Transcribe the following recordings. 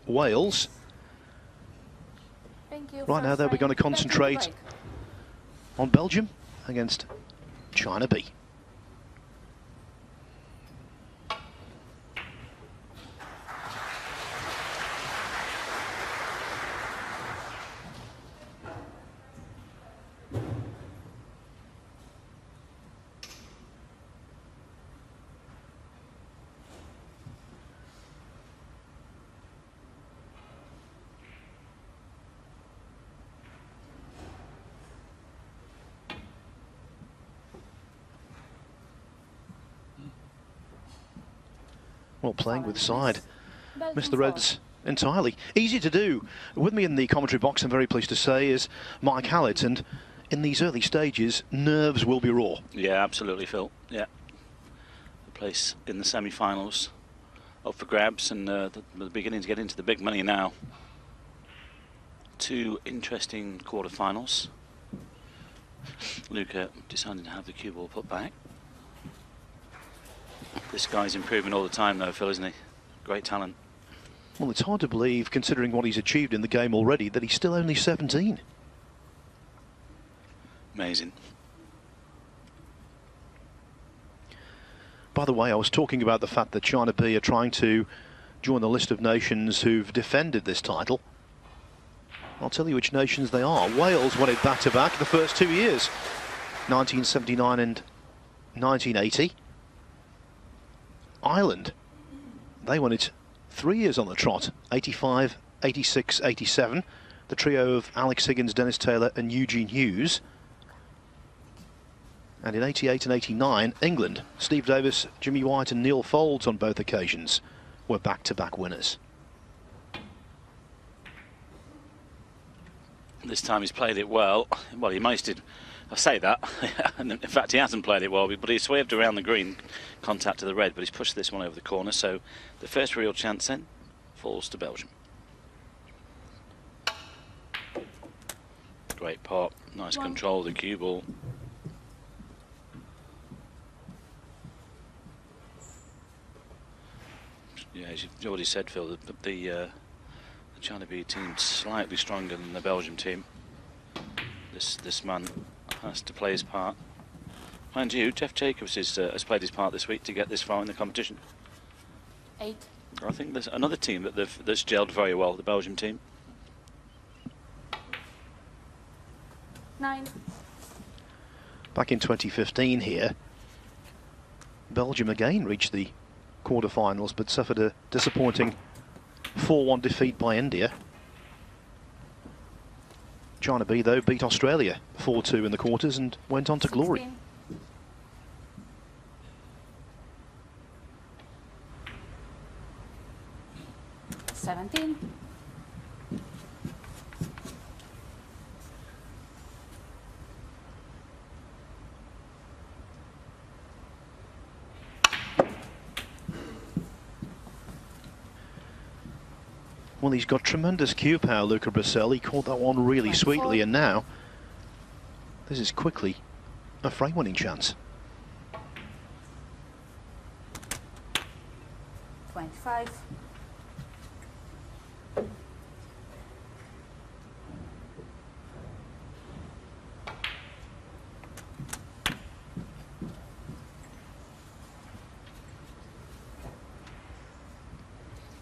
Wales. Right now, though, we're going to concentrate on Belgium against China B. Well, playing with side. Missed the Reds entirely. Easy to do. With me in the commentary box, I'm very pleased to say, is Mike Hallett. And in these early stages, nerves will be raw. Yeah, absolutely, Phil. Yeah. The place in the semi-finals up for grabs, and the beginning to get into the big money now. Two interesting quarter-finals. Luca deciding to have the cue ball put back. This guy's improving all the time though, Phil, isn't he? Great talent. Well, it's hard to believe, considering what he's achieved in the game already, that he's still only 17. Amazing. By the way, I was talking about the fact that China B are trying to join the list of nations who've defended this title. I'll tell you which nations they are. Wales won it back-to-back the first 2 years, 1979 and 1980. Ireland, they won it 3 years on the trot, 85, 86, 87. The trio of Alex Higgins, Dennis Taylor and Eugene Hughes. And in 88 and 89, England, Steve Davis, Jimmy White and Neil Foulds on both occasions were back-to-back winners. This time he's played it well. Well, he managed to, I say that, and in fact he hasn't played it well, but he's swerved around the green, contact to the red, but he's pushed this one over the corner, so the first real chance then falls to Belgium. Great pot, nice control of the cue ball. Yeah, as you've already said, Phil, the China B team slightly stronger than the Belgium team. This man has to play his part. Mind you, Jeff Jacobs has played his part this week to get this far in the competition. 8. I think there's another team that's gelled very well, the Belgium team. 9. Back in 2015 here, Belgium again reached the quarter-finals but suffered a disappointing 4-1 defeat by India. China B, though, beat Australia 4-2 in the quarters and went on to glory. 17. Well, he's got tremendous cue power, Luca Brissell. He caught that one really sweetly, and now this is quickly a frame-winning chance. 25.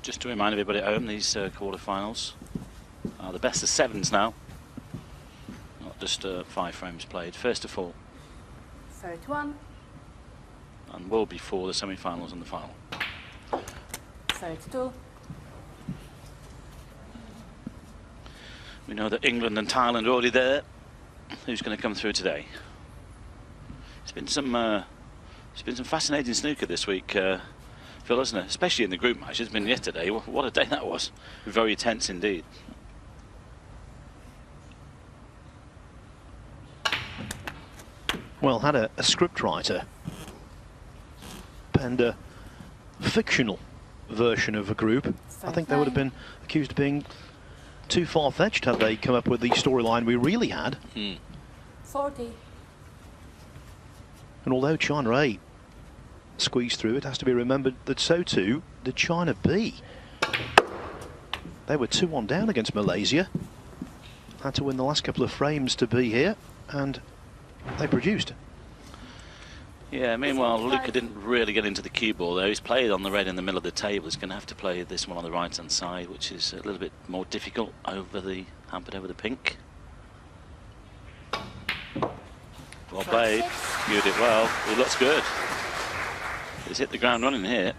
Just to remind everybody at home, these quarter-finals are the best of 7s now, not just 5 frames played. First to fall, 31. and will be for the semi-finals and the final. 32. We know that England and Thailand are already there. Who's going to come through today? It's been some fascinating snooker this week, Phil, isn't it? Especially in the group match. It's been yesterday. What a day that was. Very tense indeed. Well, had a scriptwriter penned a fictional version of a group, I think they would have been accused of being too far-fetched had they come up with the storyline we really had. 40. And although China A squeezed through, it has to be remembered that so too did China B. They were 2-1 down against Malaysia. Had to win the last couple of frames to be here, and they produced. Yeah, meanwhile, Luca didn't really get into the cue ball there. He's played on the red in the middle of the table. He's going to have to play this one on the right-hand side, which is a little bit more difficult, hampered over the pink. Well played. Viewed it well. He looks good. He's hit the ground running here.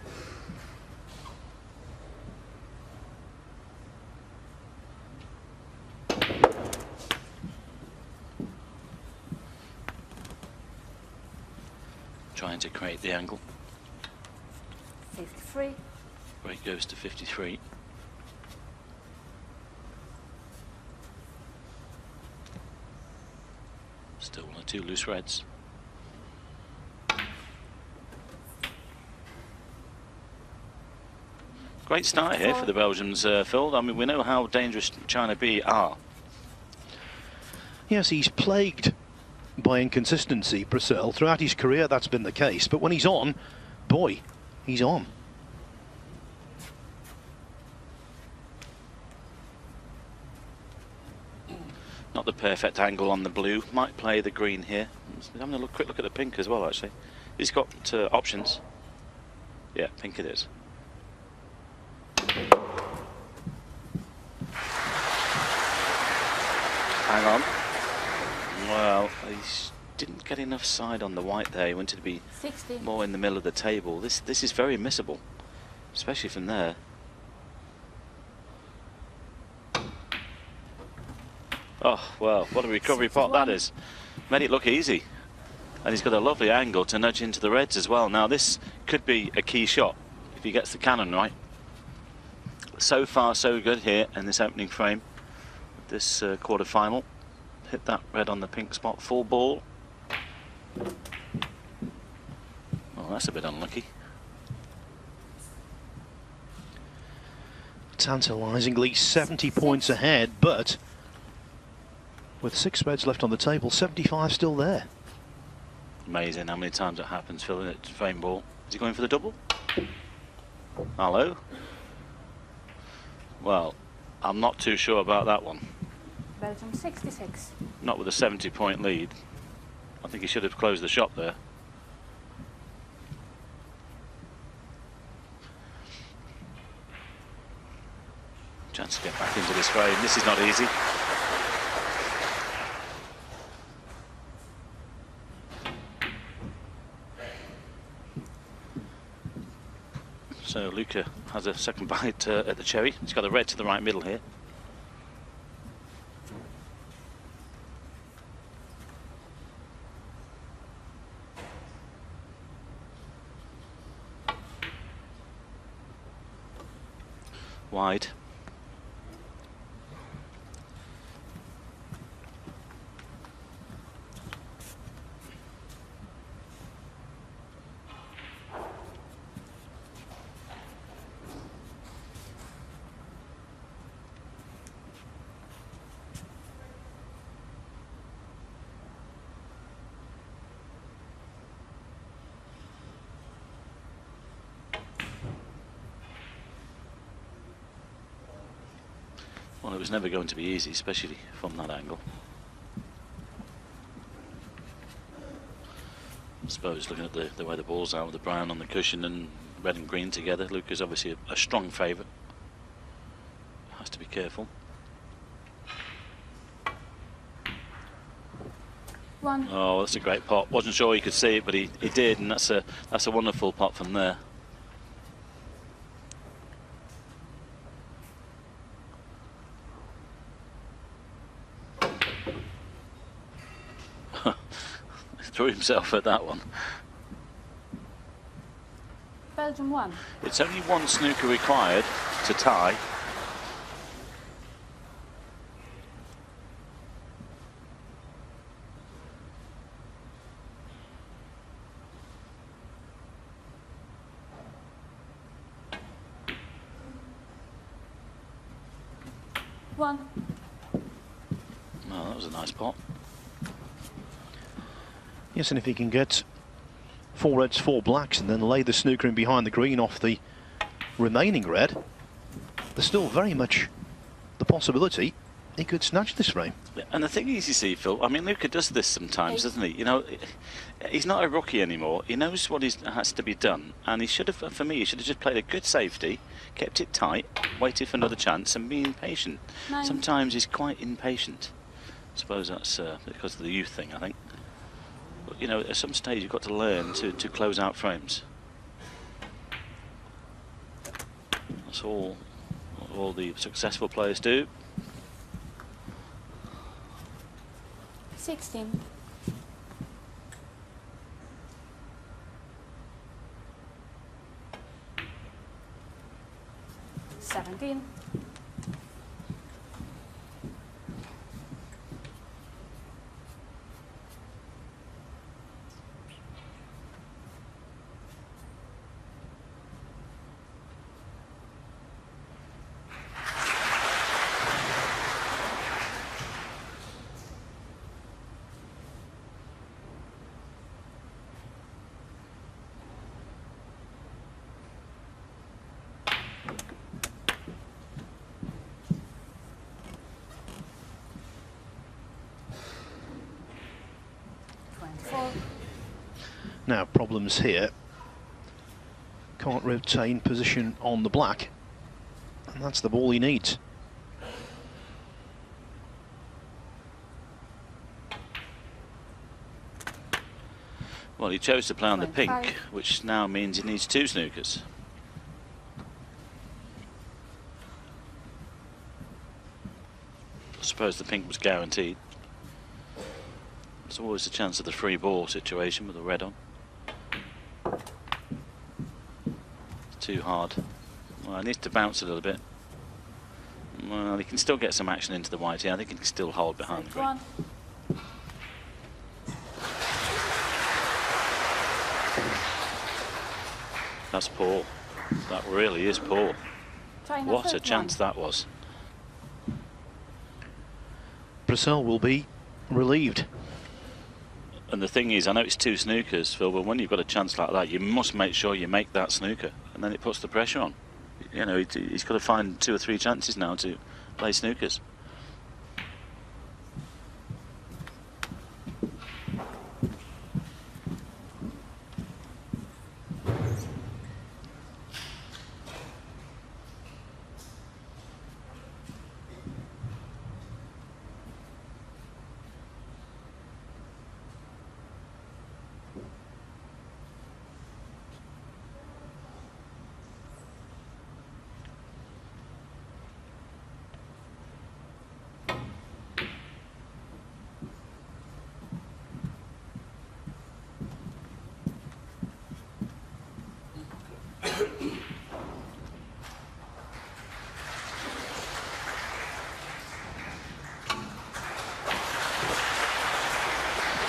Trying to create the angle. 53. Break goes to 53. Still one or two loose reds. Great start here for the Belgians, Phil. I mean, we know how dangerous China B are. Yes, he's plagued by inconsistency, Purcell. Throughout his career, that's been the case. But when he's on, boy, he's on. Not the perfect angle on the blue. Might play the green here. I'm having a quick look at the pink as well, actually. He's got options. Yeah, pink it is. Hang on. Well, he didn't get enough side on the white there. He wanted to be 60. More in the middle of the table. This is very missable, especially from there. Oh, well, what a recovery 61. pot that is. Made it look easy. And he's got a lovely angle to nudge into the reds as well. Now, this could be a key shot if he gets the cannon right. So far, so good here in this opening frame. This quarter-final. Hit that red on the pink spot. Full ball. Oh, that's a bit unlucky. Tantalisingly 70 points ahead, but with 6 reds left on the table, 75 still there. Amazing how many times it happens, filling it frame ball. Is he going for the double? Hello? Well, I'm not too sure about that one. Belgium 66. Not with a 70-point lead. I think he should have closed the shop there. Chance to get back into this frame. This is not easy. So Luca has a second bite at the cherry. He's got a red to the right middle here. Wide. Well, it was never going to be easy, especially from that angle. I suppose looking at the way the ball's out with the brown on the cushion and red and green together, Luca's obviously a strong favourite. Has to be careful. 1. Oh, that's a great pot. Wasn't sure he could see it, but he did, and that's a wonderful pot from there. Threw himself at that one. Belgium 1. It's only one snooker required to tie. One. Oh, that was a nice pot. Yes, and if he can get 4 reds, 4 blacks, and then lay the snooker in behind the green off the remaining red, there's still very much the possibility he could snatch this frame. And the thing is, you see, Phil, I mean, Luca does this sometimes, doesn't he? You know, he's not a rookie anymore. He knows what has to be done, and he should have, for me, he should have just played a good safety, kept it tight, waited for another chance, and been patient. Sometimes he's quite impatient. I suppose that's because of the youth thing, I think. But, you know, at some stage you've got to learn to close out frames. That's all the successful players do. 16. 17. 24. Now, problems here. Can't retain position on the black, and that's the ball he needs. Well, he chose to play on the pink, 25. which now means he needs 2 snookers. I suppose the pink was guaranteed. There's always a chance of the free ball situation with the red on. It's too hard. Well, he needs to bounce a little bit. Well, he can still get some action into the white here. I think he can still hold behind the green. 1. That's poor. That really is poor. China What a 31. chance that was. Brazil will be relieved. And the thing is, I know it's 2 snookers, Phil, but when you've got a chance like that, you must make sure you make that snooker, and then it puts the pressure on. You know, he's got to find 2 or 3 chances now to play snookers.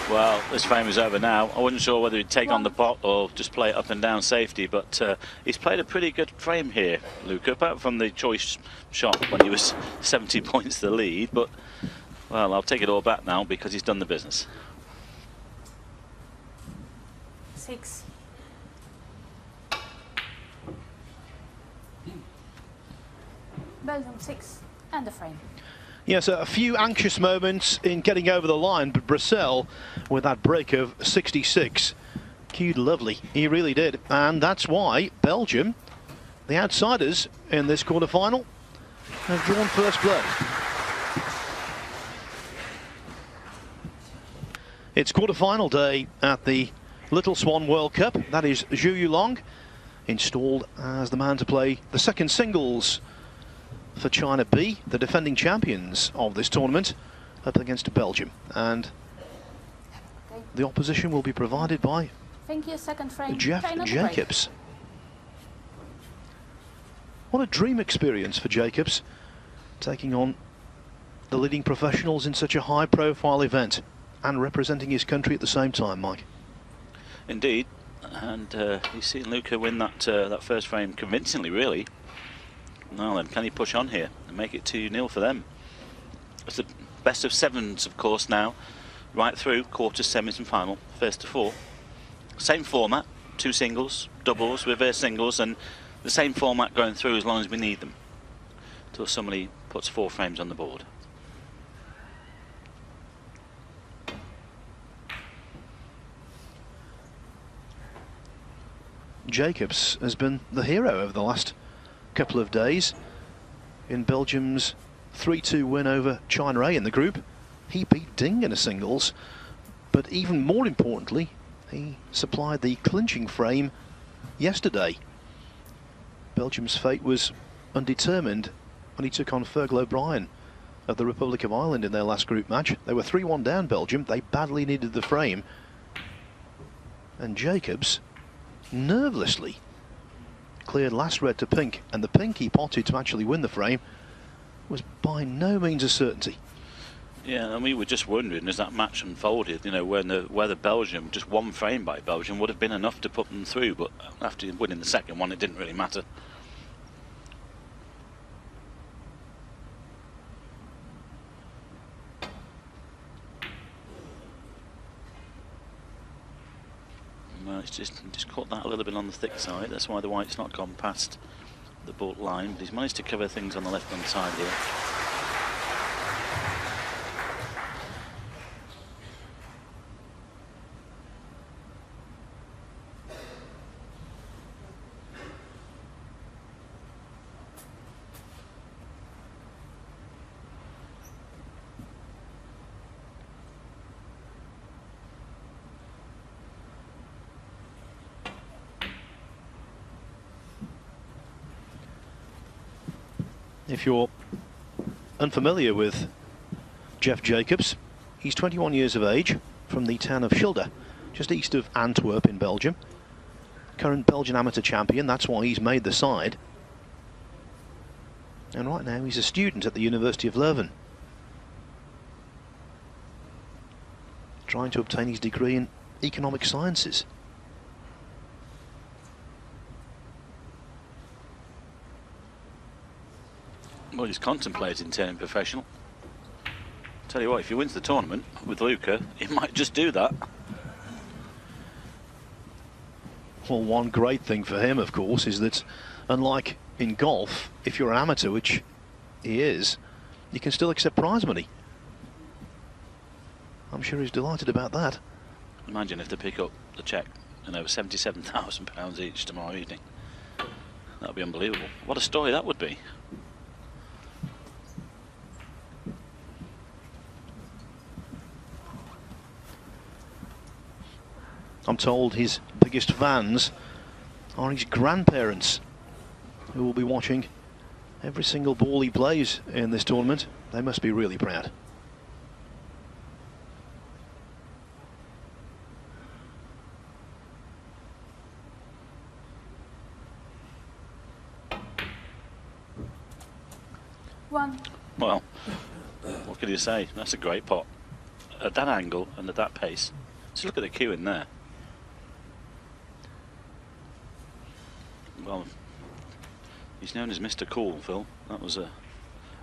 Well, this frame is over now. I wasn't sure whether he'd take on the pot or just play it up and down safety, but he's played a pretty good frame here, Luca, apart from the choice shot when he was 70 points the lead. But, well, I'll take it all back now because he's done the business. 6. Belgium 6 and the frame. Yes, a few anxious moments in getting over the line, but Brazil, with that break of 66, cued lovely. He really did. And that's why Belgium, the outsiders in this quarter-final, have drawn first blood. It's quarter-final day at the Little Swan World Cup. That is Zhu Yulong, installed as the man to play the second singles for China B, the defending champions of this tournament, up against Belgium. And the opposition will be provided by Thank you, second frame. Jeff China to Jacobs. What a dream experience for Jacobs, taking on the leading professionals in such a high-profile event and representing his country at the same time, Mike. Indeed, and you've seen Luca win that first frame convincingly, really. Now then, can he push on here and make it 2-0 for them? It's the best of 7s, of course, now, right through quarters, semis and final, first to 4. Same format, 2 singles, doubles, reverse singles, and the same format going through as long as we need them. till somebody puts 4 frames on the board. Jacobs has been the hero over the last couple of days in Belgium's 3-2 win over China A in the group. He beat Ding in a singles, but even more importantly, he supplied the clinching frame yesterday. Belgium's fate was undetermined when he took on Fergal O'Brien of the Republic of Ireland in their last group match. They were 3-1 down, Belgium. They badly needed the frame. And Jacobs nervelessly cleared last red to pink, and the pink he potted to actually win the frame was by no means a certainty. Yeah, and we were just wondering as that match unfolded, you know, whether Belgium, just 1 frame by Belgium, would have been enough to put them through, but after winning the second one, it didn't really matter. Well, it's just caught that a little bit on the thick side. That's why the white's not gone past the baulk line, but he's managed to cover things on the left-hand side here. If you're unfamiliar with Jeff Jacobs, he's 21 years of age from the town of Schilder, just east of Antwerp in Belgium. Current Belgian amateur champion, that's why he's made the side. And right now he's a student at the University of Leuven, trying to obtain his degree in economic sciences. Well, he's contemplating turning professional. Tell you what, if he wins the tournament with Luca, he might just do that. Well, one great thing for him, of course, is that unlike in golf, if you're an amateur, which he is, you can still accept prize money. I'm sure he's delighted about that. Imagine if they pick up the cheque and over £77,000 each tomorrow evening. That would be unbelievable. What a story that would be. I'm told his biggest fans are his grandparents, who will be watching every single ball he plays in this tournament. They must be really proud. One. Well, what can you say? That's a great pot. At that angle and at that pace. Just look at the cue in there. Well, he's known as Mr. Cool, Phil. That was a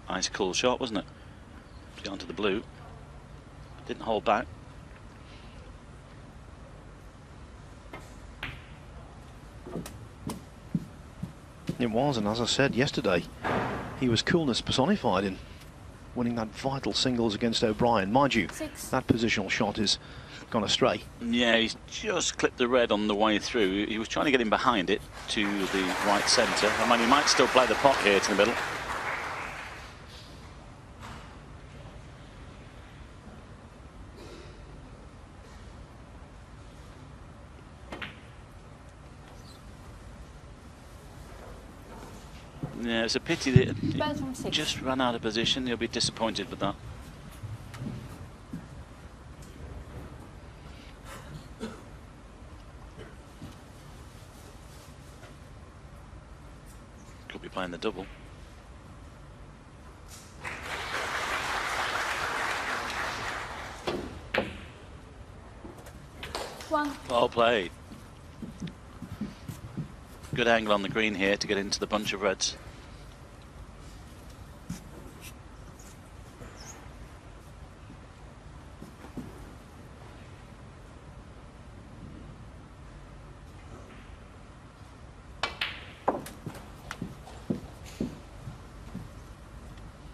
ice cool shot, wasn't it? Get onto the blue. Didn't hold back. It was, and as I said yesterday, he was coolness personified in winning that vital singles against O'Brien. Mind you, that positional shot has gone astray. Yeah, he's just clipped the red on the way through. He was trying to get him behind it to the right centre. I mean, he might still play the pot here to the middle. Yeah, it's a pity that he just ran out of position. He'll be disappointed with that. Could be playing the double. One. Well played. Good angle on the green here to get into the bunch of reds.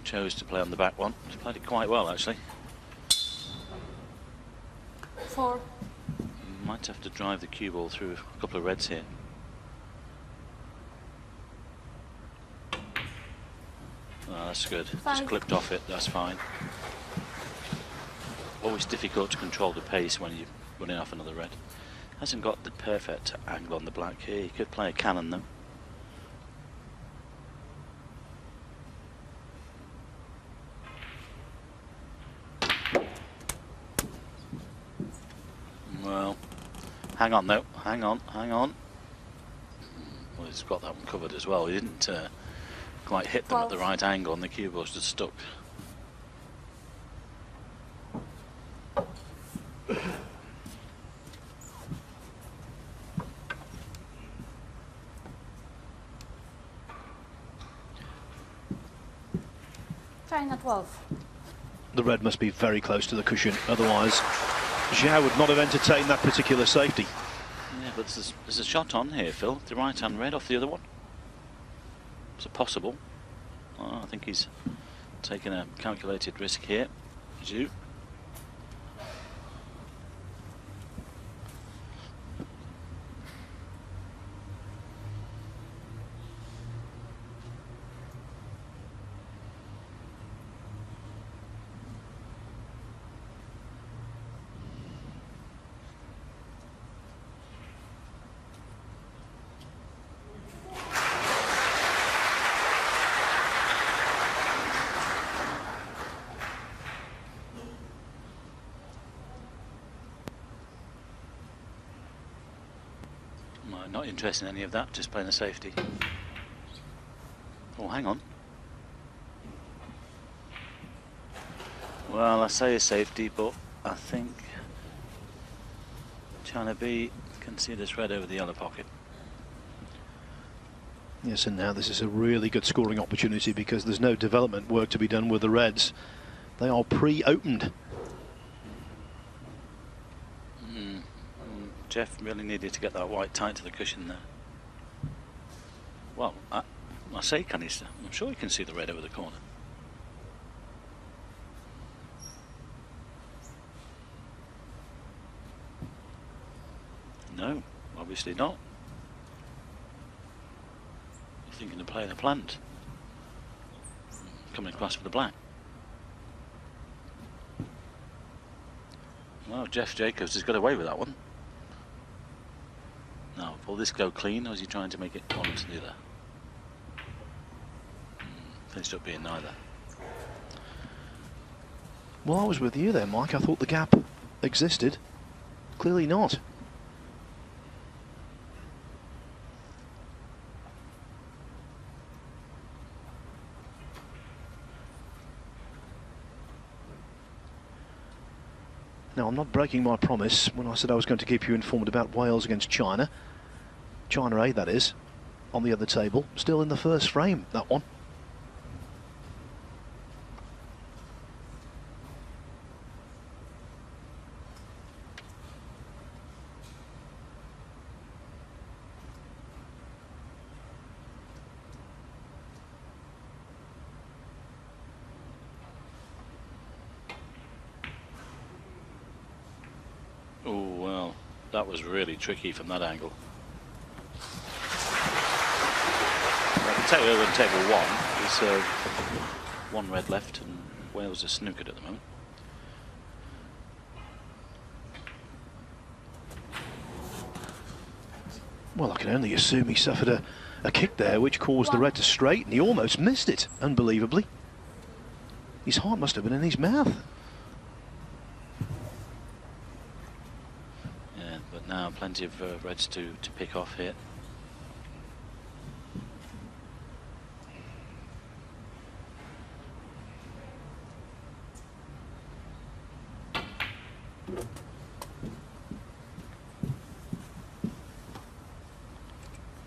chose to play on the back one. He's played it quite well, actually. 4. Might have to drive the cue ball through a couple of reds here. Oh, that's good. 5. Just clipped off it, that's fine. Always difficult to control the pace when you're running off another red. Hasn't got the perfect angle on the black here. He could play a cannon though. Well, hang on though, hang on. Well, he's got that one covered as well. He didn't quite hit them at the right angle and the cue ball's just stuck. China 12. The red must be very close to the cushion, otherwise Zhao would not have entertained that particular safety. Yeah, but there's a shot on here, Phil. The right hand red off the other one. It's a possible. Oh, I think he's taking a calculated risk here. Zhu. Not interested in any of that, just playing a safety. Oh, hang on. Well, I say a safety, but I think China B can see this red over the yellow pocket. Yes, and now this is a really good scoring opportunity because there's no development work to be done with the reds. They are pre-opened. Jeff really needed to get that white tight to the cushion there. Well, I say canister. I'm sure he can see the red over the corner. No, obviously not. You're thinking of playing a plant. Coming across for the black. Well, Jeff Jacobs has got away with that one. Now, will this go clean, or is he trying to make it one to the other? Finished up being neither. Well, I was with you there, Mike. I thought the gap existed. Clearly not. Now, I'm not breaking my promise when I said I was going to keep you informed about Wales against China. China A, that is, on the other table. Still in the first frame, that one. Oh, well, that was really tricky from that angle. Table in table one is one red left, and Wales are snookered at the moment. Well, I can only assume he suffered a kick there, which caused the red to straighten. He almost missed it, unbelievably. His heart must have been in his mouth. Yeah, but now plenty of reds to pick off here.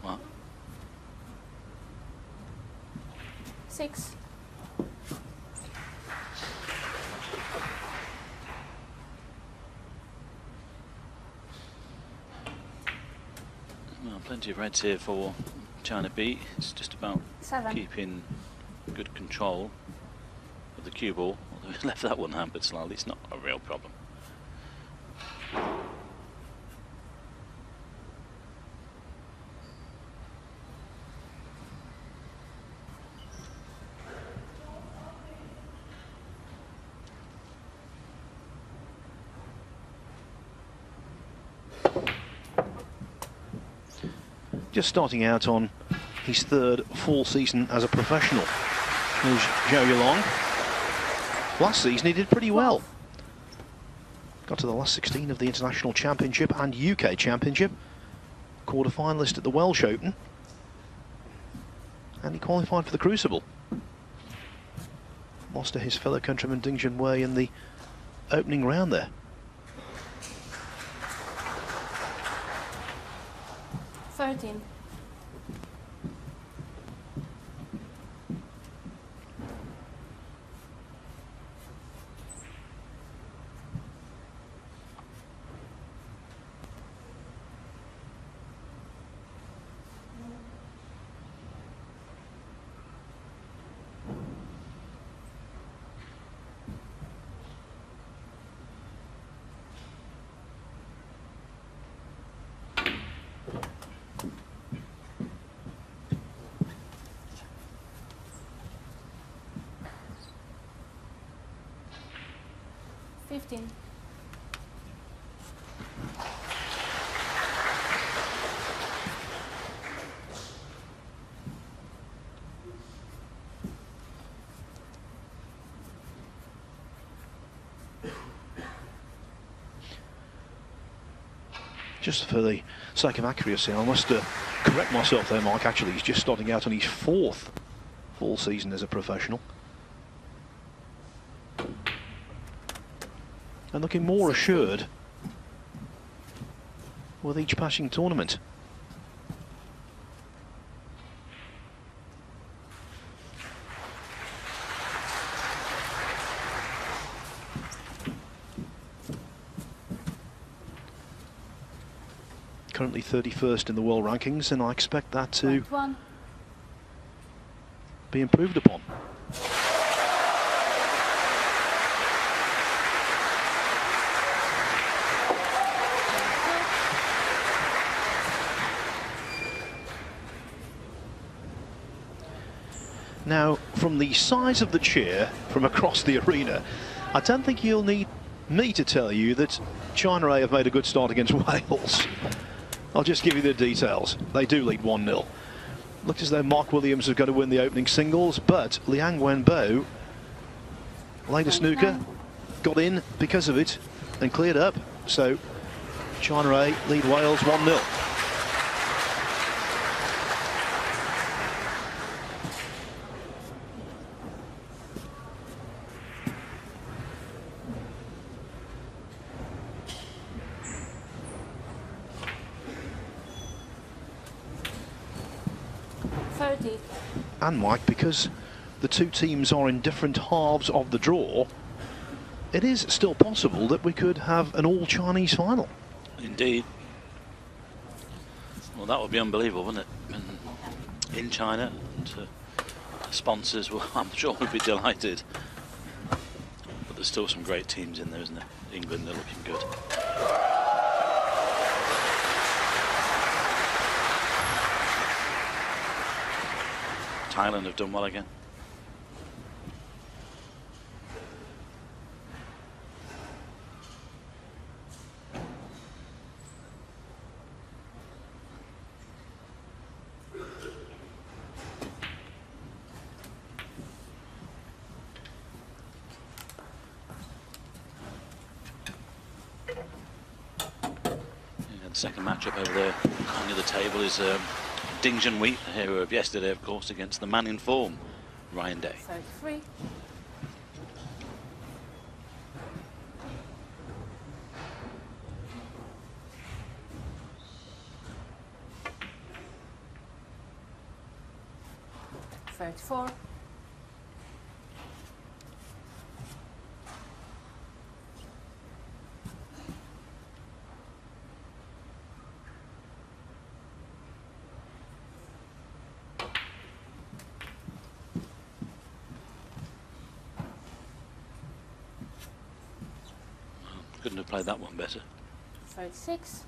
What? 6. Well, plenty of reds here for China B. It's just about 7. keeping good control. with the cue ball. Although he left that one hampered slightly, it's not a real problem. Just starting out on his third full season as a professional. There's Zhou Yilong. Last season he did pretty well. Got to the last 16 of the International Championship and UK Championship. Quarter-finalist at the Welsh Open. And he qualified for the Crucible. Lost to his fellow countryman Ding Junhui in the opening round there. 13. Just for the sake of accuracy, I must correct myself there, Mike. Actually, he's just starting out on his fourth full season as a professional. And looking more assured with each passing tournament. Currently 31st in the world rankings, and I expect that to be improved upon. Now, from the size of the cheer from across the arena, I don't think you'll need me to tell you that China A have made a good start against Wales. I'll just give you the details. They do lead 1-0. Looked as though Mark Williams was going to win the opening singles, but Liang Wenbo, later snooker, got in because of it and cleared up. So China A lead Wales 1-0. And Mike, because the two teams are in different halves of the draw, it is still possible that we could have an all-Chinese final. Indeed. Well, that would be unbelievable, wouldn't it? In China, and sponsors, well, I'm sure would be delighted. But there's still some great teams in there, isn't there? England, they're looking good. Thailand have done well again. The second matchup over there under the table is Ding Junhui, the hero of yesterday, of course, against the man in form, Ryan Day. 33. Four. Couldn't have played that one better. 36.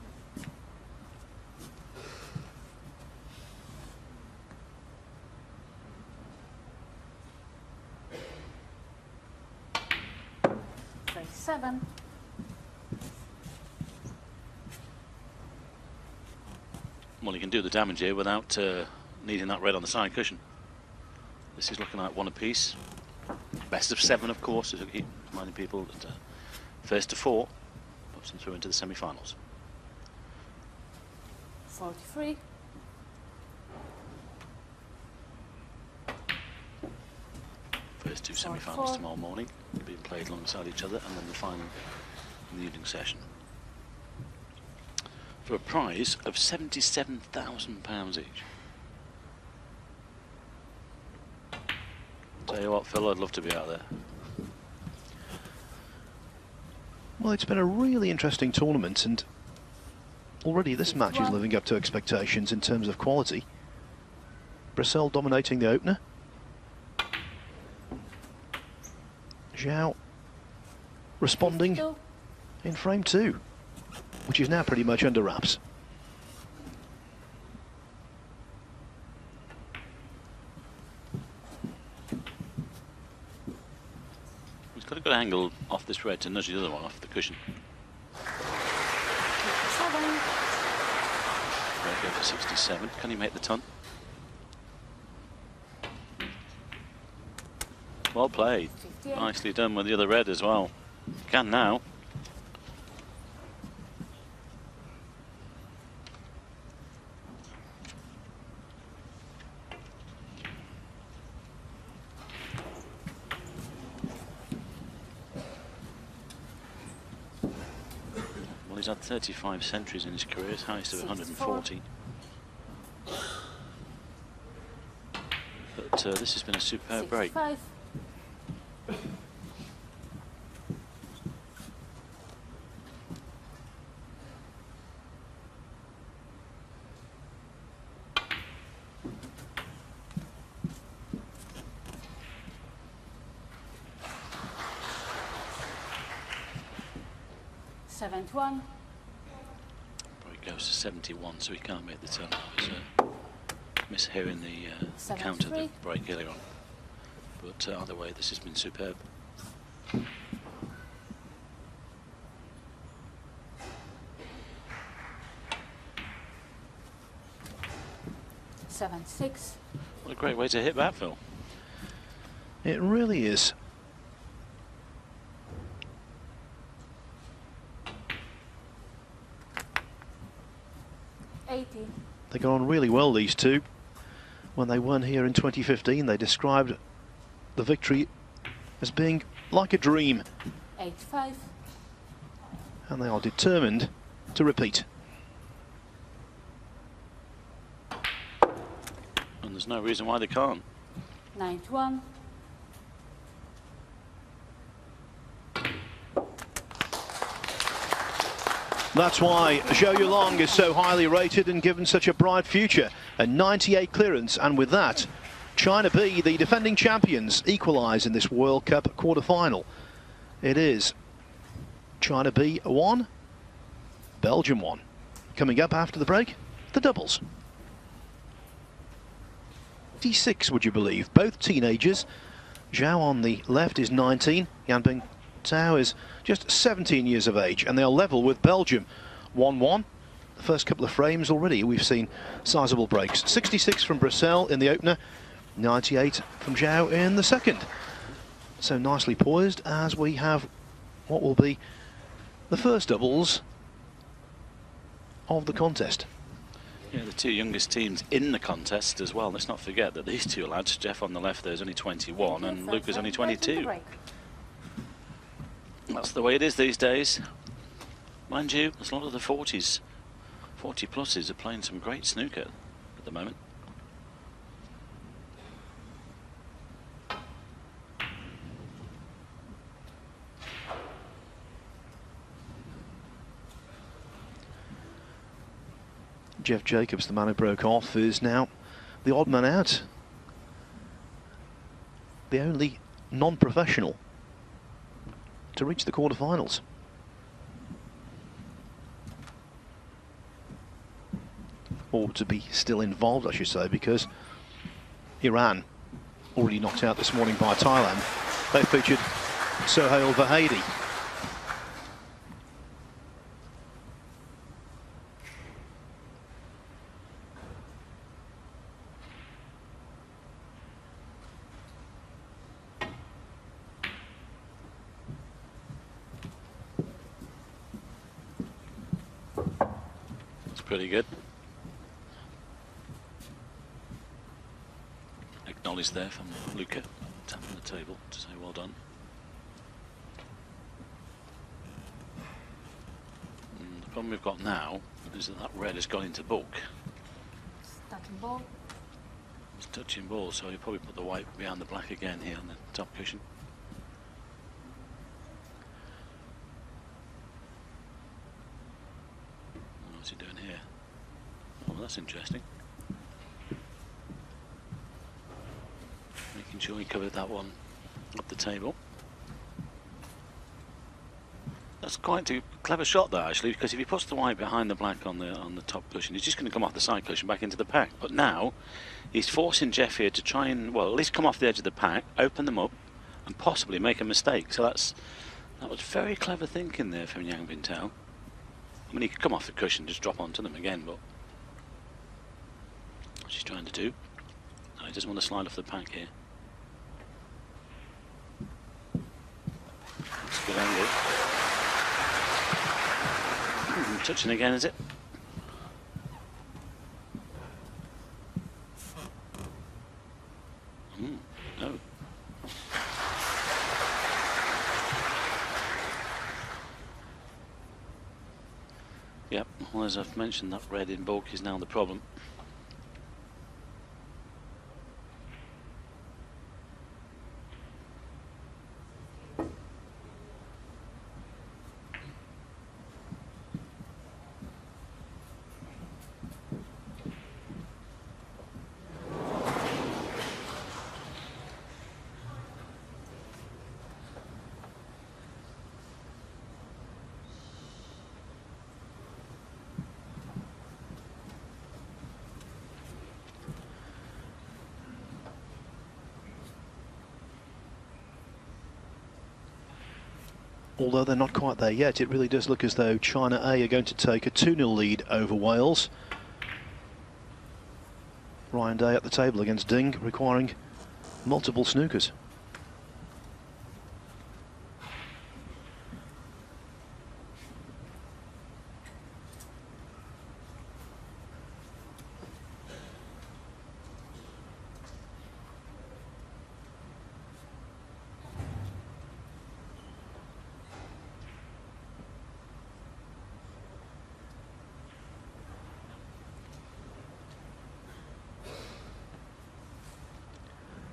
Seven. Well, you can do the damage here without needing that red on the side cushion. This is looking like one apiece. Best of 7, of course, as I keep reminding people that first to 4 puts them through into the semi-finals. 43. First 2 semi-finals tomorrow morning, being played alongside each other, and then the final in the evening session. For a prize of £77,000 each. Tell you what, Phil, I'd love to be out there. Well, it's been a really interesting tournament, and already this match is living up to expectations in terms of quality. Brissell dominating the opener. Zhao responding in frame 2, which is now pretty much under wraps. He's got a good angle off this red to nudge the other one off the cushion. 7. Red go for 67. Can he make the ton? Well played. 58. Nicely done with the other red as well. Can now. Well, he's had 35 centuries in his career, his highest of 140. But this has been a superb break. 65. One. Probably goes to 71, so he can't make the turn. Mishearing the count of the break earlier on. But either way, this has been superb. 7-6. What a great way to hit that, Phil. It really is. They got on really well, these two. When they won here in 2015, they described the victory as being like a dream. 8-5. And they are determined to repeat. And there's no reason why they can't. 9-1. That's why Zhou Yulong is so highly rated and given such a bright future. A 98 clearance, and with that, China B, the defending champions, equalise in this World Cup quarter-final. It is China B 1, Belgium 1. Coming up after the break, the doubles. 26, would you believe? Both teenagers. Zhao on the left is 19, Yanbing Tao is just 17 years of age, and they'll level with Belgium 1-1. The first couple of frames already we've seen sizable breaks. 66 from Brissell in the opener, 98 from Zhao in the second. So nicely poised as we have what will be the first doubles of the contest. Yeah, the two youngest teams in the contest as well. Let's not forget that these two lads, Jeff on the left there is only 21 and Luke is only 22. That's the way it is these days. Mind you, there's a lot of the 40s, 40 pluses are playing some great snooker at the moment. Jeff Jacobs, the man who broke off, is now the odd man out. The only non-professional to reach the quarterfinals. or to be still involved, I should say, because Iran, already knocked out this morning by Thailand, they featured Sohail Vahedi. It's pretty good. Acknowledged there from Luca, tapping the table to say well done. And the problem we've got now is that red has gone into bulk. Touching ball. It's touching ball, so you probably put the white behind the black again here on the top cushion. What's he doing here? Oh, well, that's interesting. Making sure he covered that one up the table. That's quite a clever shot there, actually, because if he puts the white behind the black on the top cushion, he's just going to come off the side cushion back into the pack. But now he's forcing Jeff here to try and, well, at least come off the edge of the pack, open them up, and possibly make a mistake. So that was very clever thinking there from Yang Bintao. I mean, he could come off the cushion and just drop onto them again, but what's he trying to do? No, he doesn't want to slide off the pack here. That's a good angle. Touching again, is it? No. Yep, well, as I've mentioned, that red in bulk is now the problem. Although they're not quite there yet, it really does look as though China A are going to take a 2-0 lead over Wales. Ryan Day at the table against Ding, requiring multiple snookers.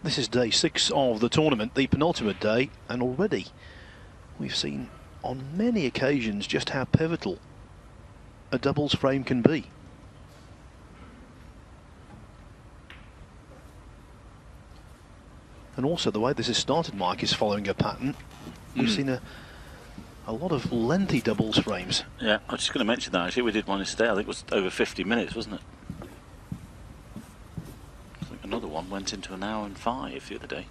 This is day 6 of the tournament, the penultimate day, and already we've seen on many occasions just how pivotal a doubles frame can be. And also the way this has started, Mike, is following a pattern. We've seen a lot of lengthy doubles frames. Yeah, I was just going to mention that actually. We did one yesterday, I think it was over 50 minutes, wasn't it? Another one went into an hour and 5 the other day.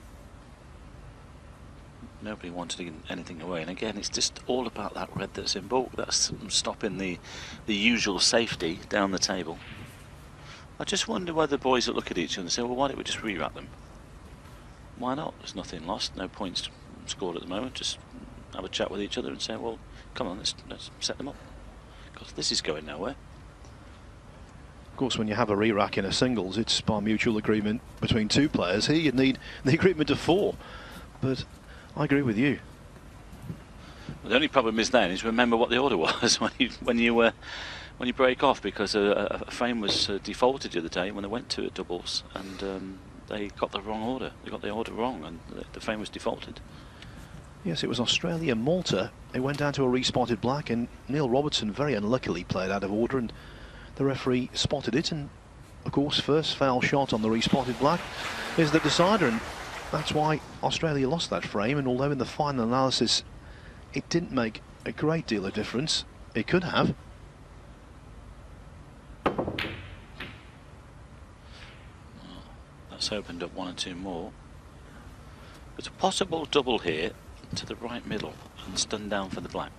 Nobody wanted anything away, and again it's just all about that red that's in bulk. That's stopping the usual safety down the table. I just wonder whether the boys that look at each other and say, well, why don't we just re-rack them? Why not? There's nothing lost, no points scored at the moment. Just have a chat with each other and say, well, come on, let's set them up, because this is going nowhere. Of course, when you have a re-rack in a singles, it's by mutual agreement between 2 players. Here you'd need the agreement of 4. But I agree with you. Well, the only problem is then is remember what the order was when you break off, because a frame was defaulted the other day when they went to doubles, and they got the wrong order. They got the order wrong, and the frame was defaulted. Yes, it was Australia-Malta. They went down to a respotted black, and Neil Robertson very unluckily played out of order, and the referee spotted it, and of course first foul shot on the respotted black is the decider, and that's why Australia lost that frame. And although in the final analysis it didn't make a great deal of difference, it could have. That's opened up 1 or 2 more. There's a possible double here to the right middle and stun down for the black.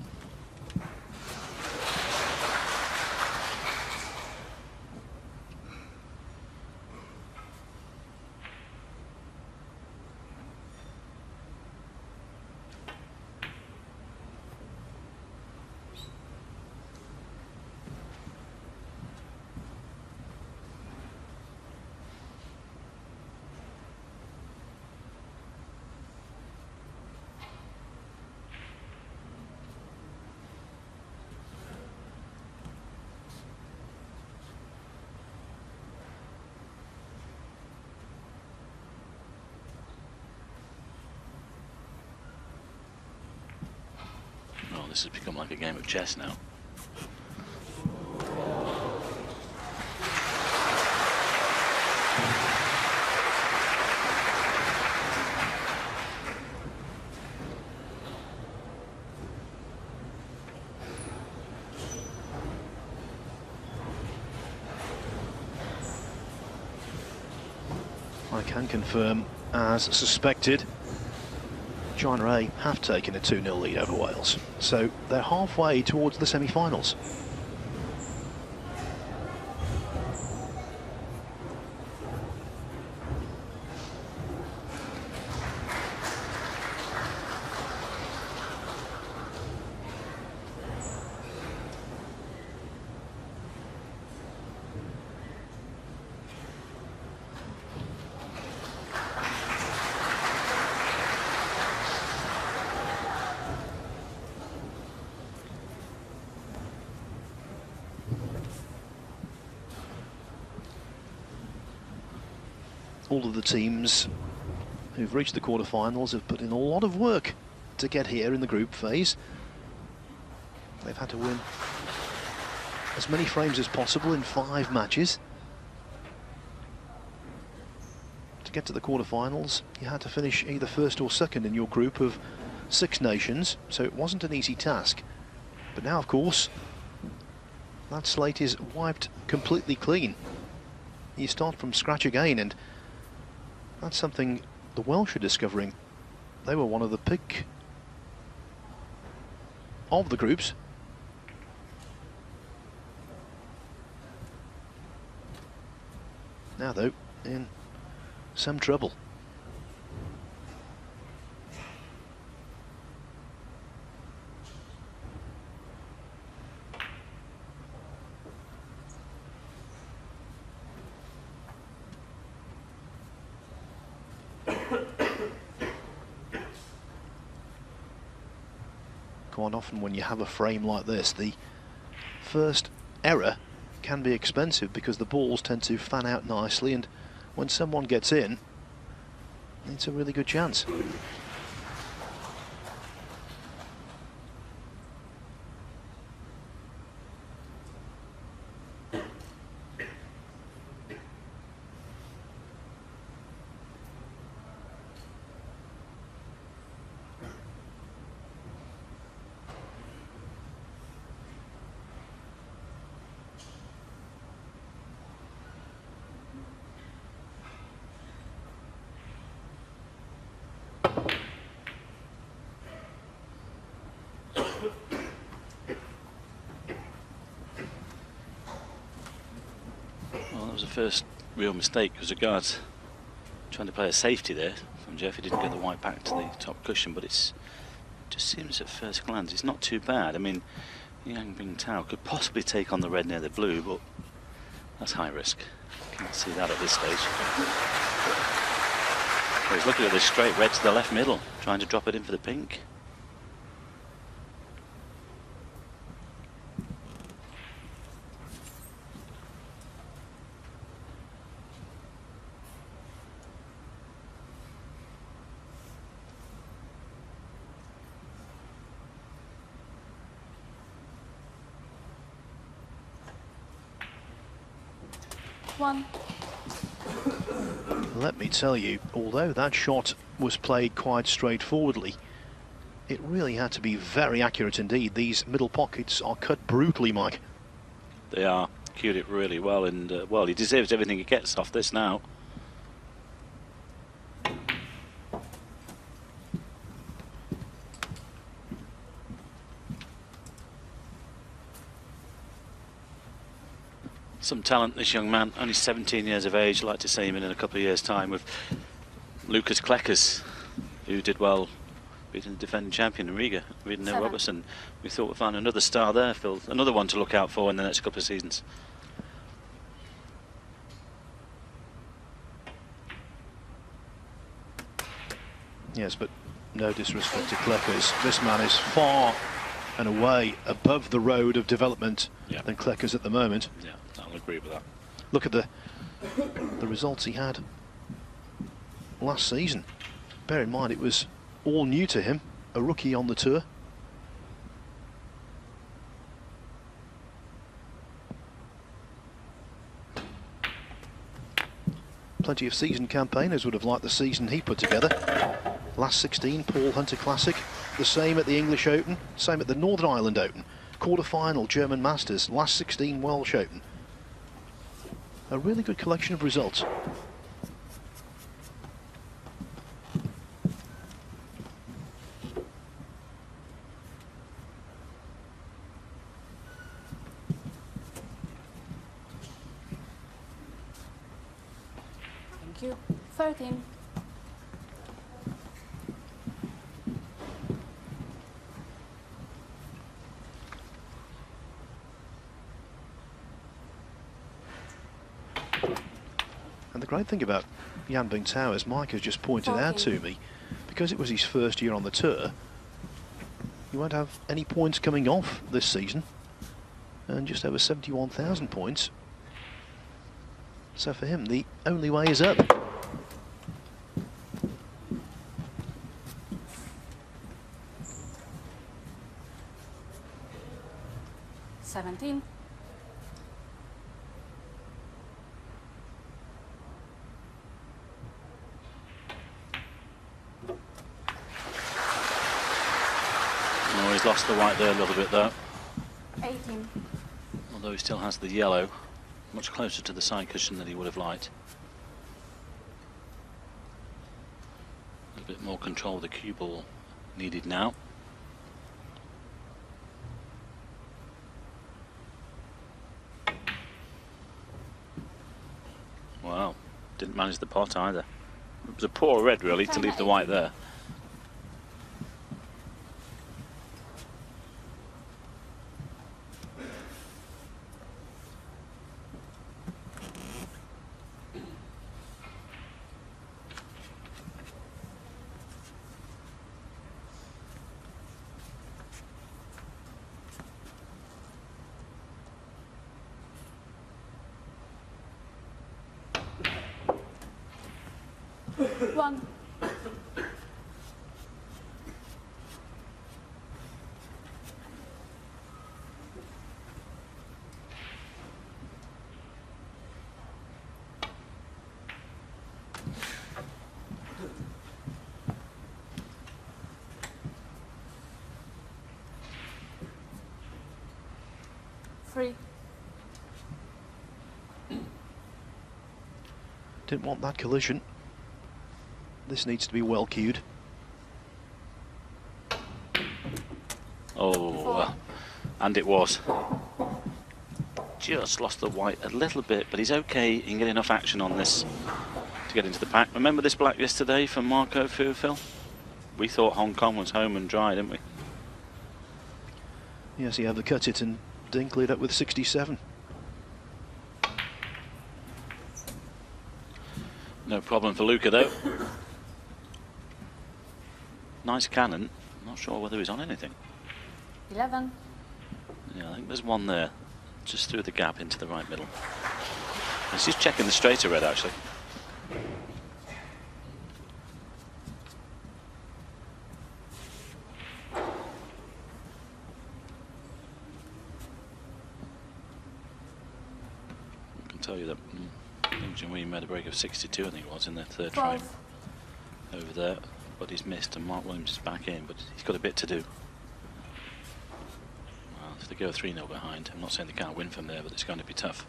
This has become like a game of chess now. I can confirm, as suspected, China A have taken a 2-0 lead over Wales, so they're halfway towards the semi-finals. All of the teams who've reached the quarterfinals have put in a lot of work to get here in the group phase. They've had to win as many frames as possible in 5 matches. To get to the quarterfinals, you had to finish either first or second in your group of 6 nations, so it wasn't an easy task. But now, of course, that slate is wiped completely clean. You start from scratch again, and that's something the Welsh are discovering. They were one of the pick of the groups. Now, though, in some trouble. Quite often when you have a frame like this, the first error can be expensive because the balls tend to fan out nicely, and when someone gets in, it's a really good chance. First real mistake was regards trying to play a safety there from Jeff. He didn't get the white back to the top cushion, but it just seems at first glance it's not too bad. I mean, Yang Bing Tao could possibly take on the red near the blue, but that's high risk. Can't see that at this stage. Well, he's looking at this straight red to the left middle, trying to drop it in for the pink. Let me tell you, although that shot was played quite straightforwardly, it really had to be very accurate indeed. These middle pockets are cut brutally, Mike. They are. Cued it really well, and well, he deserves everything he gets off this now. Some talent, this young man, only 17 years of age. I'd like to see him in a couple of years' time with Lucas Kleckers, who did well beating the defending champion in Riga, Reading Robertson. We thought we'd find another star there, Phil. Another one to look out for in the next couple of seasons. Yes, but no disrespect to Kleckers. This man is far and away above the road of development than Kleckers at the moment. Yeah, I'll agree with that. Look at the results he had last season. Bear in mind, it was all new to him, a rookie on the tour. Plenty of seasoned campaigners would have liked the season he put together. Last 16, Paul Hunter Classic. The same at the English Open, same at the Northern Ireland Open. Quarter-final, German Masters. Last 16, Welsh Open. A really good collection of results. Thank you. 13. And the great thing about Jan Bingtao, as Mike has just pointed out to me, because it was his first year on the tour, he won't have any points coming off this season, and just over 71,000 points. So for him, the only way is up. Seventeen. Oh, he's lost the white there a little bit though. 18. Although he still has the yellow, much closer to the side cushion than he would have liked. A bit more control of the cue ball needed now. Wow, didn't manage the pot either. It was a poor red really to leave the white there. One. Three. Didn't want that collision. This needs to be well cued. Oh, and it was. Just lost the white a little bit, but he's okay. He can get enough action on this to get into the pack. Remember this black yesterday from Marco Fu, Phil? We thought Hong Kong was home and dry, didn't we? Yes, he overcut it and Dinkled up with 67. No problem for Luca though. Nice cannon. I'm not sure whether he's on anything. 11. Yeah, I think there's one there, just through the gap into the right middle. He's just checking the straighter red actually. I can tell you that Belgium made a break of 62, I think it was, in the third frame. 12. Over there, but he's missed, and Mark Williams is back in, but he's got a bit to do. Well, if they go 3-0 behind, I'm not saying they can't win from there, but it's going to be tough.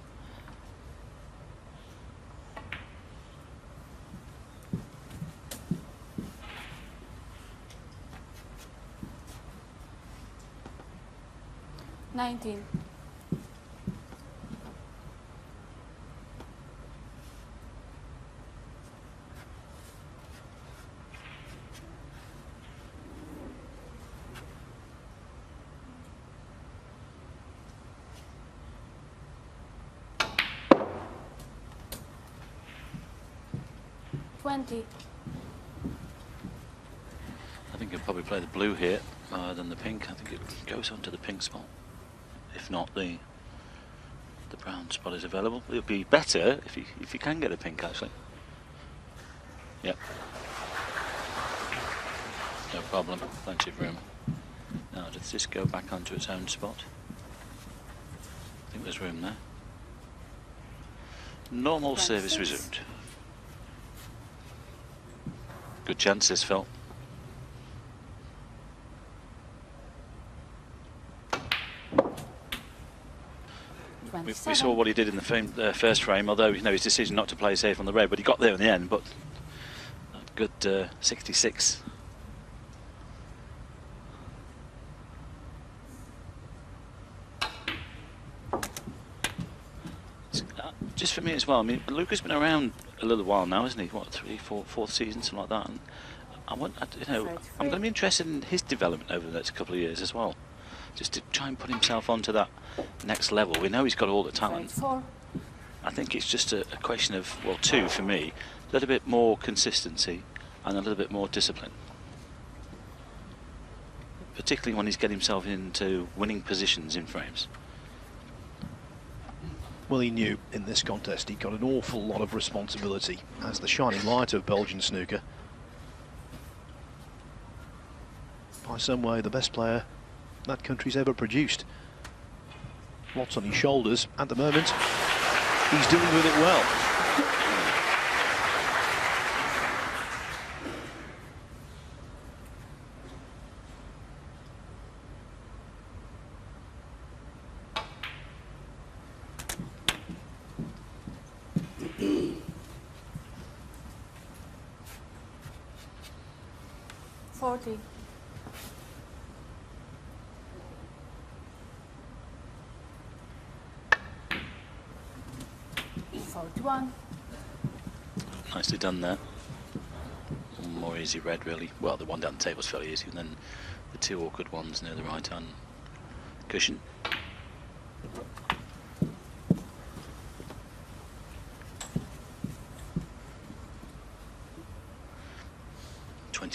20. I think he'll probably play the blue here rather than the pink. I think it goes onto the pink spot. If not, the brown spot is available. It'll be better if you can get the pink, actually. Yep. No problem. Plenty of room. Now, does this go back onto its own spot? I think there's room there. Normal service resumed. Good chance this, Phil. We saw what he did in the first frame, although you know his decision not to play safe on the red, but he got there in the end. But a good 66. Just for me as well. I mean, Luca's been around a little while now, isn't he? What, 3, 4, 4th season, something like that. And I'm going to be interested in his development over the next couple of years as well, just to try and put himself onto that next level. We know he's got all the talent. I think it's just a question of, well, 2 for me, a little bit more consistency and a little bit more discipline, particularly when he's getting himself into winning positions in frames. Well, he knew in this contest he got an awful lot of responsibility as the shining light of Belgian snooker. By some way, the best player that country's ever produced. Lots on his shoulders at the moment. He's dealing with it well. Nicely done there. One more easy red, really. Well, the one down the table's fairly easy, and then the 2 awkward ones near the right hand cushion.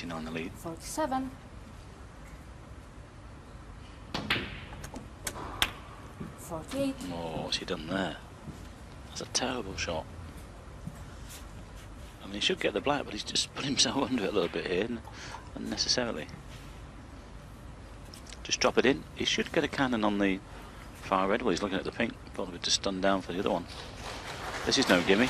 The lead. 47. 48. Oh, what's he done there? That's a terrible shot. I mean, he should get the black, but he's just put himself under it a little bit here, unnecessarily. Just drop it in. He should get a cannon on the far red. Well, he's looking at the pink. Probably just stunned down for the other one. This is no gimme.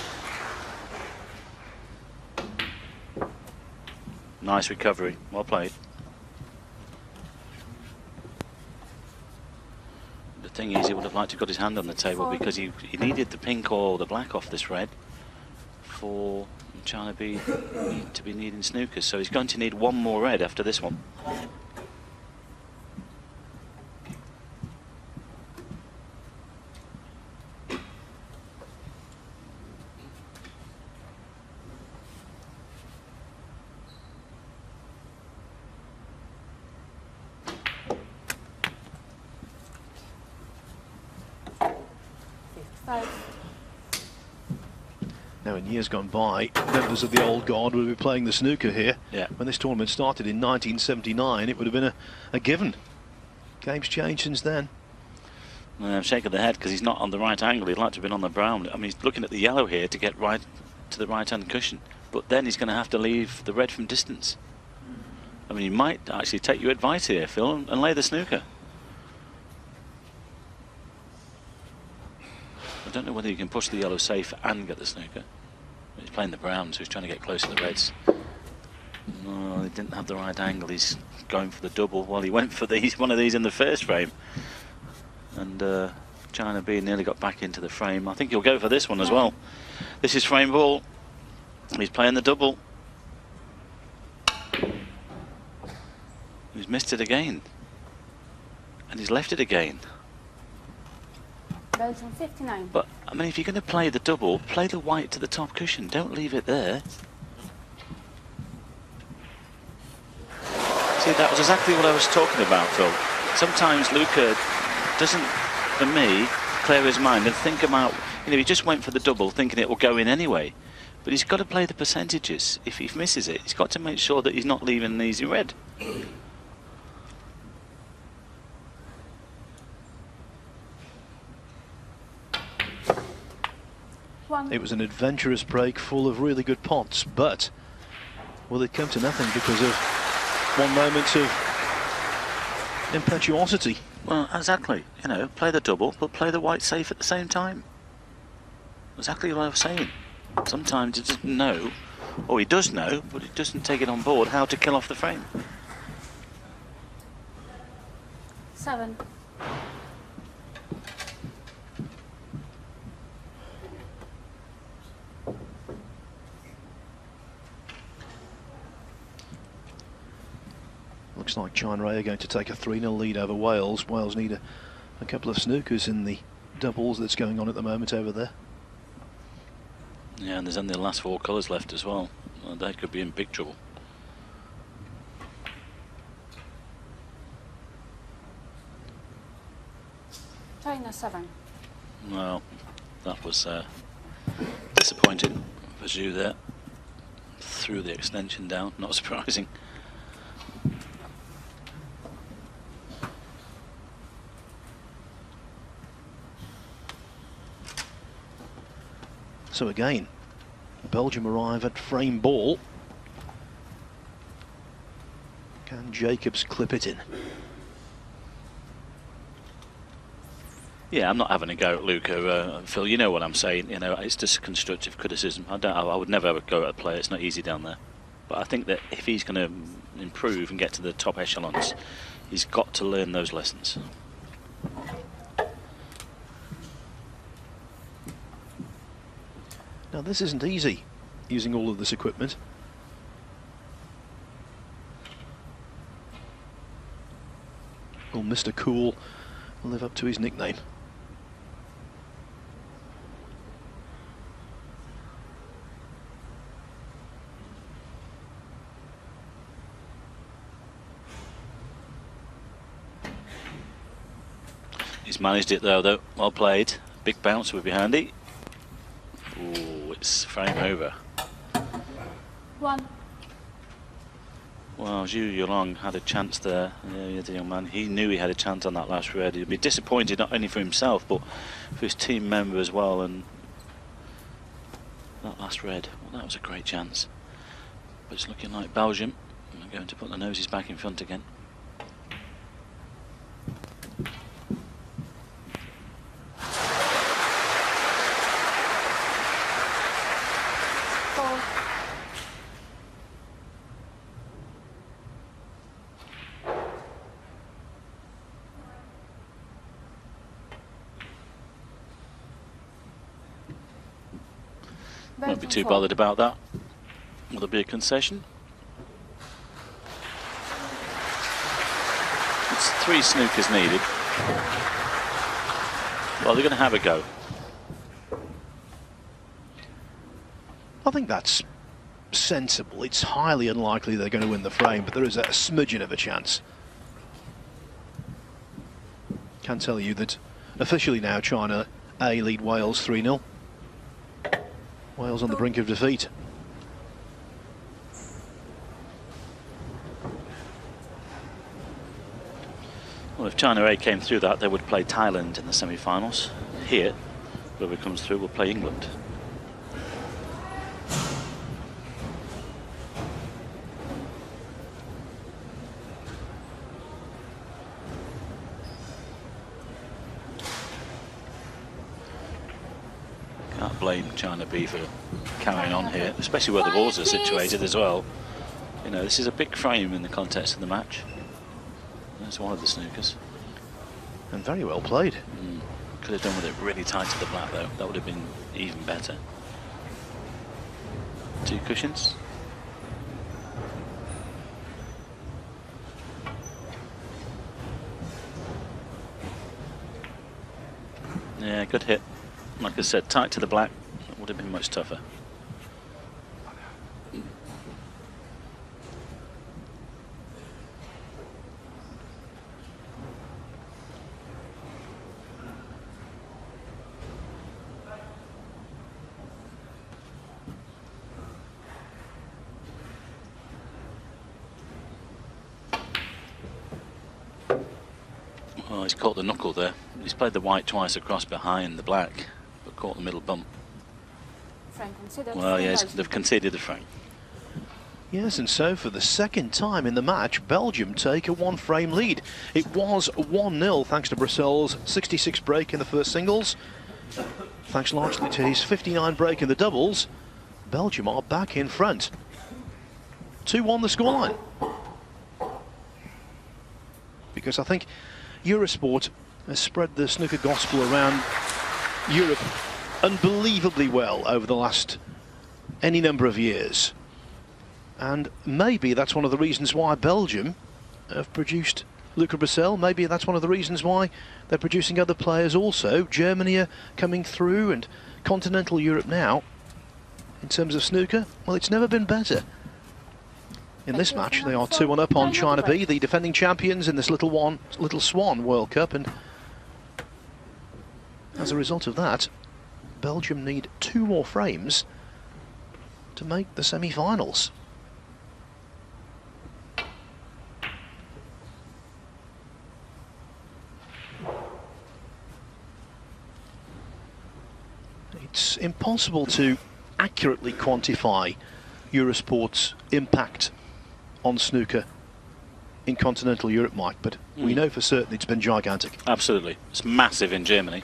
Nice recovery, well played. The thing is, he would have liked to have got his hand on the table because he needed the pink or the black off this red for China B to be needing snookers. So he's going to need one more red after this one. Now, in years gone by, members of the old guard would be playing the snooker here. Yeah. When this tournament started in 1979, it would have been a given. Game's changed since then. I'm shaking the head because he's not on the right angle. He'd like to have been on the brown. I mean, he's looking at the yellow here to get right to the right-hand cushion. But then he's going to have to leave the red from distance. I mean, he might actually take your advice here, Phil, and lay the snooker. I don't know whether you can push the yellow safe and get the snooker. He's playing the brown, so he's trying to get close to the reds. No, he didn't have the right angle. He's going for the double. Well, he went for one of these in the first frame. And China B nearly got back into the frame. I think he'll go for this one as well. This is frame ball. He's playing the double. He's missed it again. And he's left it again. Belgium 59. But, I mean, if you're going to play the double, play the white to the top cushion. Don't leave it there. See, that was exactly what I was talking about, Phil. Sometimes Luca doesn't, for me, clear his mind and think about, you know, he just went for the double thinking it will go in anyway. But he's got to play the percentages. If he misses it, he's got to make sure that he's not leaving an easy red. It was an adventurous break full of really good pots, but will it come to nothing because of one moment of impetuosity? Well, exactly. You know, play the double, but play the white safe at the same time. Exactly what I was saying. Sometimes he doesn't know, or he does know, but he doesn't take it on board how to kill off the frame. 7. Looks like China are going to take a 3-0 lead over Wales. Wales need a couple of snookers in the doubles that's going on at the moment over there. Yeah, and there's only the last 4 colours left as well. Well, they could be in big trouble. China 7. Well, that was disappointing for Zhu there. Threw the extension down, not surprising. So again, Belgium arrive at frame ball. Can Jacobs clip it in? Yeah, I'm not having a go at Luca, Phil. You know what I'm saying. You know, it's just constructive criticism. I would never have a go at a player. It's not easy down there. But I think that if he's going to improve and get to the top echelons, he's got to learn those lessons. Now this isn't easy, using all of this equipment. Will Mr. Cool live up to his nickname? He's managed it though. Well played. Big bounce would be handy. Ooh, it's frame over. 1. Well, Zhu Yulong had a chance there. Yeah, the young man. He knew he had a chance on that last red. He'd be disappointed not only for himself but for his team member as well. And that last red, well, that was a great chance. But it's looking like Belgium are going to put the noses back in front again. Won't be too bothered about that. Will there be a concession? It's 3 snookers needed. Well, they're going to have a go. I think that's sensible. It's highly unlikely they're going to win the frame, but there is a smidgen of a chance. Can tell you that officially now China A lead Wales 3-0. Wales on the brink of defeat. Well, if China A came through that, they would play Thailand in the semi-finals. Here, whoever comes through will play England. Can't blame China B for carrying on here, especially where the balls are situated as well. You know, this is a big frame in the context of the match. That's one of the snookers. And very well played. Could have done with it really tight to the black though. That would have been even better. 2 cushions. Yeah, good hit. Like I said, tight to the black. That would have been much tougher. Oh, he's caught the knuckle there. He's played the white twice across behind the black, but caught the middle bump. Frank considered. Well, yes, they've conceded the frame. Yes, and so for the second time in the match, Belgium take a one-frame lead. It was 1-0 thanks to Brussel's 66 break in the first singles. Thanks largely to his 59 break in the doubles, Belgium are back in front. 2-1 the scoreline. Because I think Eurosport has spread the snooker gospel around Europe unbelievably well over the last any number of years. And maybe that's one of the reasons why Belgium have produced Luca Brecel. Maybe that's one of the reasons why they're producing other players also. Germany are coming through, and continental Europe now, in terms of snooker, well, it's never been better. In this match, they are 2-1 up on China B, the defending champions in this Little Swan World Cup, and as a result of that, Belgium need 2 more frames to make the semi-finals. It's impossible to accurately quantify Eurosport's impact on snooker in continental Europe, Mike, but we know for certain it's been gigantic. Absolutely. It's massive in Germany.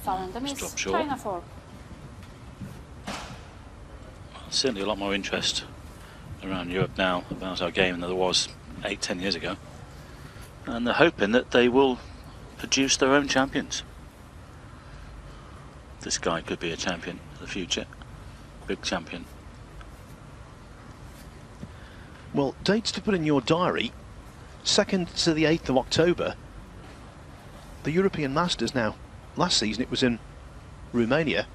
Foul and the miss. Drop short. China 4. Certainly a lot more interest around Europe now about our game than there was 8-10 years ago, and they're hoping that they will produce their own champions. This guy could be a champion for the future, big champion. Well, dates to put in your diary: 2nd to the 8th of October, the European Masters. Now, last season it was in Romania.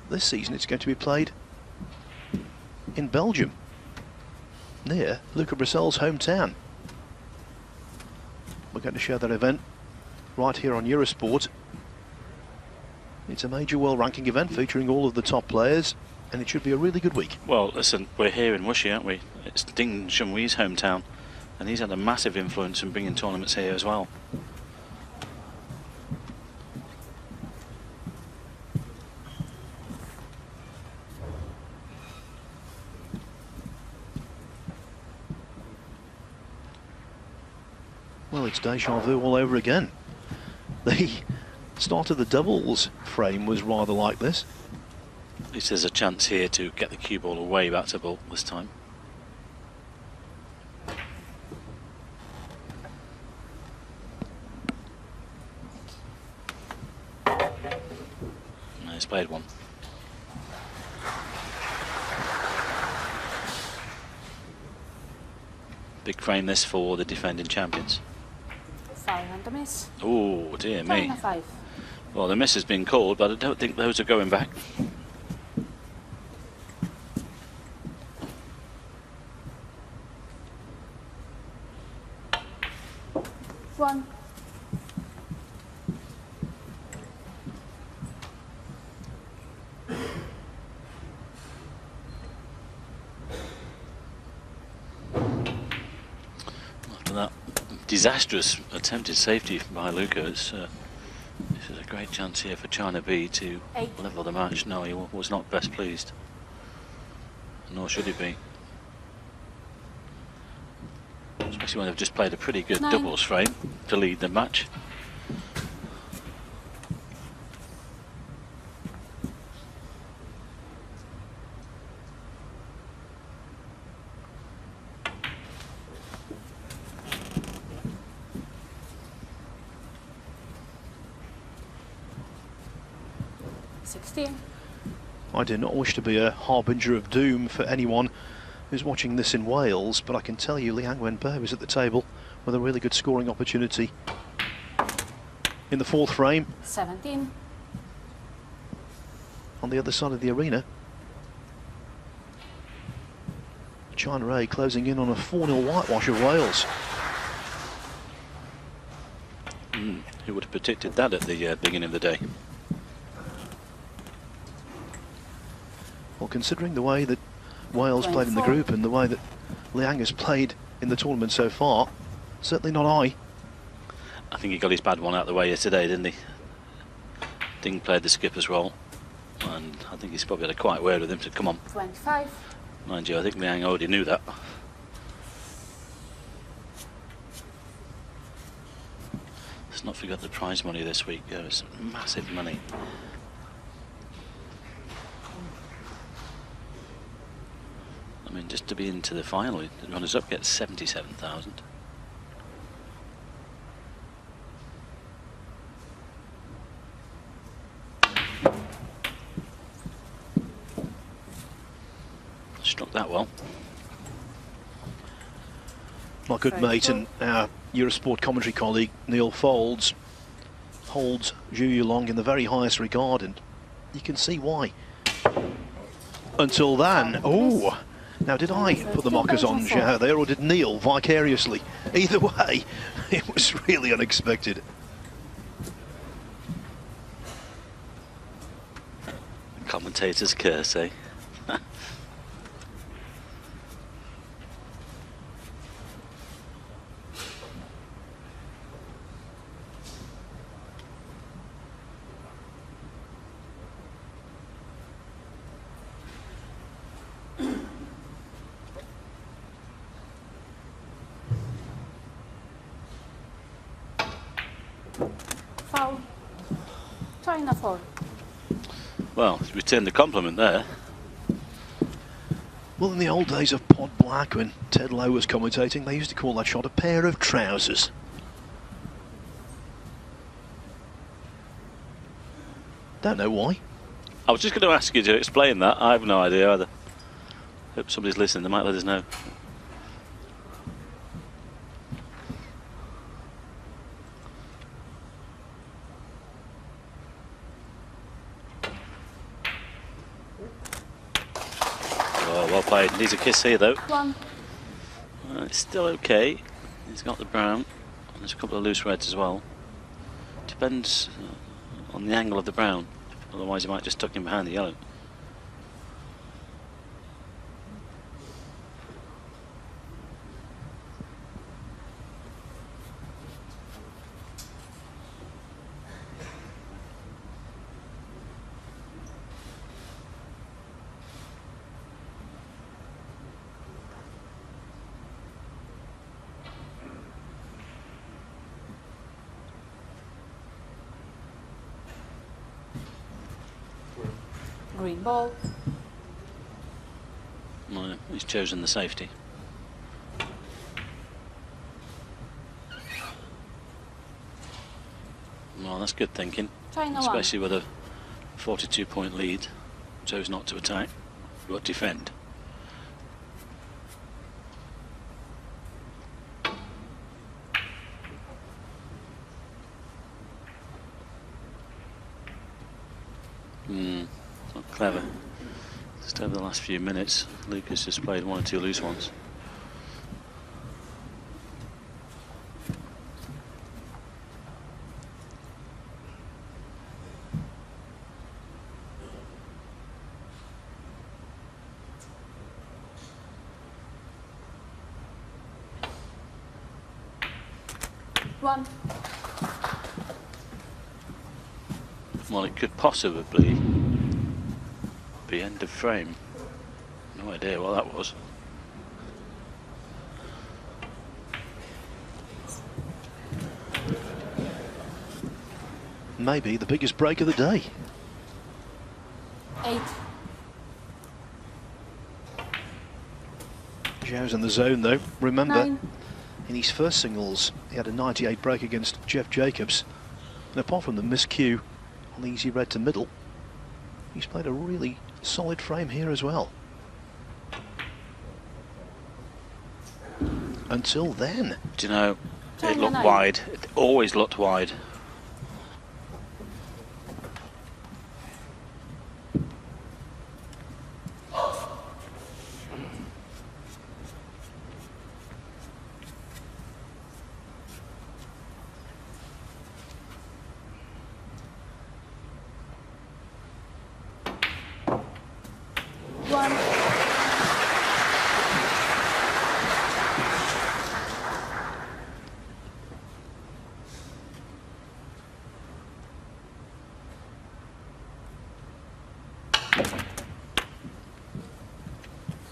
This season it's going to be played in Belgium, near Luca Brecsel's hometown. We're going to show that event right here on Eurosport. It's a major world ranking event featuring all of the top players, and it should be a really good week. Well, listen, we're here in Wuxi, aren't we? It's Ding Junhui's hometown, and he's had a massive influence in bringing tournaments here as well. Well, it's deja vu all over again. The start of the doubles frame was rather like this. At least there's a chance here to get the cue ball away back to ball this time. And he's played one. Big frame this for the defending champions. Foul and the miss. Oh dear me. China 5. Well, the miss has been called, but I don't think those are going back. One. After that disastrous attempted safety by Luca, this is a great chance here for China B to level the match. No, he was not best pleased, nor should he be. Especially when they've just played a pretty good 9. doubles frame to lead the match. I do not wish to be a harbinger of doom for anyone who's watching this in Wales, but I can tell you Liang Wenbo is at the table with a really good scoring opportunity in the 4th frame. 17. On the other side of the arena, China A closing in on a 4-0 whitewash of Wales. Who would have predicted that at the beginning of the day? Well, considering the way that Wales played in the group and the way that Liang has played in the tournament so far, certainly not I. I think he got his bad one out of the way yesterday, didn't he? Ding played the skipper's role, and I think he's probably had a quiet word with him to come on. 25. Mind you, I think Liang already knew that. Let's not forget the prize money this week. It's massive money. I mean, just to be into the final, the runners-up get 77,000. Struck that well. My good mate and our Eurosport commentary colleague Neil Folds holds Zhu Yulong in the very highest regard, and you can see why. Until then, oh, now did I put the mockers on Zhao there, or did Neil vicariously? Either way, it was really unexpected. Commentator's curse, eh? Foul. China 4. Well, returned the compliment there. Well, in the old days of Pod Black, when Ted Lowe was commentating, they used to call that shot a pair of trousers. Don't know why. I was just going to ask you to explain that. I have no idea either. Hope somebody's listening. They might let us know. Oh, well played. Needs a kiss here, though. 1. It's still okay. He's got the brown. There's a couple of loose reds as well. Depends on the angle of the brown. Otherwise, he might just tuck him behind the yellow. Green ball. No, he's chosen the safety. Well, that's good thinking. China 1. Especially with a 42-point lead. Chose not to attack, but defend. Not clever. Just over the last few minutes, Lucas just played 1 or 2 loose ones. One. Well, it could possibly be end of frame. No idea what that was. Maybe the biggest break of the day. 8. Zhao's in the zone though. Remember, 9. in his first singles, he had a 98 break against Jeff Jacobs. And apart from the miscue on the easy red to middle, he's played a really solid frame here as well. Until then. Do you know, it China looked 9. wide. It always looked wide. 1.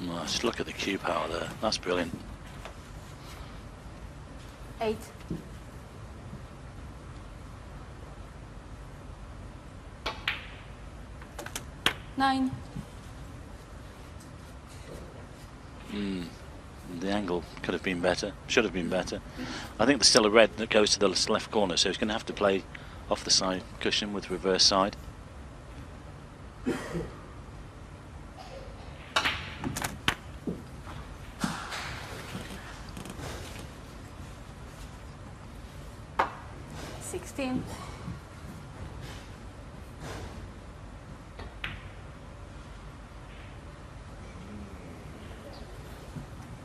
Oh, just look at the cue power there. That's brilliant. 8. Nine. The angle could have been better, should have been better. I think there's still a red that goes to the left corner, so he's going to have to play off the side cushion with reverse side.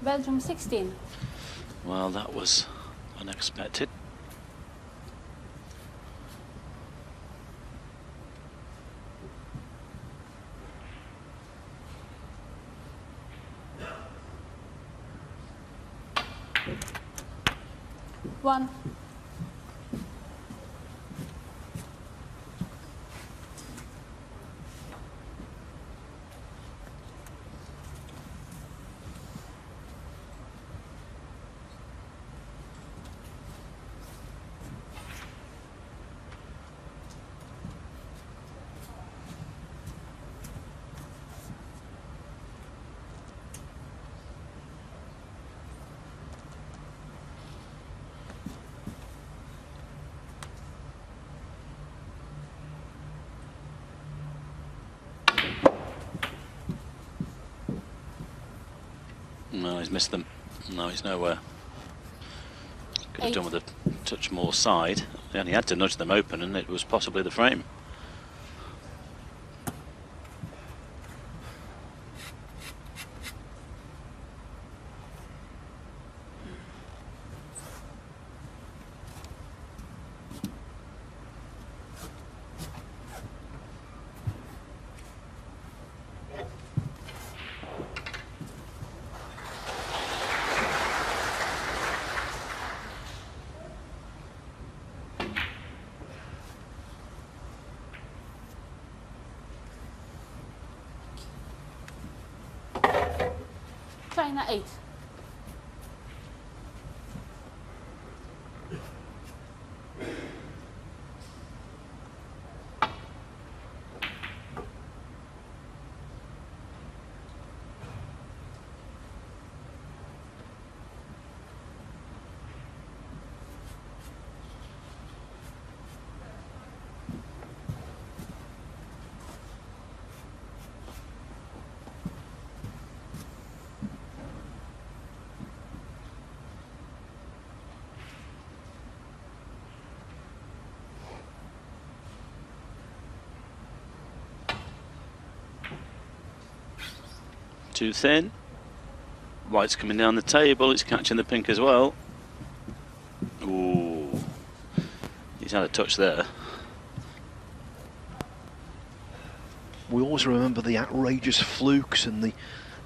Belgium 16. Well, that was unexpected. One. No, he's missed them. No, he's nowhere. Could have 8. done with a touch more side. He only had to nudge them open, and it was possibly the frame. China 8. Too thin. White's coming down the table. It's catching the pink as well. Ooh, he's had a touch there. We always remember the outrageous flukes and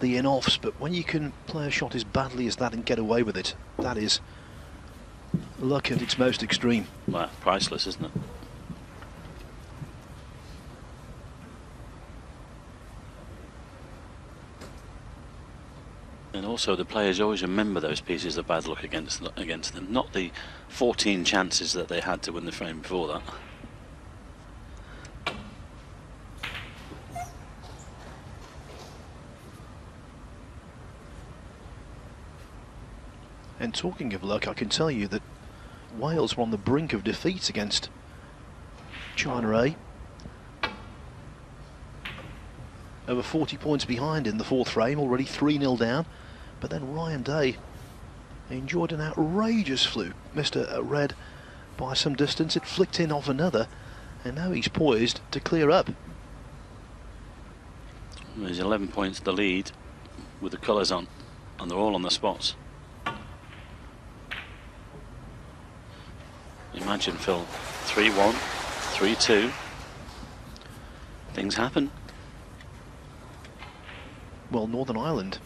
the in-offs, but when you can play a shot as badly as that and get away with it, that is luck at its most extreme. Well, priceless, isn't it? And also the players always remember those pieces of bad luck against them, not the 14 chances that they had to win the frame before that. And talking of luck, I can tell you that Wales were on the brink of defeat against China A. Over 40 points behind in the fourth frame, already 3-0 down. But then Ryan Day enjoyed an outrageous fluke. Missed a red by some distance. It flicked in off another, and now he's poised to clear up. There's 11 points the lead with the colours on, and they're all on the spots. Imagine, Phil, 3-1, 3-2. Things happen. well, Northern Ireland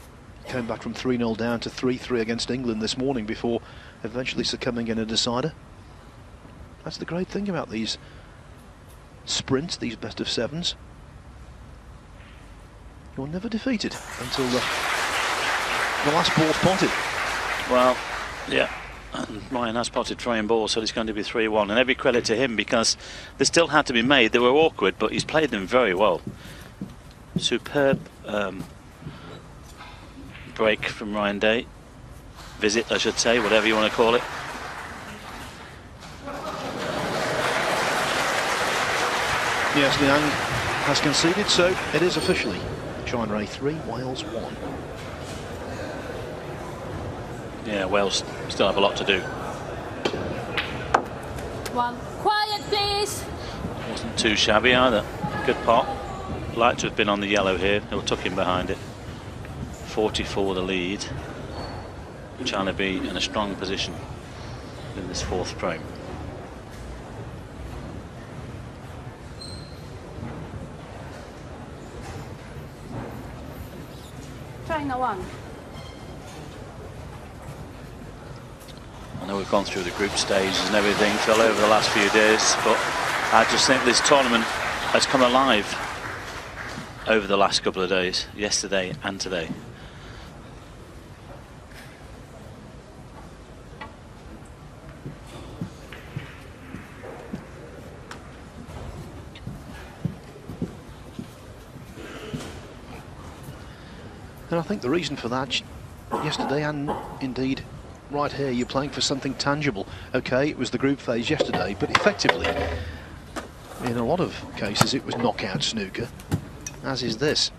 came back from 3-0 down to 3-3 against England this morning before eventually succumbing in a decider. That's the great thing about these sprints, these best of sevens. You're never defeated until the last ball's potted. Well, yeah, and Ryan has potted throwing ball, so it's going to be 3-1, and every credit to him because they still had to be made. They were awkward, but he's played them very well. Superb break from Ryan Day. Visit, I should say, whatever you want to call it. Yes, Liang has conceded, so it is officially China A 3, Wales 1. Yeah, Wales still have a lot to do. 1. Quiet, please. Wasn't too shabby either. Good pot. Like to have been on the yellow here. He'll tuck in behind it. 44 the lead. China B in a strong position in this fourth frame. China 1. I know we've gone through the group stages and everything fell over the last few days, but I just think this tournament has come alive over the last couple of days, yesterday and today. And I think the reason for that, yesterday and indeed right here, you're playing for something tangible. Okay, it was the group phase yesterday, but effectively, in a lot of cases, it was knockout snooker, as is this.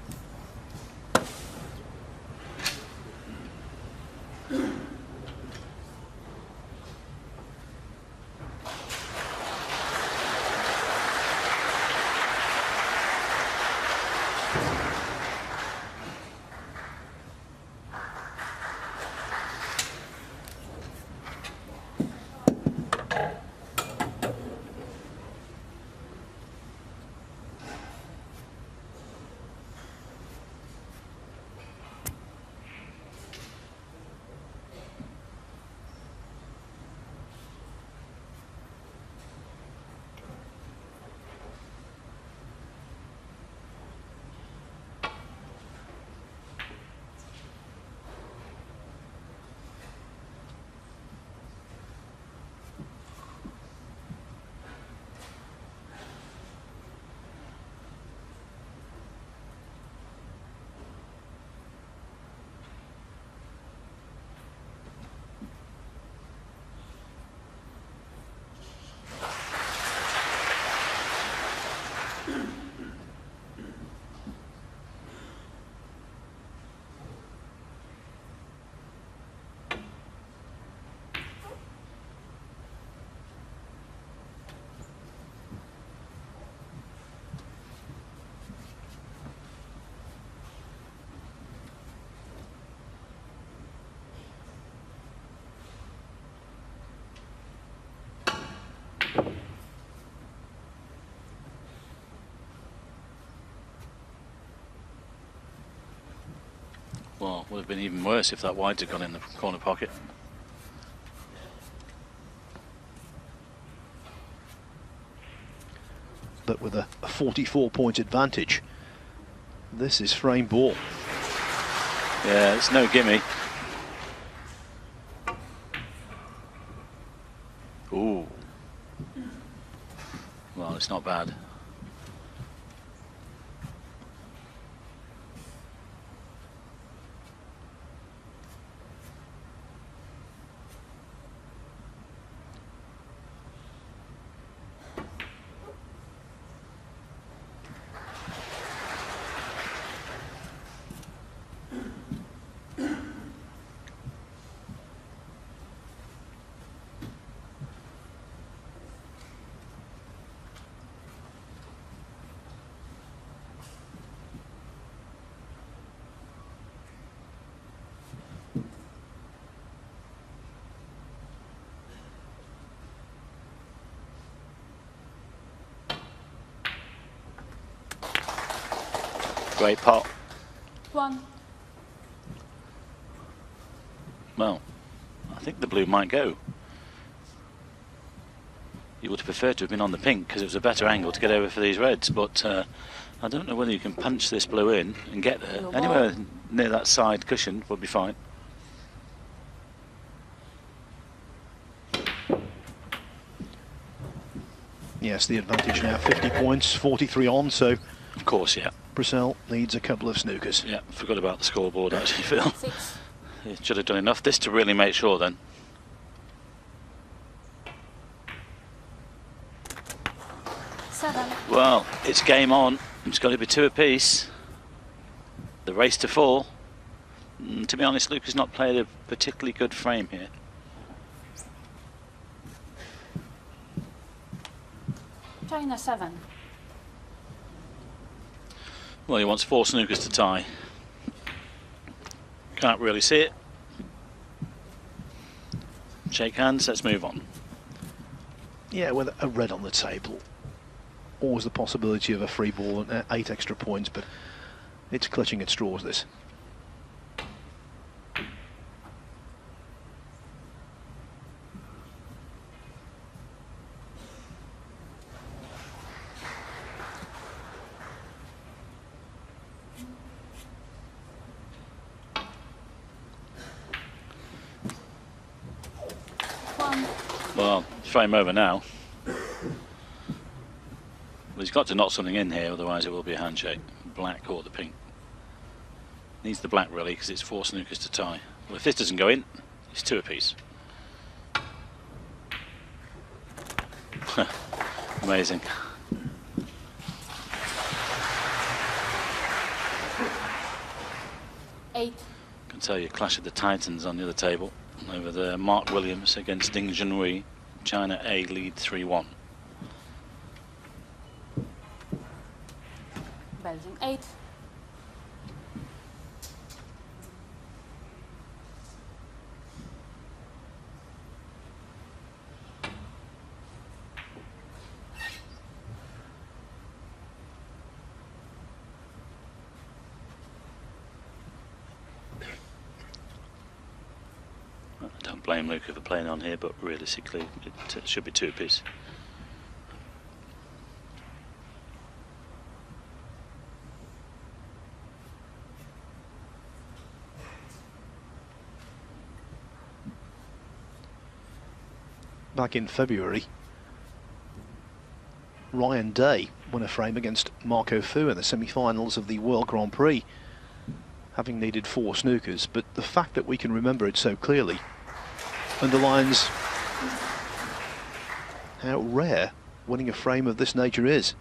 Well, would have been even worse if that wide had gone in the corner pocket. But with a 44-point advantage, this is frame ball. Yeah, it's no gimme. Ooh. Well, it's not bad. Great pot. 1. Well, I think the blue might go. You would have preferred to have been on the pink because it was a better angle to get over for these reds, but I don't know whether you can punch this blue in and get there. Anywhere near that side cushion would be fine. Yes, the advantage now, 50 points, 43 on, so Of course, yeah. Brazil needs a couple of snookers. Yeah, forgot about the scoreboard actually, Phil. 6. You should have done enough this to really make sure then. 7. Well, it's game on. It's got to be 2 apiece. The race to 4. To be honest, Luke has not played a particularly good frame here. China 7. Well, he wants 4 snookers to tie. Can't really see it. Shake hands, let's move on. Yeah, with a red on the table, always the possibility of a free ball and 8 extra points, but it's clutching at straws, this. Well, frame over now. Well, he's got to knock something in here, otherwise it will be a handshake. Black or the pink. Needs the black really, because it's 4 snookers to tie. Well, if this doesn't go in, it's 2 apiece. Amazing. Eight. I can tell you, Clash of the Titans on the other table. Over there, Mark Williams against Ding Junhui. China A lead 3-1. Belgium 8. I don't blame Luca for playing on here, but realistically it should be 2 apiece. Back in February, Ryan Day won a frame against Marco Fu in the semi-finals of the World Grand Prix, having needed 4 snookers, but the fact that we can remember it so clearly underlines how rare winning a frame of this nature is.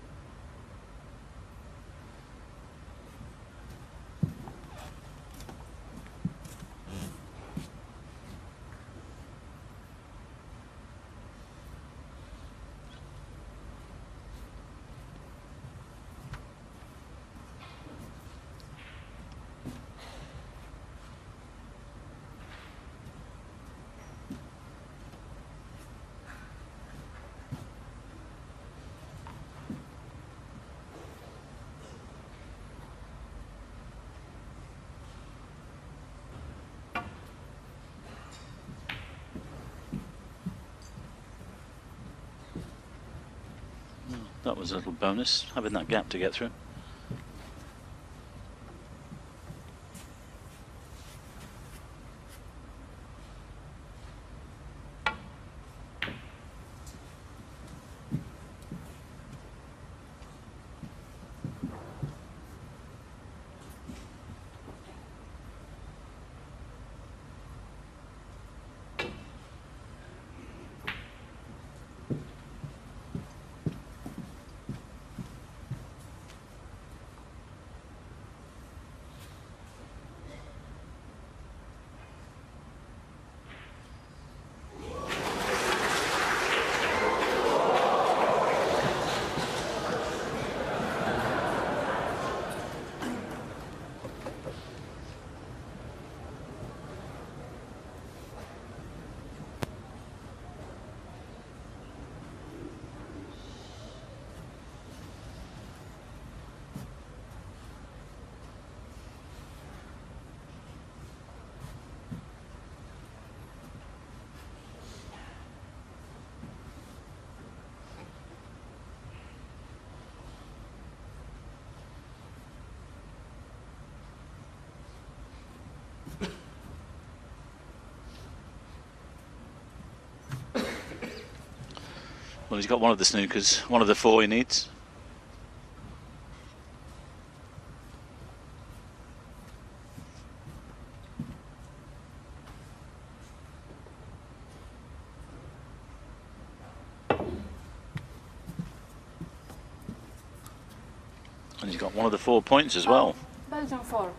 That was a little bonus, having that gap to get through. Well, he's got one of the snookers, one of the 4 he needs. And he's got one of the 4 points as well. Belgium 4.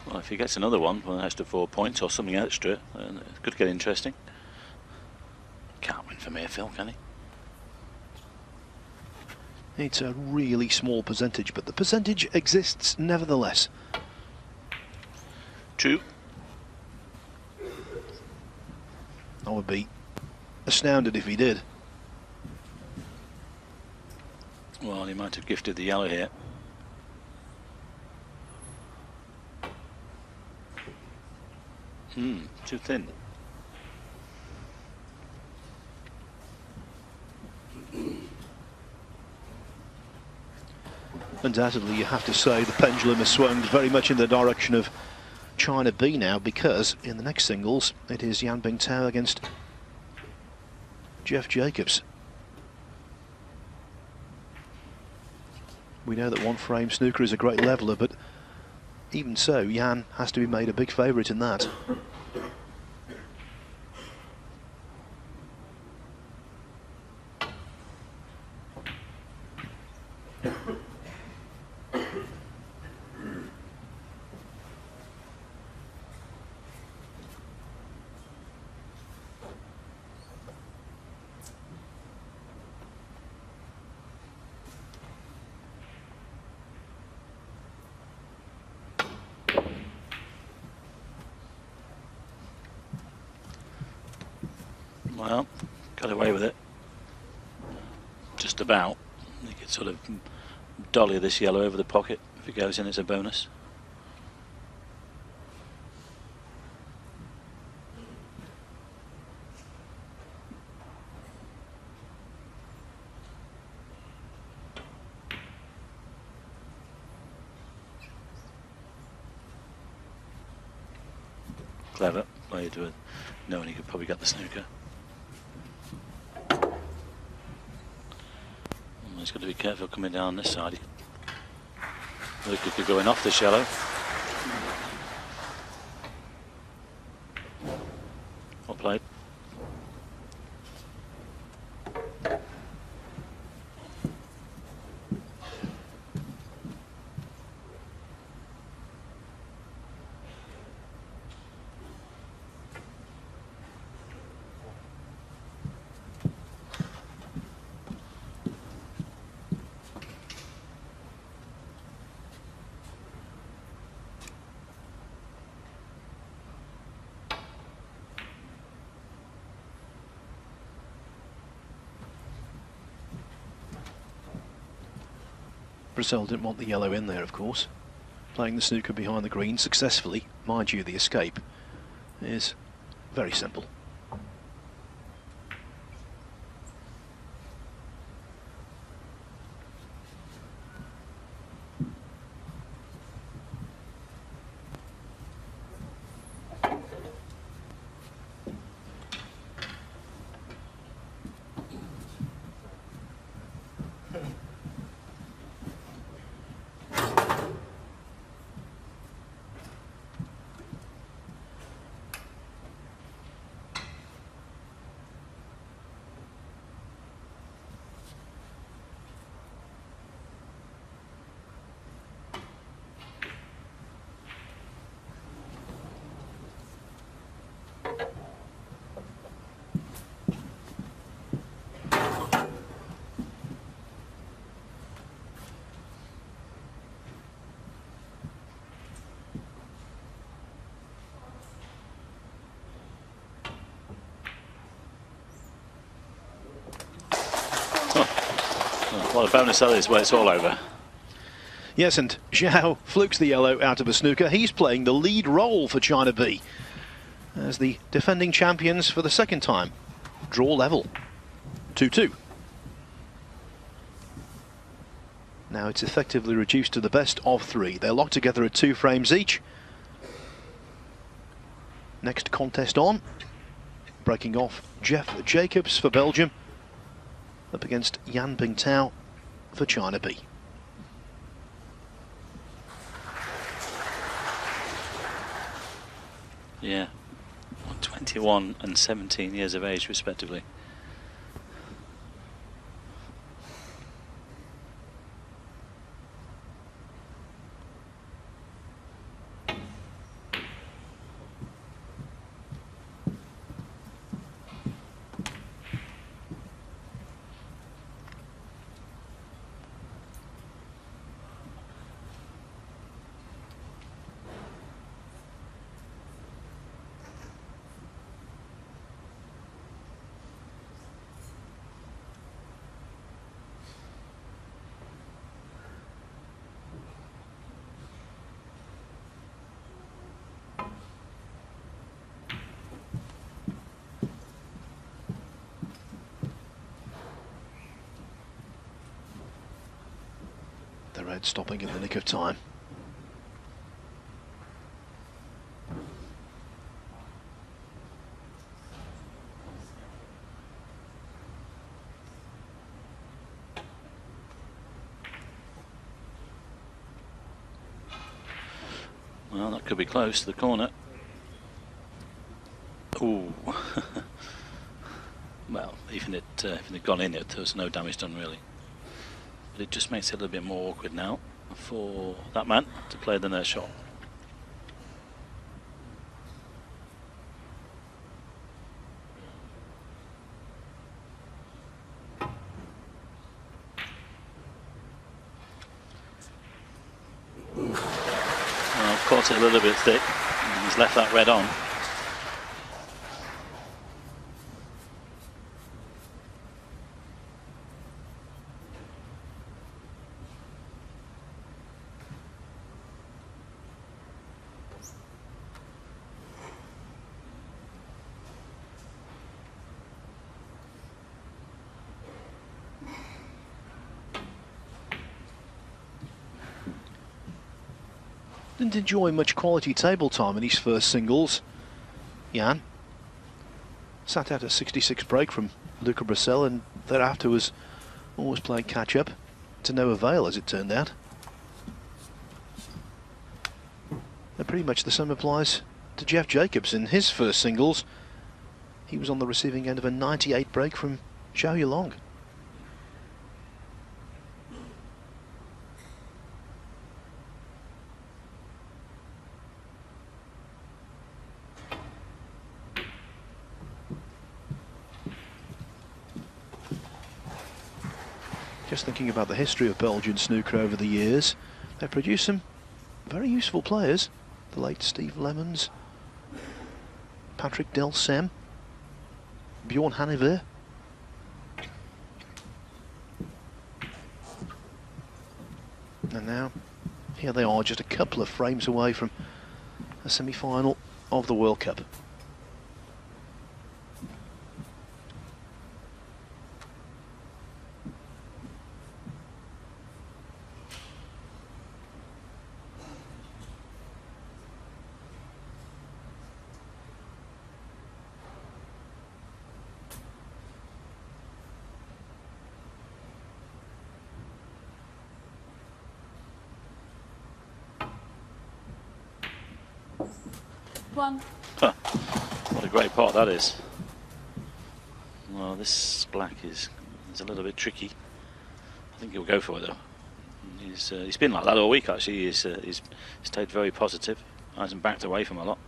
Well, if he gets another one, an extra 4 points or something extra, it could get interesting. Can't win from here, Phil, can he? It's a really small percentage, but the percentage exists nevertheless. True. I would be astounded if he did. Well, he might have gifted the yellow here. Too thin. Undoubtedly, you have to say the pendulum has swung very much in the direction of China B now, because in the next singles it is Yan Bingtao against Jeff Jacobs. We know that one frame snooker is a great leveller, but even so, Yan has to be made a big favourite in that. Well, got away with it. Just about. You could sort of dolly this yellow over the pocket. If it goes in, it's a bonus. Clever. Way to do it. Knowing he could probably get the snooker. He's got to be careful coming down this side. Look, he could go in off this yellow. Well played. Brazil didn't want the yellow in there, of course. Playing the snooker behind the green successfully. Mind you, the escape is very simple. What a bonus that is where it's all over. Yes, and Zhao flukes the yellow out of a snooker. He's playing the lead role for China B as the defending champions for the second time. Draw level, 2-2. Now it's effectively reduced to the best of 3. They're locked together at 2 frames each. Next contest on. Breaking off Jeff Jacobs for Belgium. Up against Yan Bingtao for China B. Yeah, 21 and 17 years of age respectively. The red stopping in the nick of time. Well, that could be close to the corner. Ooh. Well, even if it had gone in, there was no damage done really. But it just makes it a little bit more awkward now for that man to play the nurse shot. Well, caught it a little bit thick, and he's left that red on. Didn't enjoy much quality table time in his first singles. Yan sat out a 66 break from Luca Bracel, and thereafter was always playing catch up to no avail, as it turned out. And pretty much the same applies to Jeff Jacobs. In his first singles, he was on the receiving end of a 98 break from Zhao Yulong. Just thinking about the history of Belgian snooker over the years, they've produced some very useful players. The late Steve Lemons, Patrick Delsem, Bjorn Hannever. And now, here they are, just a couple of frames away from a semi-final of the World Cup. One. Huh. What a great pot that is. Well, this black is a little bit tricky. I think he'll go for it though. He's been like that all week actually. He's stayed very positive. Hasn't backed away from a lot.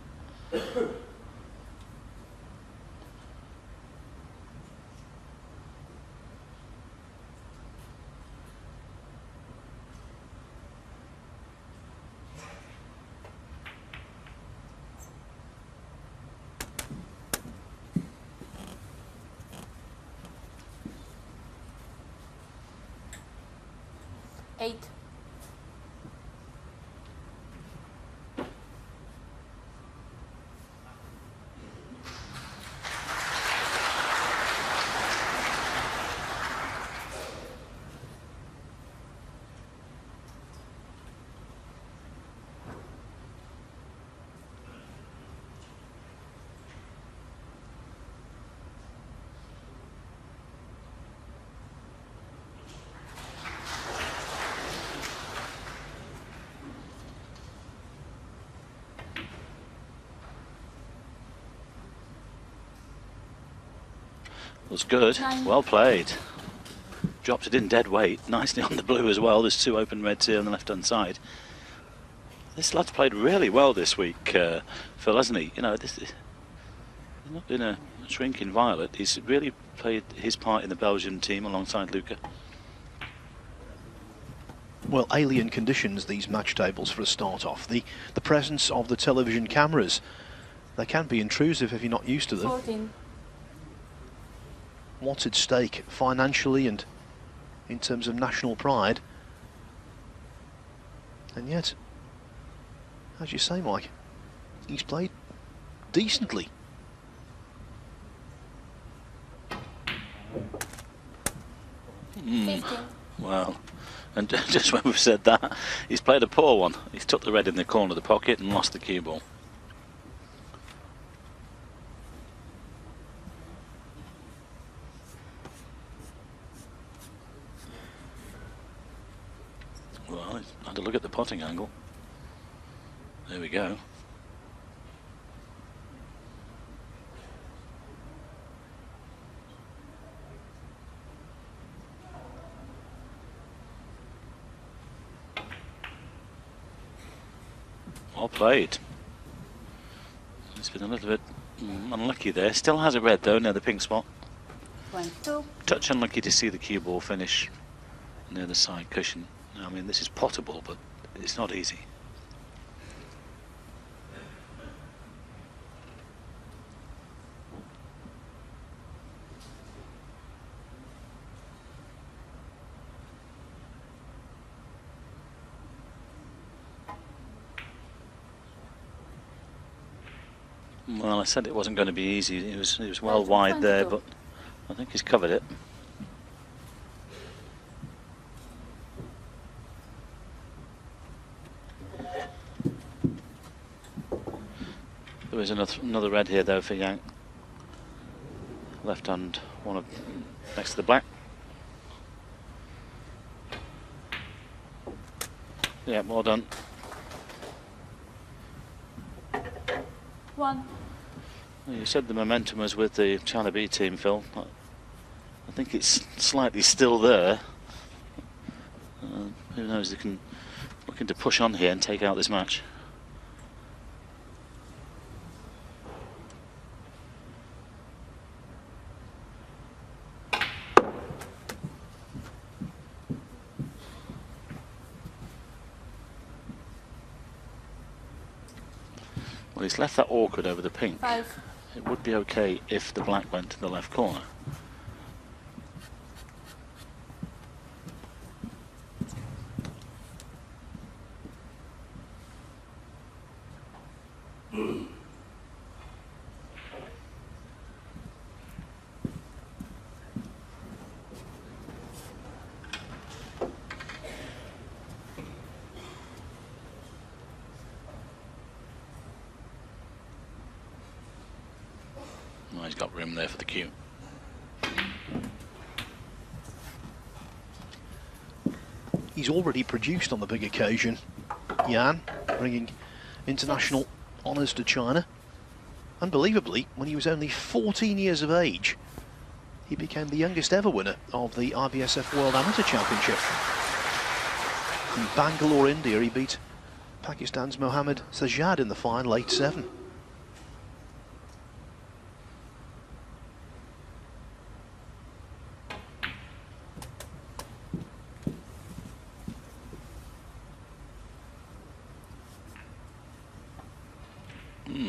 Eight. Was good. Nine. Well played. Dropped it in dead weight. Nicely on the blue as well. There's 2 open reds here on the left-hand side. This lad's played really well this week, Phil, hasn't he? You know, he's not been a shrinking violet. He's really played his part in the Belgian team alongside Luca. Well, alien conditions, these match tables, for a start off. The presence of the television cameras, they can be intrusive if you're not used to them. 14. What's at stake financially and in terms of national pride? And yet, as you say, Mike, he's played decently. Mm. 15. Well, and just when we've said that, he's played a poor one. He's took the red in the corner of the pocket and lost the cue ball. Well, he's had a look at the potting angle. There we go. Well played. He's been a little bit unlucky there. Still has a red though near the pink spot. 22. Touch unlucky to see the cue ball finish near the side cushion. I mean, this is potable, but it's not easy. Well, I said it wasn't going to be easy. It was well wide there, but I think he's covered it. There is another red here though for Yang. Left hand, one of next to the black. Yeah, well done. 1. Well, you said the momentum was with the China B team, Phil. I think it's slightly still there. Who knows, they can looking to push on here and take out this match. Well, he's left that awkward over the pink. 5. It would be okay if the black went to the left corner. Oh, he's got room there for the cue. He's already produced on the big occasion, Yan, bringing international honours to China. Unbelievably, when he was only 14 years of age, he became the youngest ever winner of the IBSF World Amateur Championship. In Bangalore, India, he beat Pakistan's Mohammad Sajjad in the final, 8-7.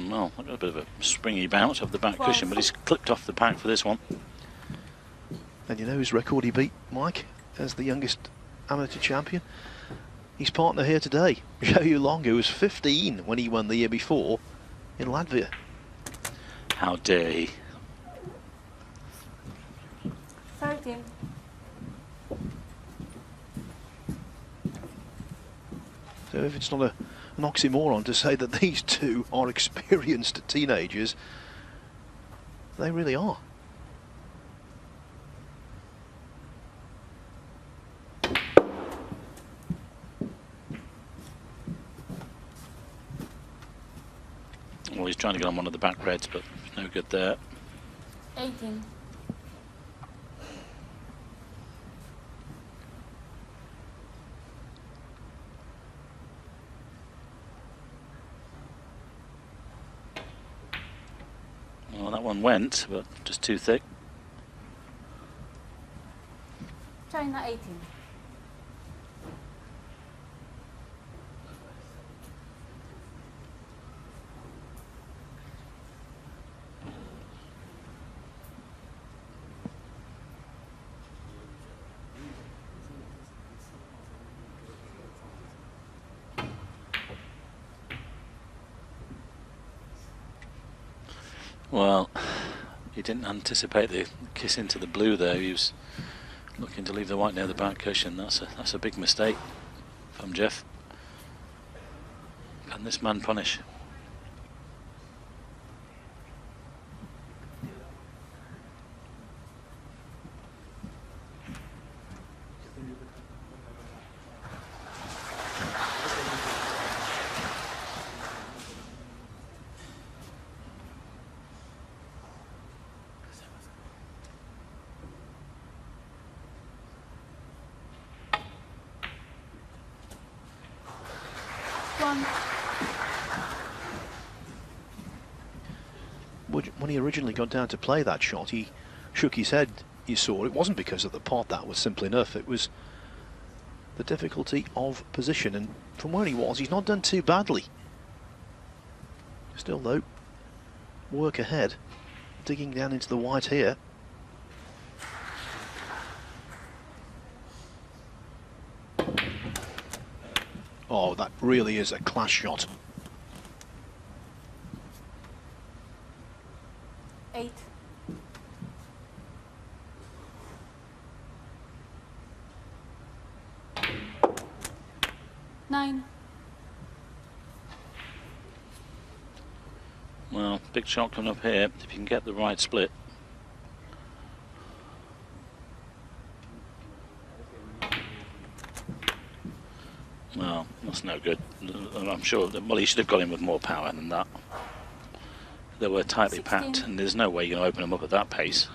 Well, a bit of a springy bounce off the back cushion, but he's clipped off the pack for this one. And you know his record he beat, Mike, as the youngest amateur champion? His partner here today, Zhou Long, who was 15 when he won the year before in Latvia. How dare he? 13. So if it's not an oxymoron to say that these two are experienced teenagers, they really are. Well, he's trying to get on one of the back reds, but no good there. 18. one went, but just too thick. China 18. Well, he didn't anticipate the kiss into the blue there. He was looking to leave the white near the back cushion. That's a big mistake from Jeff. Can this man punish? When he originally got down to play that shot, he shook his head. You saw it wasn't because of the pot, that was simple enough. It was the difficulty of position, and from where he was, he's not done too badly. Still though, work ahead, digging down into the white here. Oh, that really is a class shot. 8. 9. Well, big shot coming up here, if you can get the right split. Well, that's no good. I'm sure that, well, he should have got him with more power than that. They were tightly 16. packed, and there's no way you're going to open them up at that pace.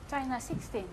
China 16.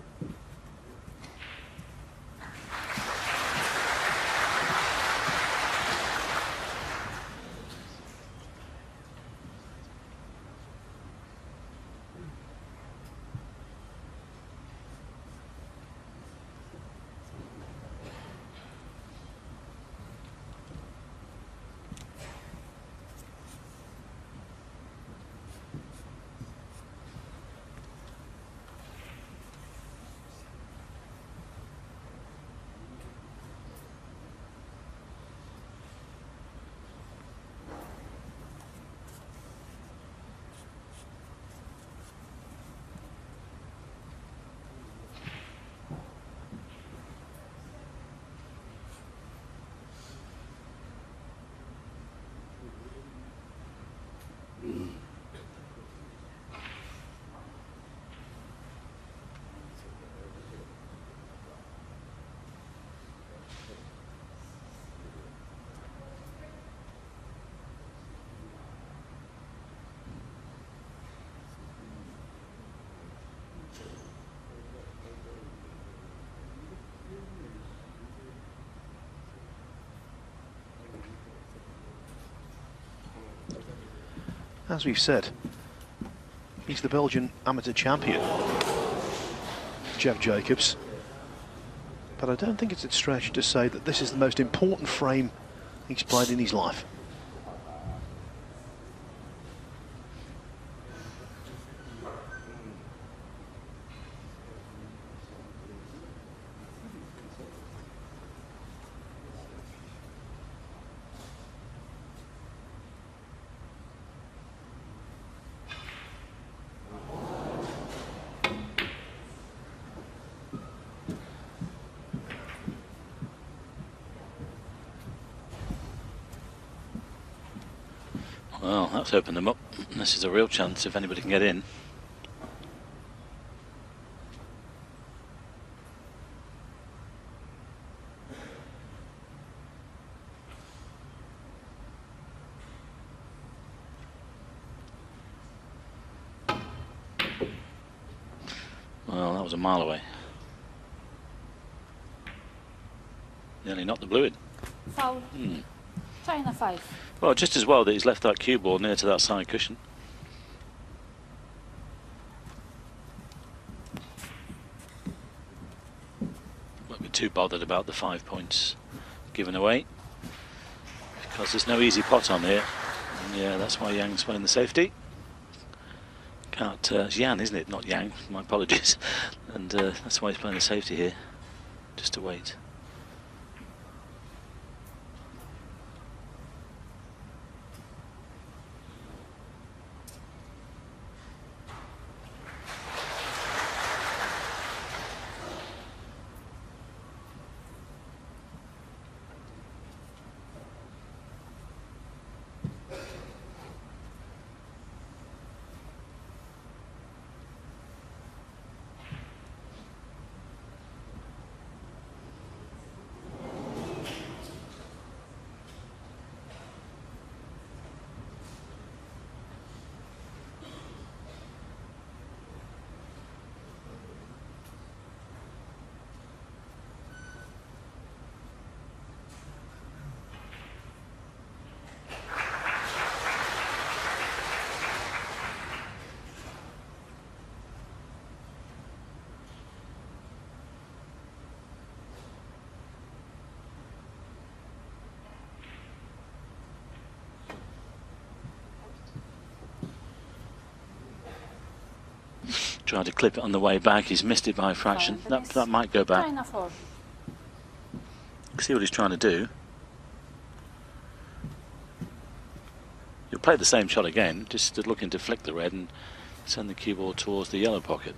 As we've said, he's the Belgian amateur champion, Jeff Jacobs. But I don't think it's a stretch to say that this is the most important frame he's played in his life. Well, that's opened them up. This is a real chance if anybody can get in. that was a mile away. Nearly knocked the blue in. Foul. China 5. Well, just as well that he's left that cue ball near to that side cushion. Won't be too bothered about the 5 points given away, because there's no easy pot on here. And yeah, that's why Yang's winning the safety. Can't, it's Yan, isn't it? Not Yang, my apologies. And that's why he's playing the safety here, just to wait. Tried to clip it on the way back, he's missed it by a fraction. That might go back. China 4. See what he's trying to do. He'll play the same shot again, just looking to flick the red and send the cue ball towards the yellow pocket.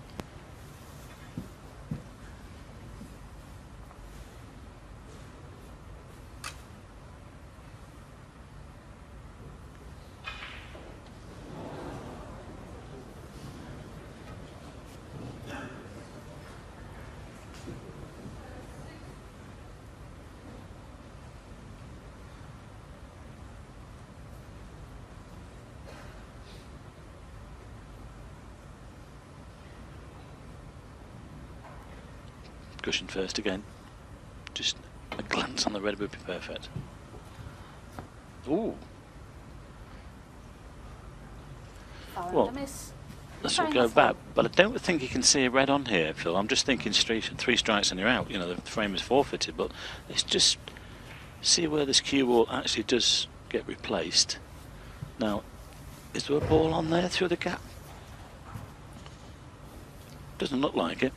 Cushion first again. Just a glance on the red would be perfect. Ooh. Foul Well, and a miss. this will China go 4. back, but I don't think you can see a red on here, Phil. I'm just thinking three strikes and you're out. You know, the frame is forfeited, but let's just see where this cue ball actually does get replaced. Now, is there a ball on there through the gap? Doesn't look like it.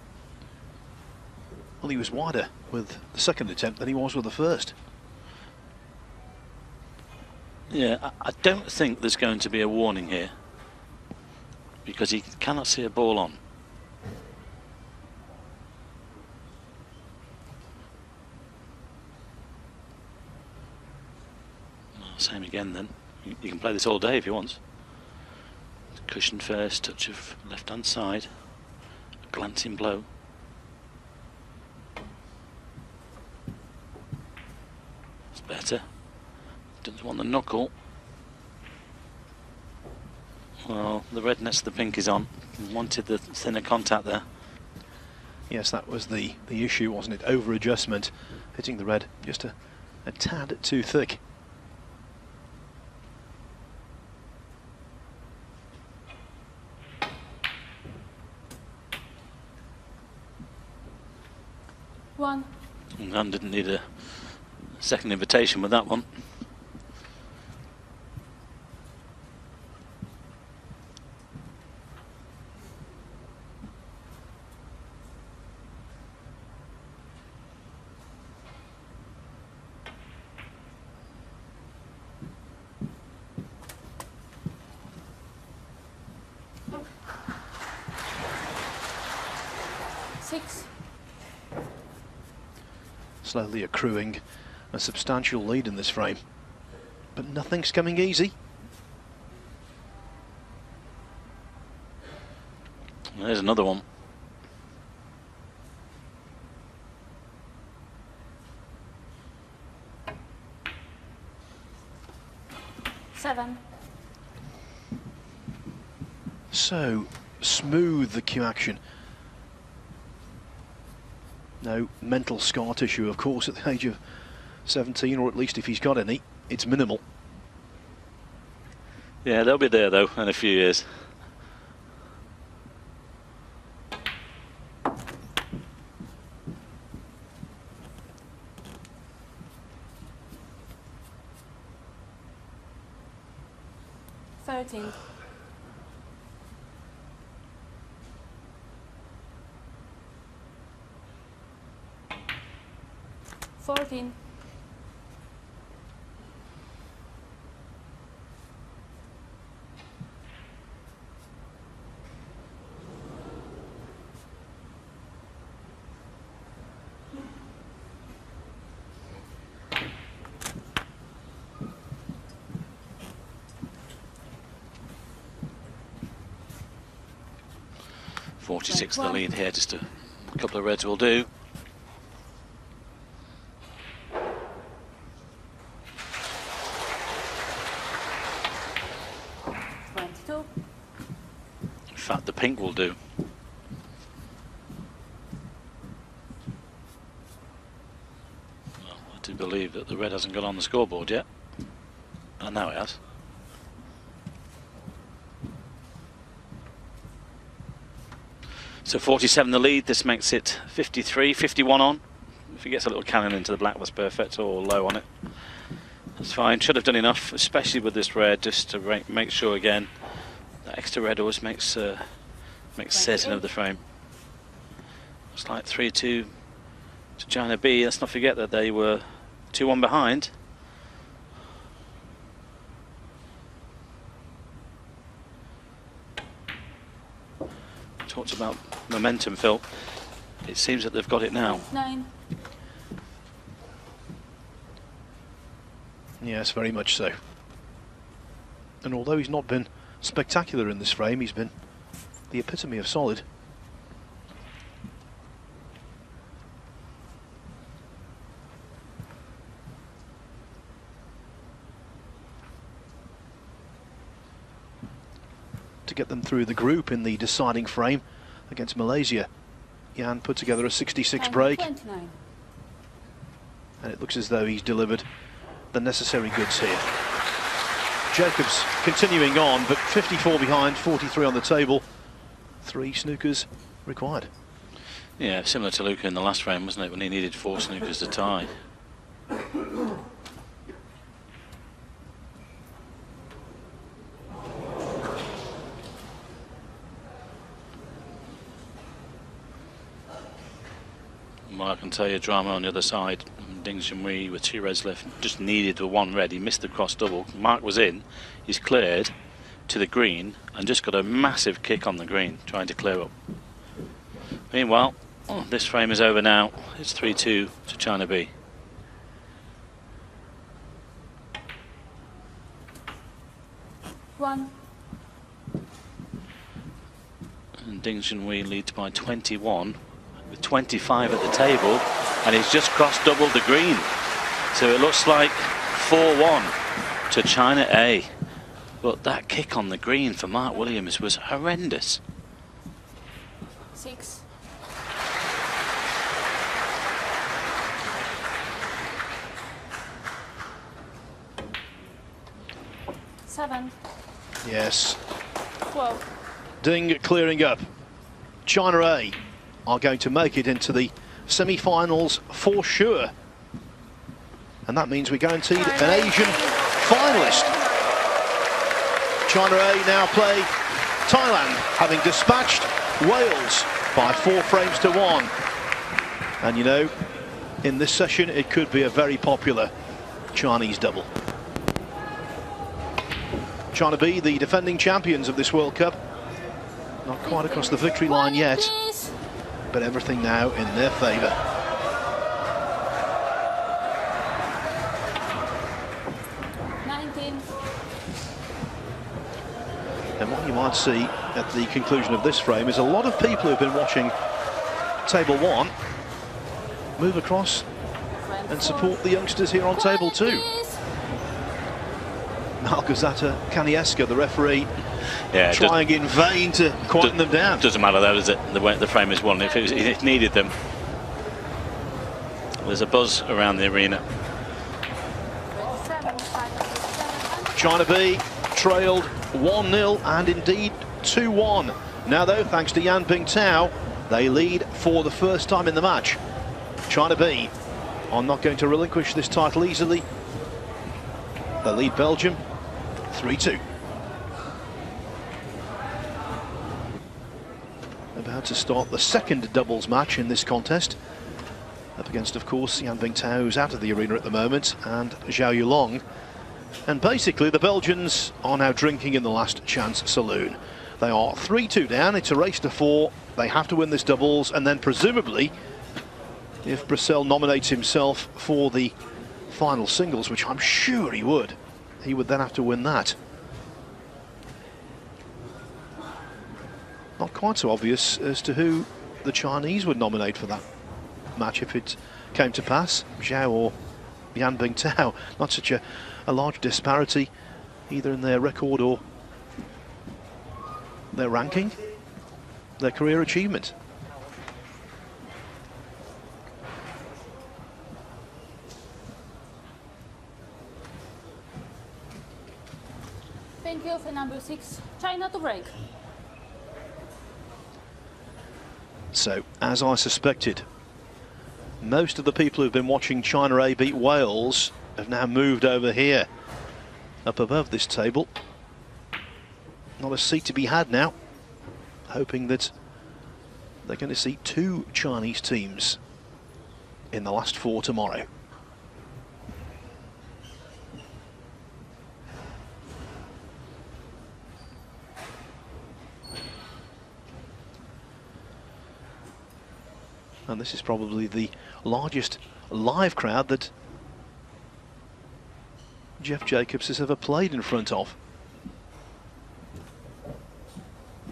Well, he was wider with the second attempt than he was with the first. Yeah, I don't think there's going to be a warning here, because he cannot see a ball on. Well, same again then. You can play this all day if you want. Cushion first, touch of left hand side, a glancing blow. It's better. Doesn't want the knuckle. Well, the red nets the pink is on. Wanted the thinner contact there. Yes, that was the issue, wasn't it? Over adjustment, hitting the red just a tad too thick. One. And didn't need a second invitation with that one. Six. Slowly accruing a substantial lead in this frame, but nothing's coming easy. There's another one. Seven. So smooth the cue action. No mental scar tissue, of course, at the age of 17, or at least if he's got any, it's minimal. Yeah, they'll be there though in a few years. Thirteen. 14. 46 the lead here, just a couple of reds will do. In fact, the pink will do. Well, I do believe that the red hasn't got on the scoreboard yet. And now it has. So 47 the lead, this makes it 53, 51 on. If he gets a little cannon into the black, that's perfect, or low on it. That's fine, should have done enough, especially with this red, just to make sure again, that extra red always makes certain of the frame. It's like 3-2 to China B. Let's not forget that they were 2-1 behind. Talked about momentum, Phil. It seems that they've got it now. 9. Yes, very much so. And although he's not been spectacular in this frame, he's been the epitome of solid. To get them through the group in the deciding frame against Malaysia, Jan put together a 66 break, 29. and it looks as though he's delivered the necessary goods here. Jacobs continuing on, but 54 behind, 43 on the table. 3 snookers required. Yeah, similar to Luca in the last frame, wasn't it, when he needed 4 snookers to tie. Well, I can tell you drama on the other side. Ding Junhui with 2 reds left, just needed the 1 red. He missed the cross double. Mark was in, he's cleared to the green and just got a massive kick on the green trying to clear up. Meanwhile, this frame is over now. It's 3-2 to China B. One. And Ding Junhui leads by 21 with 25 at the table, and he's just cross doubled the green. So it looks like 4-1 to China A. But that kick on the green for Mark Williams was horrendous. 6. 7. Yes. 12. Ding clearing up. China A are going to make it into the semi-finals for sure. And that means we're guaranteed an Asian finalist. China A now play Thailand, having dispatched Wales by 4 frames to 1. And you know, in this session it could be a very popular Chinese double. China B, the defending champions of this World Cup, not quite across the victory line yet, but everything now in their favour. And what you might see at the conclusion of this frame is a lot of people who've been watching table 1 move across and support the youngsters here on table 2. Malgorzata Kanieska, the referee, trying in vain to quieten them down. Doesn't matter though, does it? The way the frame is won, if it needed them. There's a buzz around the arena. 27, 5, China B trailed 1-0 and indeed 2-1. Now though, thanks to Yan Bingtao, they lead for the first time in the match. China B are not going to relinquish this title easily. They lead Belgium 3-2. About to start the second doubles match in this contest. Up against, of course, Yan Bingtao, who's out of the arena at the moment, and Zhao Yulong. And basically, the Belgians are now drinking in the last chance saloon. They are 3-2 down. It's a race to 4. They have to win this doubles, and then presumably, if Brissell nominates himself for the final singles, which I'm sure he would then have to win that. Not quite so obvious as to who the Chinese would nominate for that match if it came to pass. Zhao or Yan Bingtao. Not such a large disparity either in their record or their ranking, their career achievement. Thank you for number 6, China to break. So, as I suspected, most of the people who've been watching China A beat Wales have now moved over here, up above this table. Not a seat to be had now, hoping that they're going to see 2 Chinese teams in the last 4 tomorrow. And this is probably the largest live crowd that Jeff Jacobs has ever played in front of.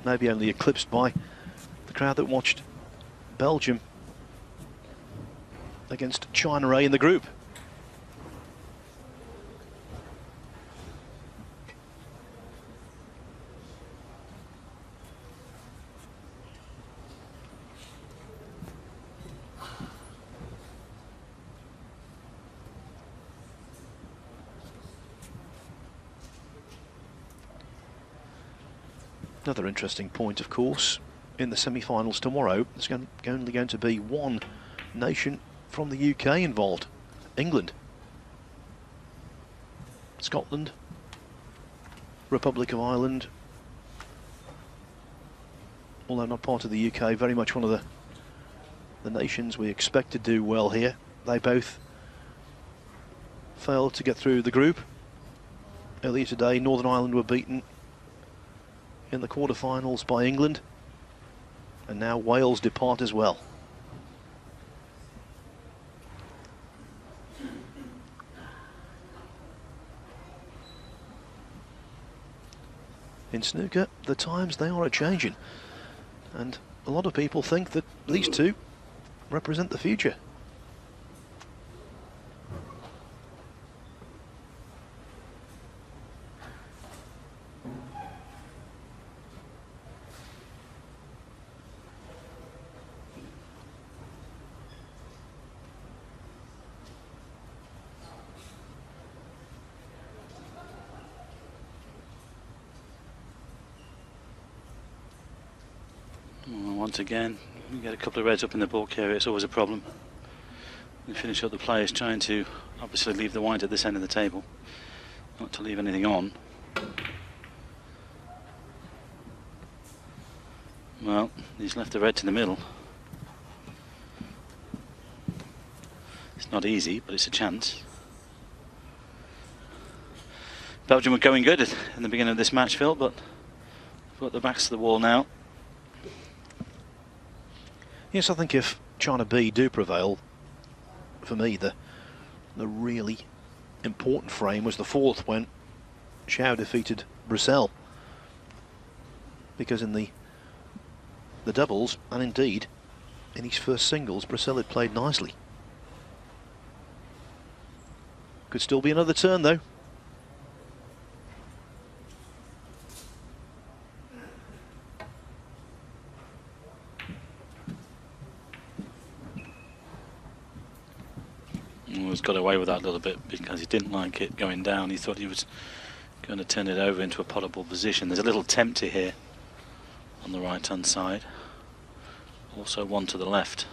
Maybe only eclipsed by the crowd that watched Belgium against China A in the group. Another interesting point, of course, in the semi-finals tomorrow, there's only going to be one nation from the UK involved, England. Scotland, Republic of Ireland, although not part of the UK, very much one of the nations we expect to do well here. They both failed to get through the group. Earlier today, Northern Ireland were beaten in the quarterfinals by England, and now Wales depart as well. In snooker, the times they are a-changing, and a lot of people think that these 2 represent the future. Once again, you get a couple of reds up in the bulk area, it's always a problem. You finish up the players trying to obviously leave the white at this end of the table, not to leave anything on. Well, he's left the red to the middle. It's not easy, but it's a chance. Belgium were going good in the beginning of this match, Phil, but they've got their backs to the wall now. Yes, I think if China B do prevail, for me the really important frame was the 4th when Zhao defeated Brissell, because in the doubles, and indeed in his first singles, Brissell had played nicely. Could still be another turn though. He's got away with that a little bit because he didn't like it going down. He thought he was going to turn it over into a potable position. There's a little tempter here on the right hand side. Also one to the left.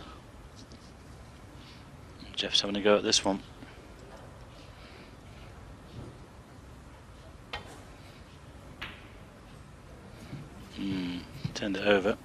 Jeff's having a go at this one. Turned it over.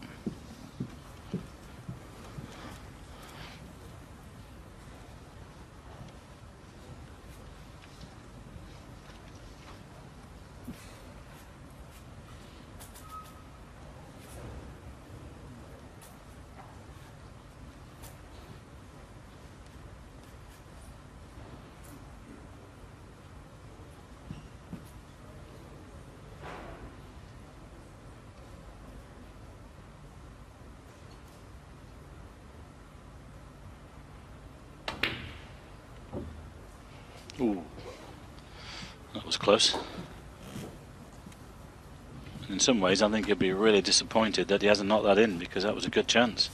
Ooh, that was close. And in some ways I think he'll be really disappointed that he hasn't knocked that in, because that was a good chance.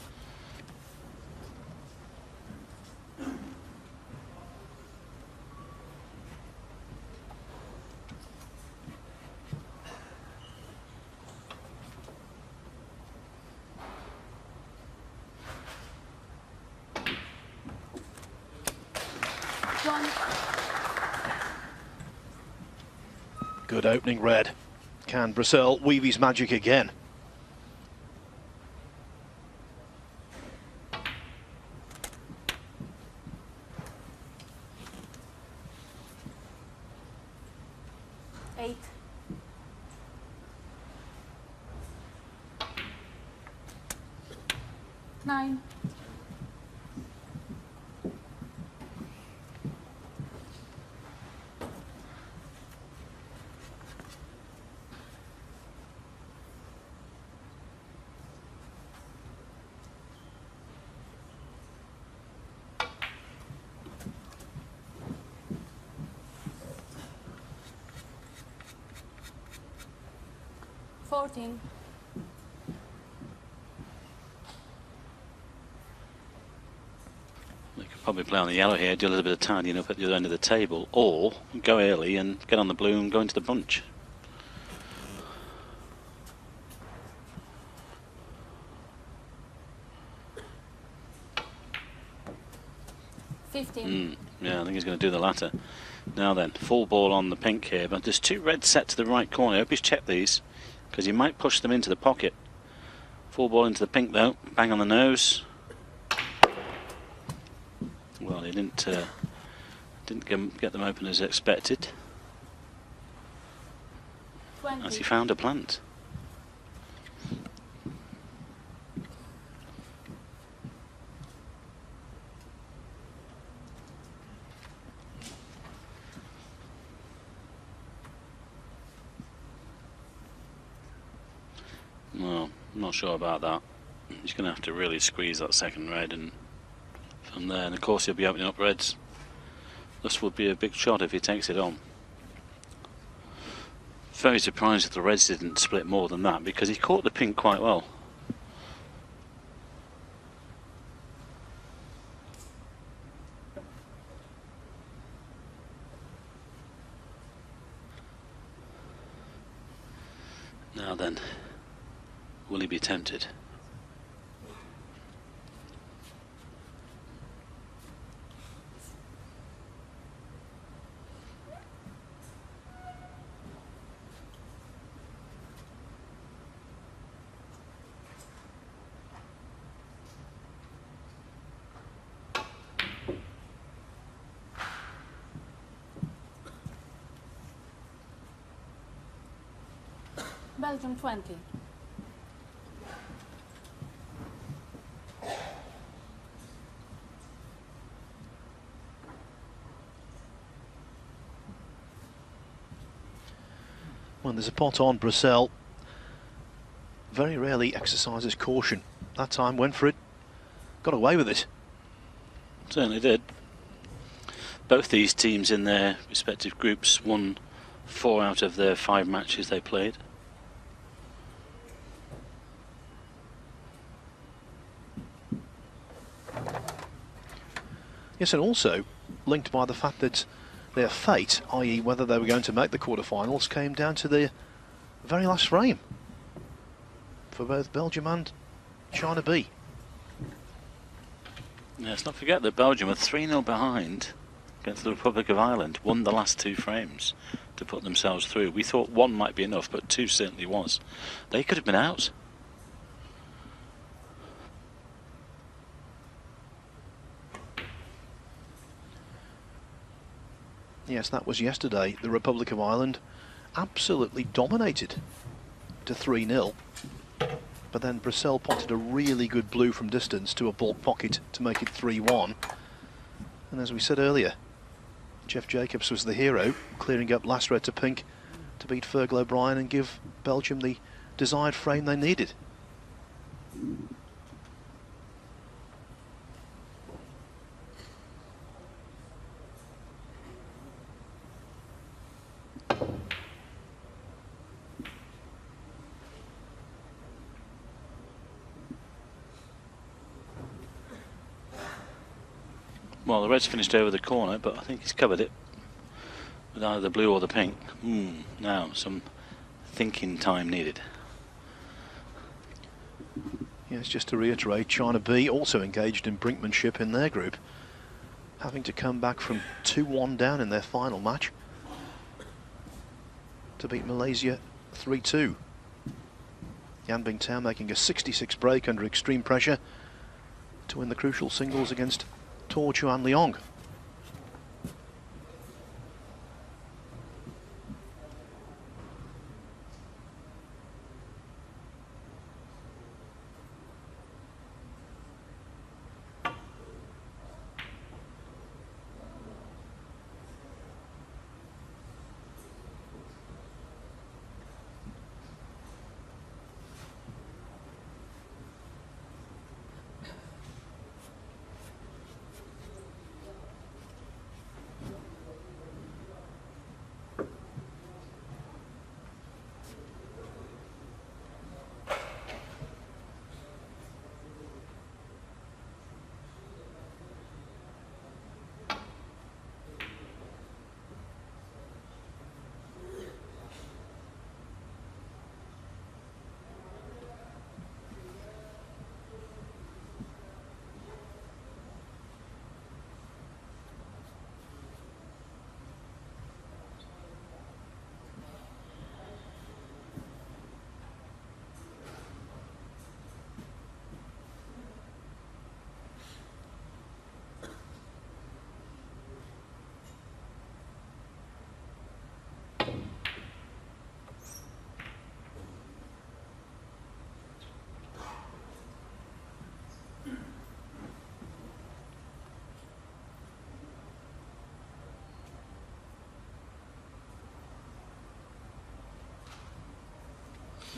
Good opening red. Can Brazil weave his magic again? Eight. Nine. Fourteen. We could probably play on the yellow here, do a little bit of tidying up at the other end of the table, or go early and get on the blue and go into the bunch. Yeah, I think he's going to do the latter. Now then, full ball on the pink here, but there's two reds set to the right corner. I hope he's checked these, because he might push them into the pocket. Full ball into the pink though, bang on the nose. Well, he didn't get them open as expected. 20. As he found a plant. Well, I'm not sure about that. He's going to have to really squeeze that second red, and from there, and of course he'll be opening up reds. This would be a big shot if he takes it on. Very surprised if the reds didn't split more than that, because he caught the pink quite well. Now then, will he be tempted? Belgium 20. When there's a pot on, Brazil very rarely exercises caution. That time went for it, got away with it. Certainly did. Both these teams in their respective groups won 4 out of their 5 matches they played. Yes, and also linked by the fact that their fate, i.e. whether they were going to make the quarterfinals, came down to the very last frame for both Belgium and China B. Yeah, let's not forget that Belgium are 3-0 behind against the Republic of Ireland, won the last 2 frames to put themselves through. We thought 1 might be enough, but 2 certainly was. They could have been out. Yes, that was yesterday. The Republic of Ireland absolutely dominated to 3-0. But then Brissell potted a really good blue from distance to a ball pocket to make it 3-1. And as we said earlier, Jeff Jacobs was the hero, clearing up last red to pink to beat Fergal O'Brien and give Belgium the desired frame they needed. Well, the red's finished over the corner, but I think he's covered it with either the blue or the pink. Now, some thinking time needed. Yes, just to reiterate, China B also engaged in brinkmanship in their group, having to come back from 2-1 down in their final match to beat Malaysia 3-2. Yan Bingtao making a 66 break under extreme pressure to win the crucial singles against Tor Chuan Leong.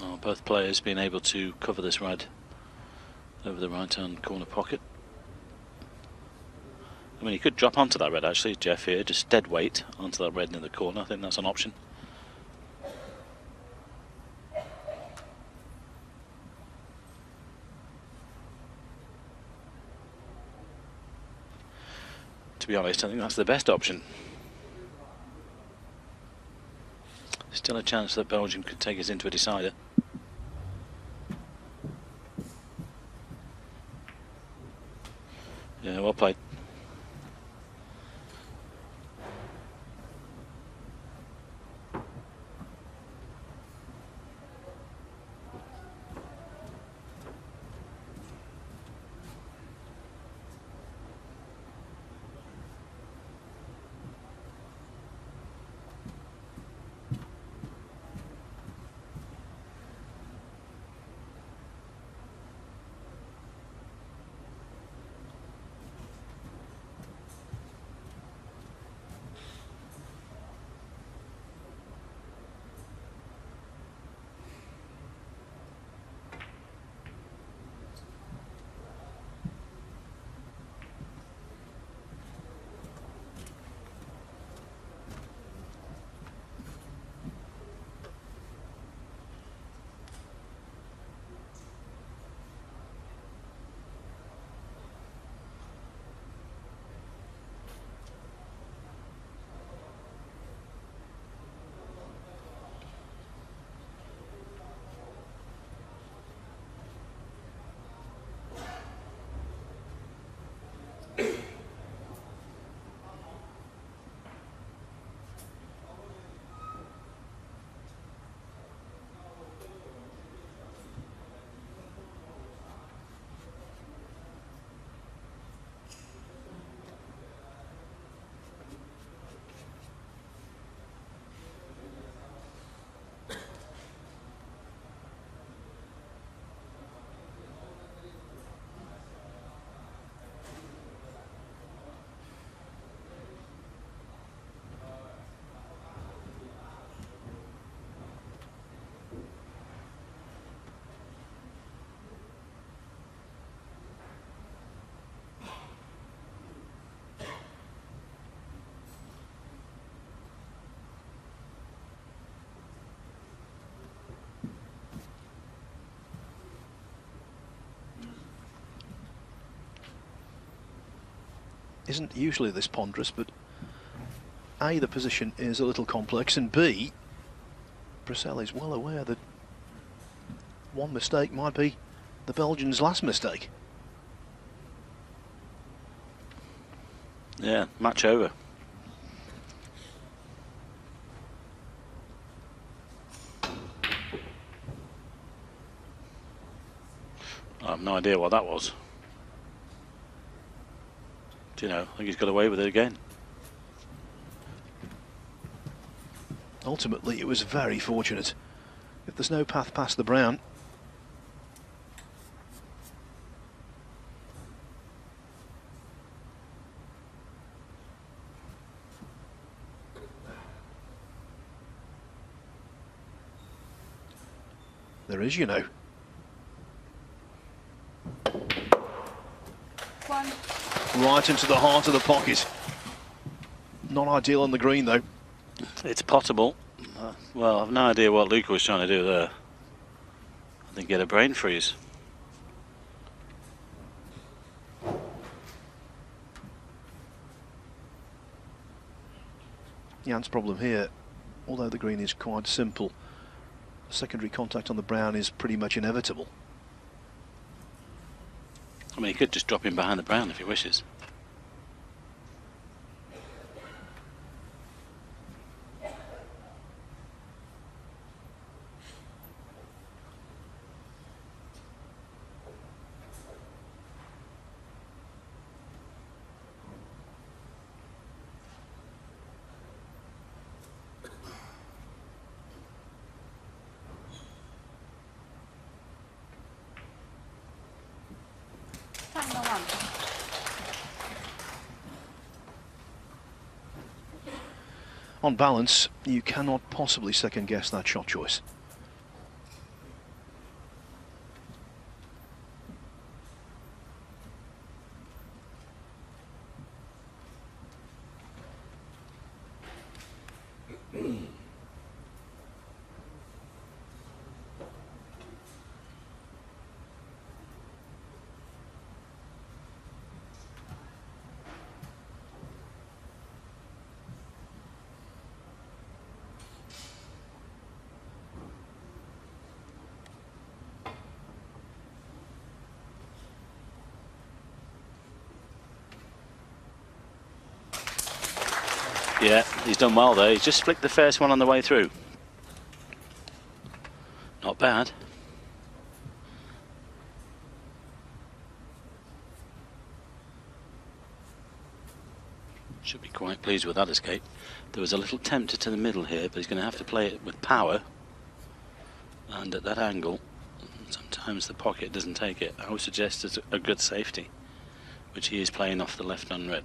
Well, both players being able to cover this red over the right hand corner pocket. I mean, you could drop onto that red actually, Jeff, here, just dead weight onto that red in the corner. I think that's an option. To be honest, I think that's the best option. Still a chance that Belgium could take us into a decider. Yeah, well played. isn't usually this ponderous, but A, the position is a little complex, and B, Brissell is well aware that one mistake might be the Belgians' last mistake. Yeah, match over. I have no idea what that was. Do you know? I think he's got away with it again. Ultimately, it was very fortunate. If there's no path past the brown, there is, you know. One. Right into the heart of the pocket. Not ideal on the green, though. It's potable. Well, I've no idea what Luca was trying to do there. I think he had a brain freeze. Jan's problem here, although the green is quite simple, secondary contact on the brown is pretty much inevitable. I mean, he could just drop in behind the brown if he wishes. Final one. On balance, you cannot possibly second guess that shot choice. Yeah, he's done well there. He's just flicked the first one on the way through. Not bad. Should be quite pleased with that escape. There was a little tempter to the middle here, but he's going to have to play it with power. And at that angle, sometimes the pocket doesn't take it. I would suggest it's a good safety, which he is playing off the left on red.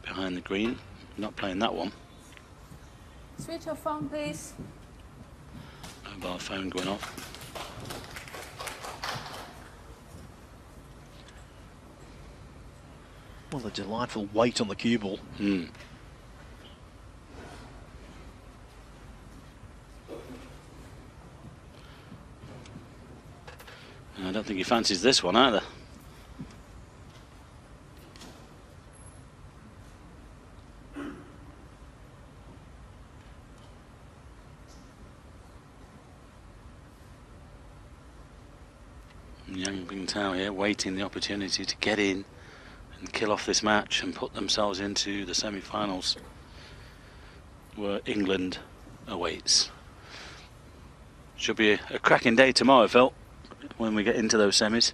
Behind the green, not playing that one. Switch your phone, please. Mobile phone going off. Well, a delightful weight on the cue ball. Hmm. I don't think he fancies this one either. Young Bingtao here waiting the opportunity to get in and kill off this match and put themselves into the semi-finals where England awaits. Should be a cracking day tomorrow, Phil, when we get into those semis.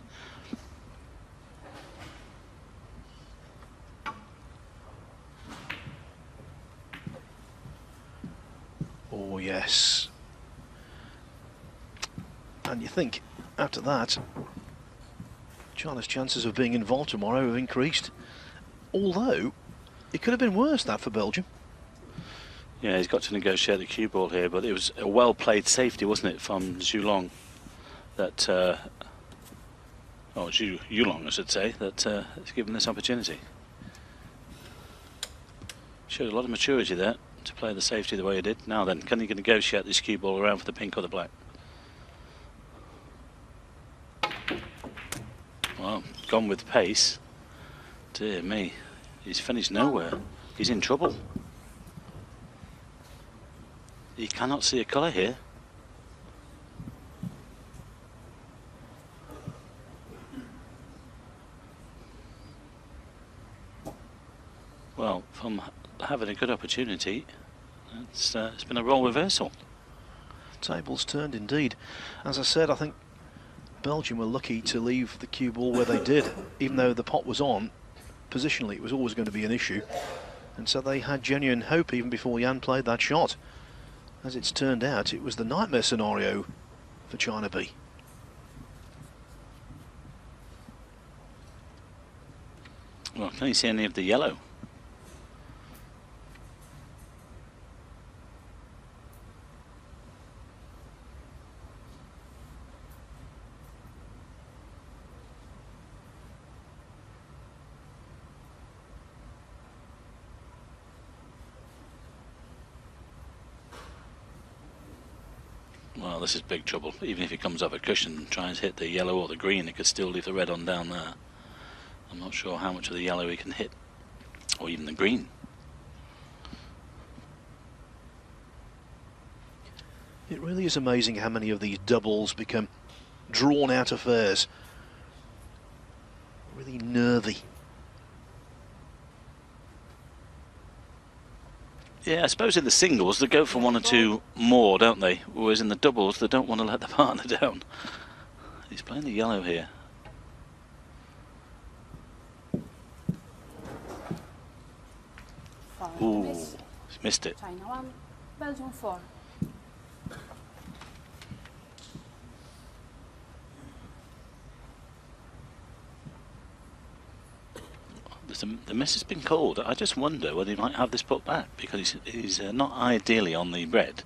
Oh yes. And you think after that China's chances of being involved tomorrow have increased, although it could have been worse, that, for Belgium. Yeah, he's got to negotiate the cue ball here, but it was a well played safety, wasn't it, from Zhulong that Yulong I should say, that has given this opportunity. Showed a lot of maturity there to play the safety the way he did. Now then, can he negotiate this cue ball around for the pink or the black? Well, gone with pace Dear me, he's finished nowhere. He's in trouble. He cannot see a colour here. Well, from having a good opportunity, it's been a role reversal. Tables turned indeed. As I said, I think Belgium were lucky to leave the cue ball where they did. Even though the pot was on, positionally it was always going to be an issue. And so they had genuine hope even before Jan played that shot. As it's turned out, it was the nightmare scenario for China B. Well, can you see any of the yellow? Well, this is big trouble. Even if he comes off a cushion and tries to hit the yellow or the green, he could still leave the red on down there. I'm not sure how much of the yellow he can hit, or even the green. It really is amazing how many of these doubles become drawn out affairs. Really nervy. Yeah, I suppose in the singles they go for one or two more, don't they? Whereas in the doubles they don't want to let the partner down. He's playing the yellow here. Ooh, he's missed it. China 1, Belgium 4. The miss has been called. I just wonder whether he might have this put back, because he's not ideally on the red.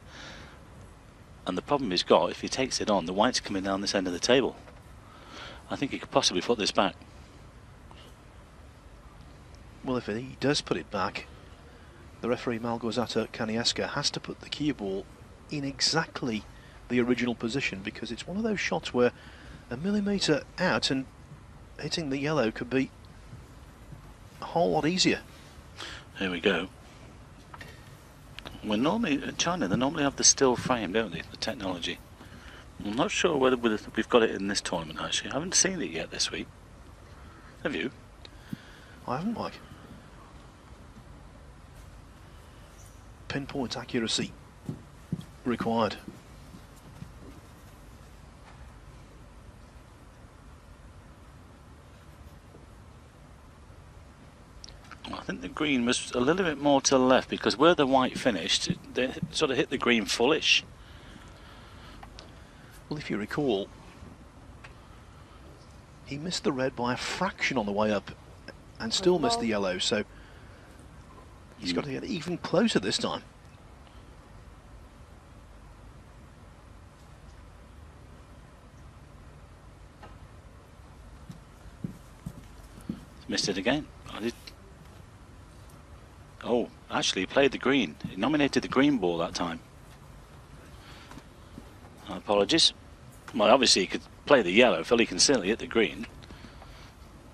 And the problem he's got, if he takes it on, the white's coming down this end of the table. I think he could possibly put this back. Well, if he does put it back, the referee Malgorzata Kanieska has to put the cue ball in exactly the original position, because it's one of those shots where a millimetre out and hitting the yellow could be a whole lot easier. Here we go. We're normally in China, they normally have the still frame, don't they? The technology. I'm not sure whether we've got it in this tournament actually. I haven't seen it yet this week. Have you? I haven't, Mike. Pinpoint accuracy required. I think the green was a little bit more to the left, because where the white finished, they sort of hit the green fullish. Well, if you recall, he missed the red by a fraction on the way up and still missed the yellow, so he's got to get even closer this time. Missed it again. Oh, actually he played the green. He nominated the green ball that time. Apologies. Well, obviously he could play the yellow. Phil, he can certainly hit the green.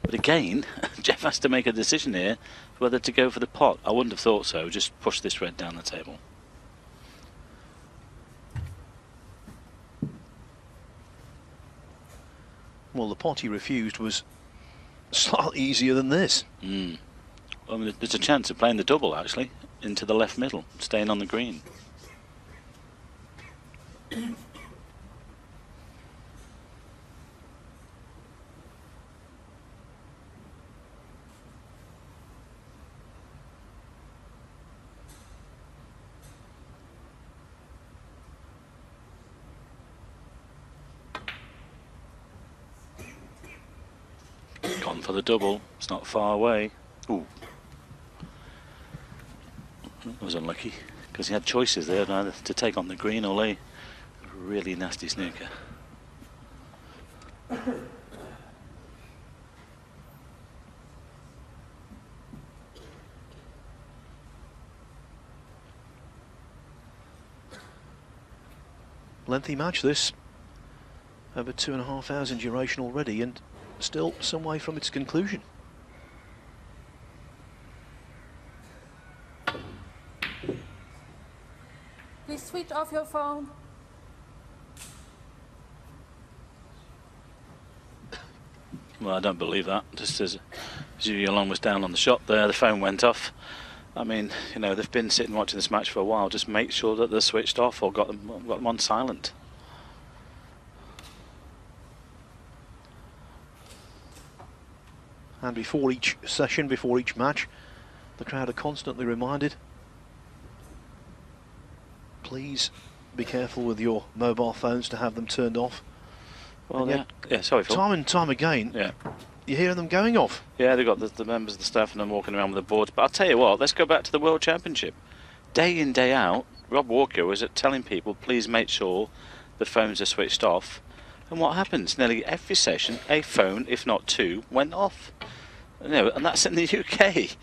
But again, Jeff has to make a decision here whether to go for the pot. I wouldn't have thought so. Just push this red down the table. Well, the pot he refused was slightly easier than this. Well, there's a chance of playing the double actually into the left middle, staying on the green. Gone for the double. It's not far away. Ooh. That was unlucky, because he had choices there, either to take on the green or lay a really nasty snooker. Lengthy match this, over 2.5 hours in duration already, and still some way from its conclusion. Please switch off your phone. Well, I don't believe that. Just as Zhu was down on the shot there, the phone went off. I mean, you know, they've been sitting watching this match for a while. Just make sure that they're switched off or got them on silent. And before each session, before each match, the crowd are constantly reminded, please be careful with your mobile phones to have them turned off. Well, yeah, sorry, Phil. Time and time again, you hear them going off. Yeah, they've got the members of the staff and them walking around with the boards. But I'll tell you what, let's go back to the World Championship. Day in, day out, Rob Walker was telling people, please make sure the phones are switched off. And what happens? Nearly every session, a phone, if not two, went off. You know, and that's in the UK.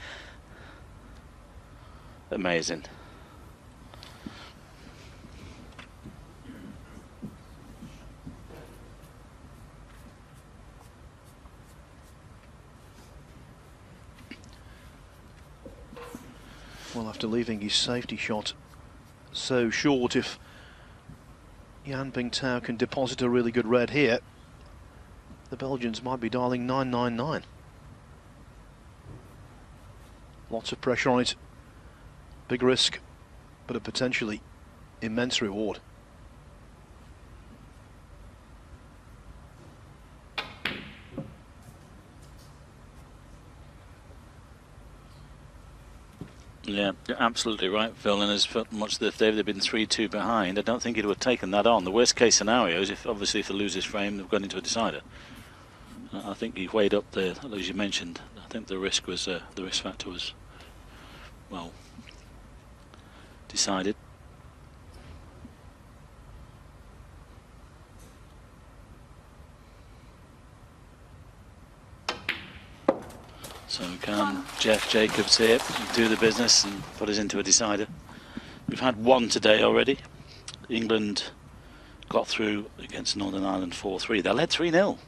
Amazing. Well, after leaving his safety shot so short, if Yan Bingtao can deposit a really good red here, the Belgians might be dialing 999. Lots of pressure on it. Big risk, but a potentially immense reward. Yeah, you're absolutely right, Phil. And as much as they've been 3-2 behind, I don't think it would have taken that on. The worst case scenario is if they lose this frame, they've gone into a decider. I think he weighed up the, as you mentioned. I think the risk factor was well decided. So can Jeff Jacobs here do the business and put us into a decider? We've had one today already. England got through against Northern Ireland 4-3. They led 3-0.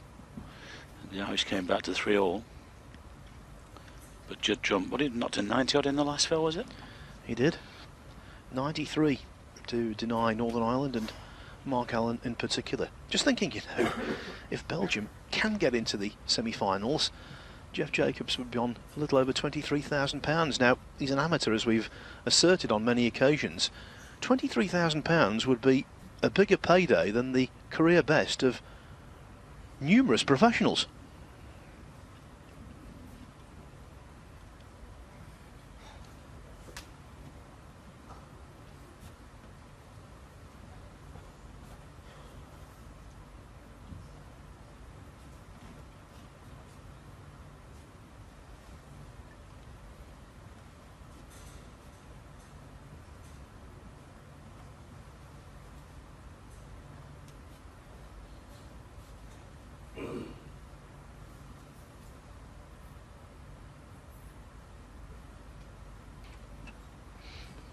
The Irish came back to 3-all. But Judd Trump, what did he not to 90 odd in the last spell, was it? He did. 93 to deny Northern Ireland and Mark Allen in particular. Just thinking, you know, if Belgium can get into the semi-finals, Jeff Jacobs would be on a little over £23,000. Now, he's an amateur, as we've asserted on many occasions. £23,000 would be a bigger payday than the career best of numerous professionals.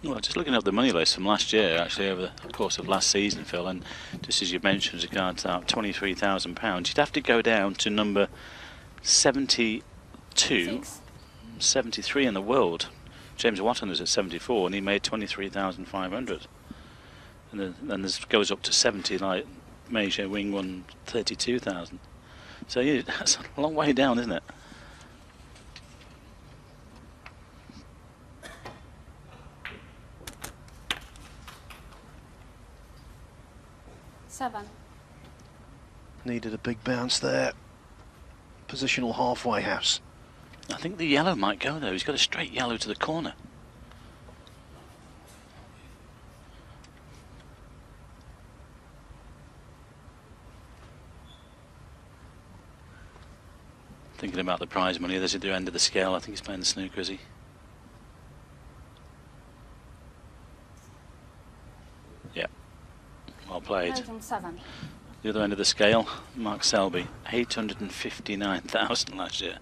Well, just looking at the money list from last year, actually over the course of last season, Phil, and just as you mentioned, as regards that £23,000, you'd have to go down to number 72, 73 in the world. James Watton was at 74, and he made 23,500. And then this goes up to 70, like Meiji Wing won 32,000. So yeah, that's a long way down, isn't it? Needed a big bounce there. Positional halfway house. I think the yellow might go though. He's got a straight yellow to the corner. Thinking about the prize money, there's at the end of the scale. I think he's playing the snooker, is he? Yeah. Well played. Belgium 7. The other end of the scale, Mark Selby, 859,000 last year.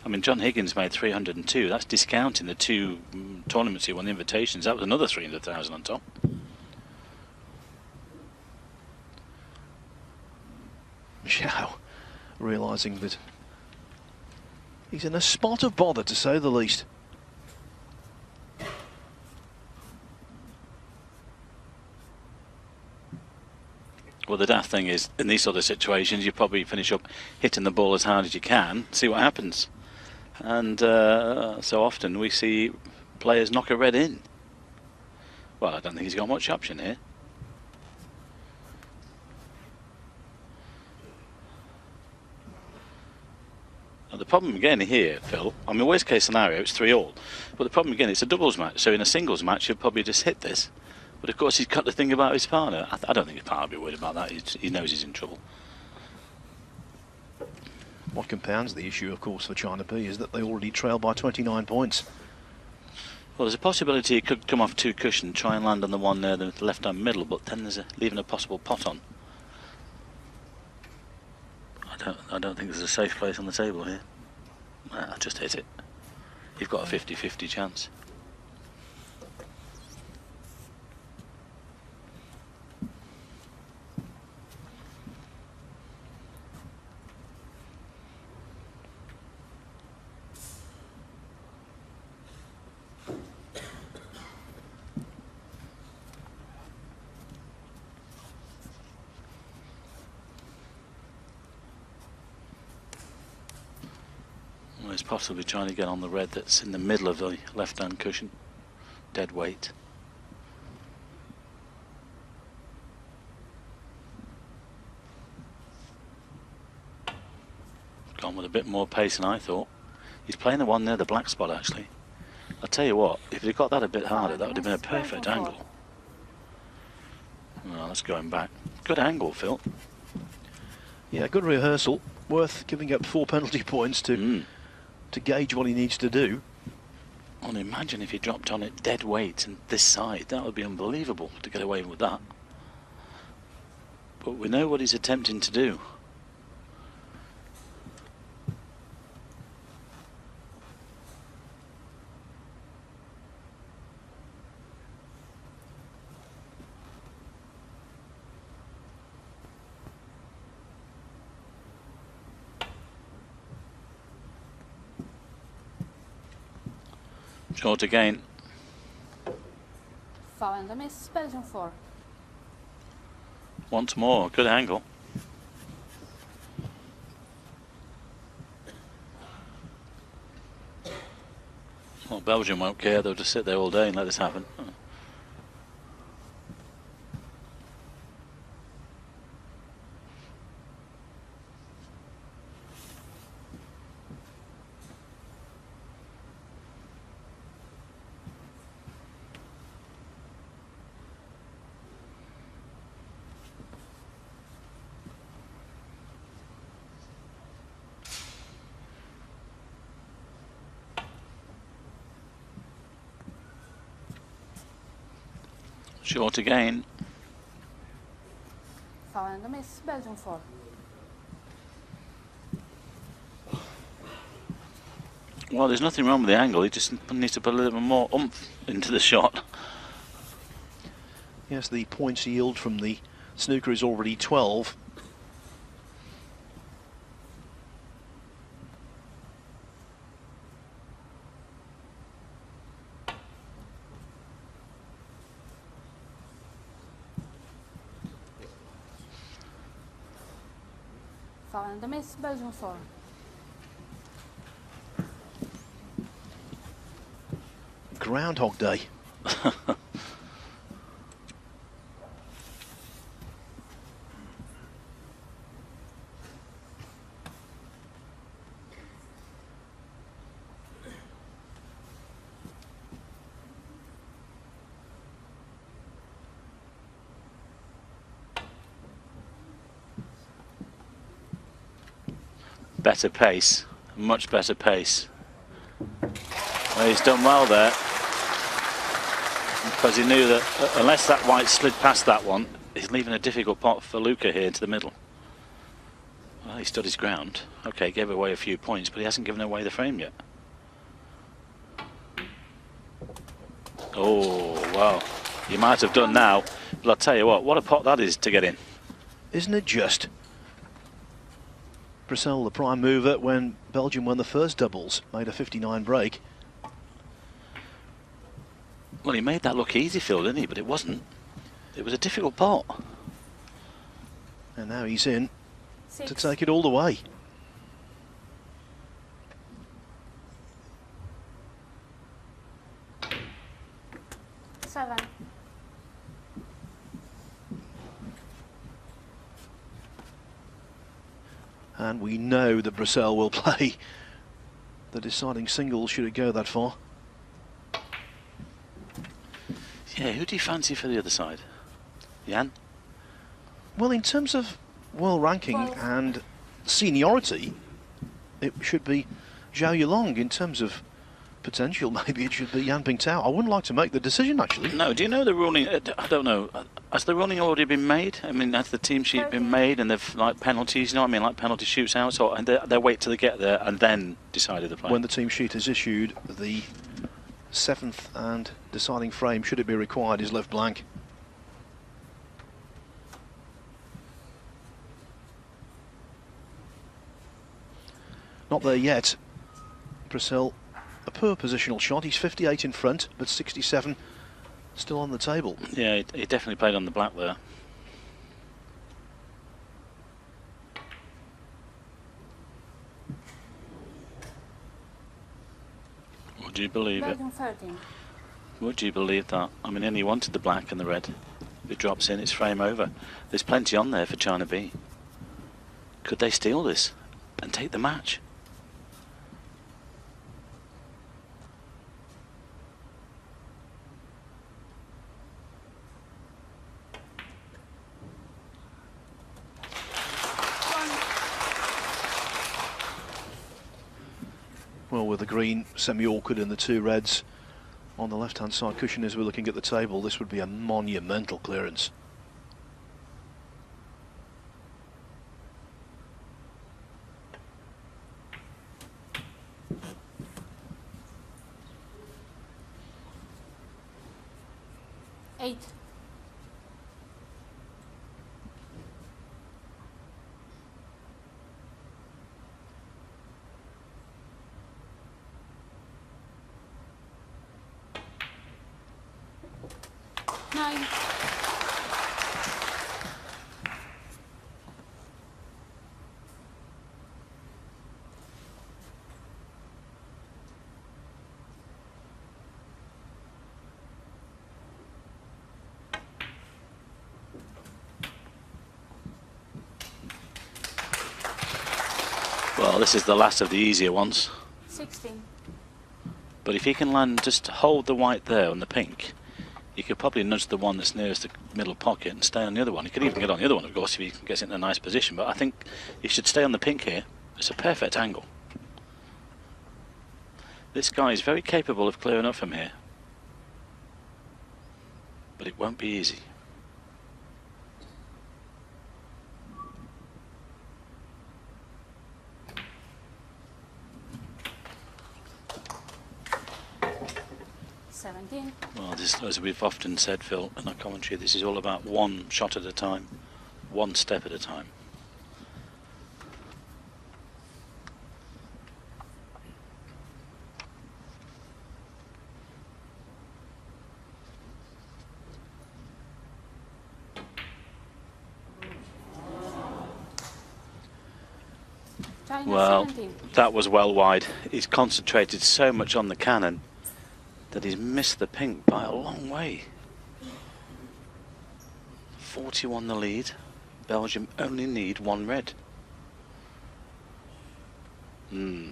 I mean, John Higgins made 302. That's discounting the two tournaments he won, the invitations. That was another 300,000 on top. Zhao, realising that he's in a spot of bother, to say the least. Well, the daft thing is, in these sort of situations, you probably finish up hitting the ball as hard as you can, see what happens. And so often we see players knock a red in. Well, I don't think he's got much option here. Now, the problem again here, Phil, I mean, worst case scenario, it's 3-all. But the problem again, it's a doubles match. So in a singles match, you'll probably just hit this. But of course, he's got to think about his partner. I don't think his partner will be worried about that. He knows he's in trouble. What compounds the issue, of course, for China B is that they already trail by 29 points. Well, there's a possibility he could come off 2 cushion, try and land on the one near the left-hand middle, but then there's leaving a possible pot on. I don't think there's a safe place on the table here. I just hit it. You've got a 50-50 chance. He's possibly trying to get on the red that's in the middle of the left-hand cushion. Dead weight. Gone with a bit more pace than I thought. He's playing the one near the black spot, actually. I'll tell you what, if he'd got that a bit harder, that would have been a perfect angle. Oh, that's going back. Good angle, Phil. Yeah, good rehearsal. Worth giving up 4 penalty points to gauge what he needs to do. Well, imagine if he dropped on it dead weight and this side. That would be unbelievable to get away with that. But we know what he's attempting to do. Short again. Foul and a miss, Belgium 4. Once more, good angle. Well, Belgium won't care, they'll just sit there all day and let this happen. Short again. Foul and a miss, Belgium 4. Well, there's nothing wrong with the angle, he just needs to put a little more oomph into the shot. Yes, the points yield from the snooker is already 12. Foul and a miss, Belgium 4. Groundhog Day. Better pace, much better pace. Well, he's done well there, because he knew that unless that white slid past that one, he's leaving a difficult pot for Luca here into the middle. Well, he stood his ground. Okay, gave away a few points, but he hasn't given away the frame yet. Oh, well, he might have done now, but I'll tell you what a pot that is to get in. Isn't it just? Brissell, the prime mover when Belgium won the first doubles, made a 59 break. Well, he made that look easy, Phil, didn't he? But it wasn't. It was a difficult pot. And now he's in 6, to take it all the way. seven, And we know that Brissell will play the deciding single should it go that far. Yeah, who do you fancy for the other side? Jan? Well, in terms of world ranking 12. and seniority, it should be Zhao Yulong. In terms of potential, maybe it should be Yan Pingtao. I wouldn't like to make the decision, actually. No, do you know the ruling? I don't know. Has the ruling already been made? I mean, has the team sheet been made and they've, like, penalties, you know what I mean, like penalty shoots out, or and they wait till they get there and then decide the play? When the team sheet is issued, the 7th and deciding frame, should it be required, is left blank. Not there yet. Brissell, a poor positional shot. He's 58 in front, but 67 still on the table. Yeah, he definitely played on the black there. Would you believe it? Belgium 13, Would you believe that? I mean, he only wanted the black and the red. If it drops in, it's frame over. There's plenty on there for China B. Could they steal this and take the match? Well, with the green semi-awkward and the two reds on the left-hand side cushion as we're looking at the table, this would be a monumental clearance. eight, nine, Well, this is the last of the easier ones. 16, But if he can land, just hold the white there on the pink, he could probably nudge the one that's nearest the middle pocket and stay on the other one. He could even get on the other one, of course, if he gets in a nice position. But I think he should stay on the pink here. It's a perfect angle. This guy is very capable of clearing up from here. But it won't be easy. Well, this, as we've often said, Phil, in our commentary, this is all about one shot at a time, one step at a time. Well, that was well wide. He's concentrated so much on the cannon that he's missed the pink by a long way. 41 the lead. Belgium only need one red. Well,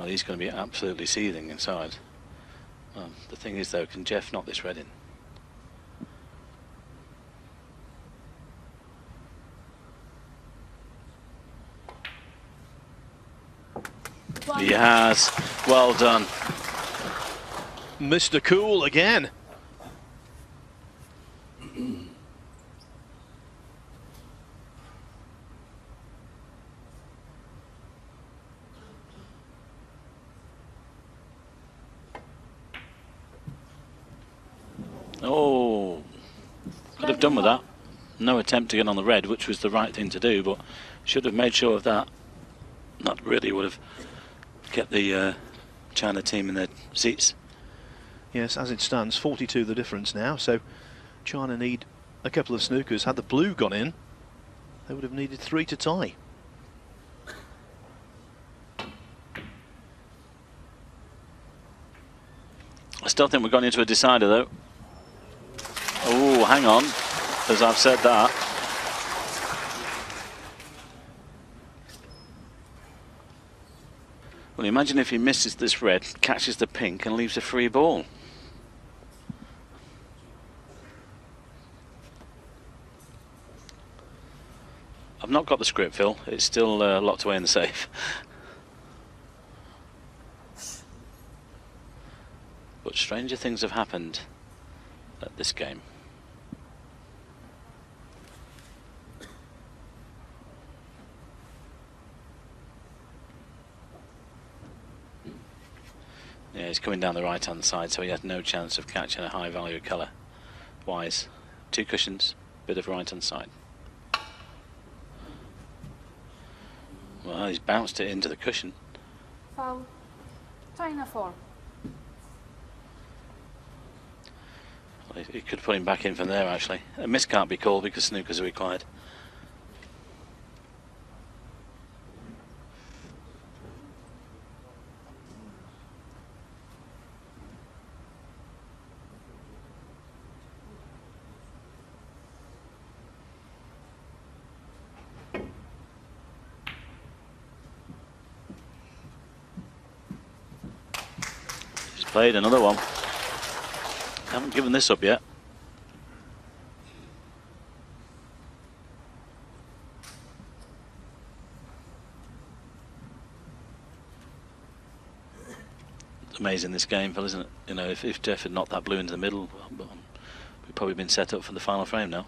he's going to be absolutely seething inside. The thing is, though, can Jeff knock this red in? He has. Well done. Mr. Cool again. Oh, could have done with that. No attempt to get on the red, which was the right thing to do, but should have made sure of that. That really would have kept the China team in their seats. Yes, as it stands, 42 the difference now, so China need a couple of snookers. Had the blue gone in, They would have needed 3 to tie. I still think we've gone into a decider though. Oh, hang on, as I've said that. Well, imagine if he misses this red, catches the pink and leaves a free ball. I've not got the script, Phil. It's still locked away in the safe. But stranger things have happened at this game. Yeah, he's coming down the right hand side, so he had no chance of catching a high value colour. Wise. 2 cushions, bit of right hand side. Well, he's bounced it into the cushion. Foul. China 4. Well, he could put him back in from there actually. A miss can't be called because snookers are required. Played another one. Haven't given this up yet. It's amazing this game, Phil, isn't it? You know, if Jeff had knocked that blue into the middle, we'd probably been set up for the final frame now.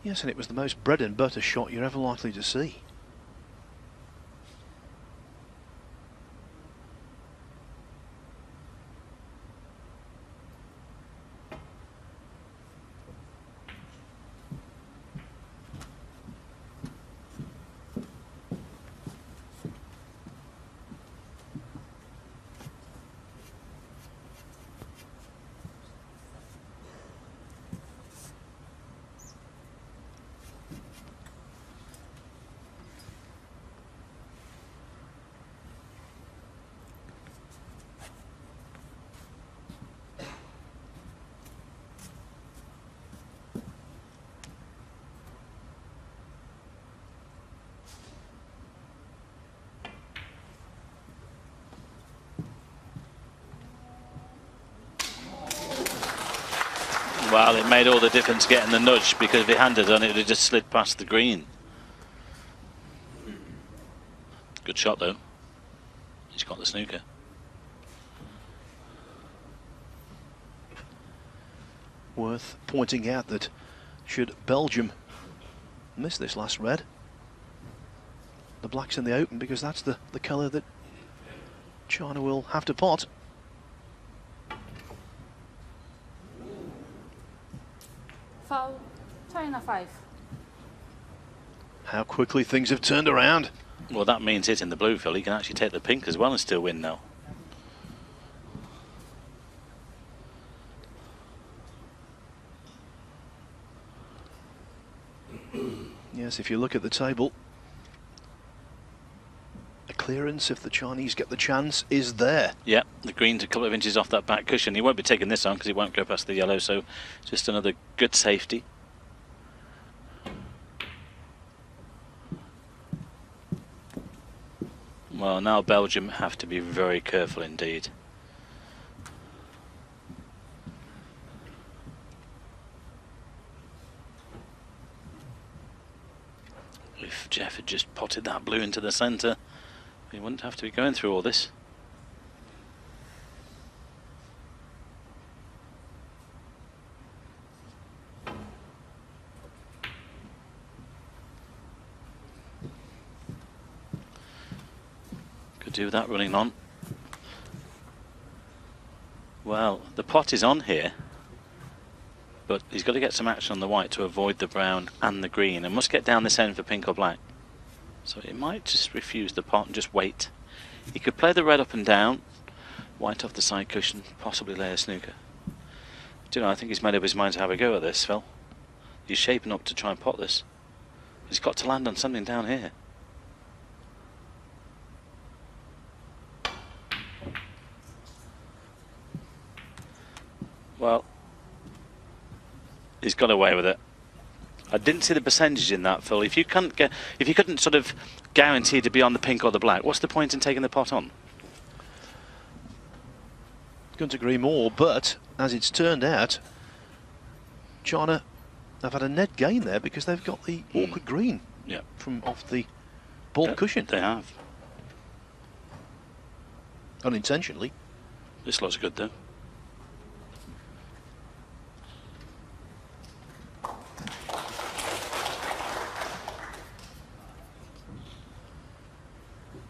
Yes, and it was the most bread and butter shot you're ever likely to see. Well, it made all the difference getting the nudge, because if he handed on it, it would have just slid past the green. Good shot though. He's got the snooker. Worth pointing out that should Belgium miss this last red, the black's in the open, because that's the colour that China will have to pot. Foul. China 5. How quickly things have turned around. Well, that means hitting the blue, Phil. He can actually take the pink as well and still win now. Yes, if you look at the table, a clearance, if the Chinese get the chance, is there. Yeah, the green's a couple of inches off that back cushion. He won't be taking this on because he won't go past the yellow, so just another good safety. Well, now Belgium have to be very careful indeed. If Jeff had just potted that blue into the centre, he wouldn't have to be going through all this. Could do that running on. Well, the pot is on here, but he's got to get some action on the white to avoid the brown and the green, and must get down this end for pink or black. So he might just refuse the pot and just wait. He could play the red up and down, white off the side cushion, possibly lay a snooker. Do you know, I think he's made up his mind to have a go at this, Phil. he's shaping up to try and pot this. He's got to land on something down here. Well, he's got away with it. I didn't see the percentage in that, Phil. If you couldn't sort of guarantee to be on the pink or the black, what's the point in taking the pot on? Couldn't agree more, but as it's turned out, China have had a net gain there because they've got the awkward green from off the ball cushion. They have. Unintentionally. This looks good though.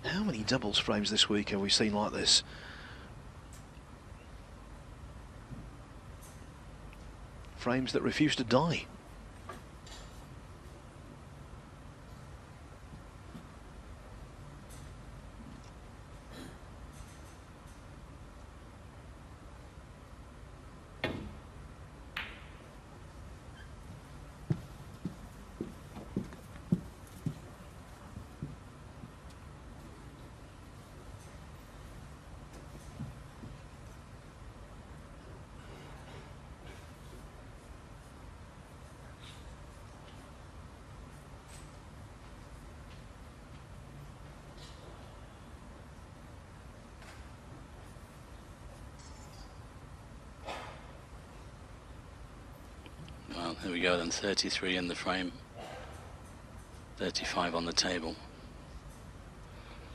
How many doubles frames this week have we seen like this? Frames that refuse to die. Well, there we go then, 33 in the frame, 35 on the table.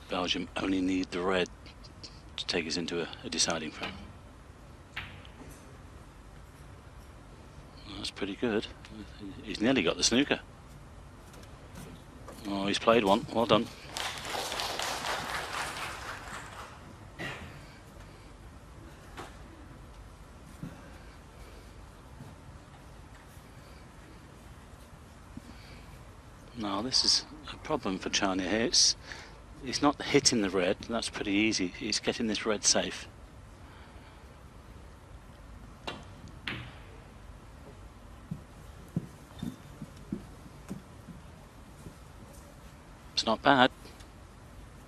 Belgium only need the red to take us into a deciding frame. Well, that's pretty good. He's nearly got the snooker. Oh, he's played one. Well done. No, this is a problem for China here. He's not hitting the red, that's pretty easy. He's getting this red safe. It's not bad.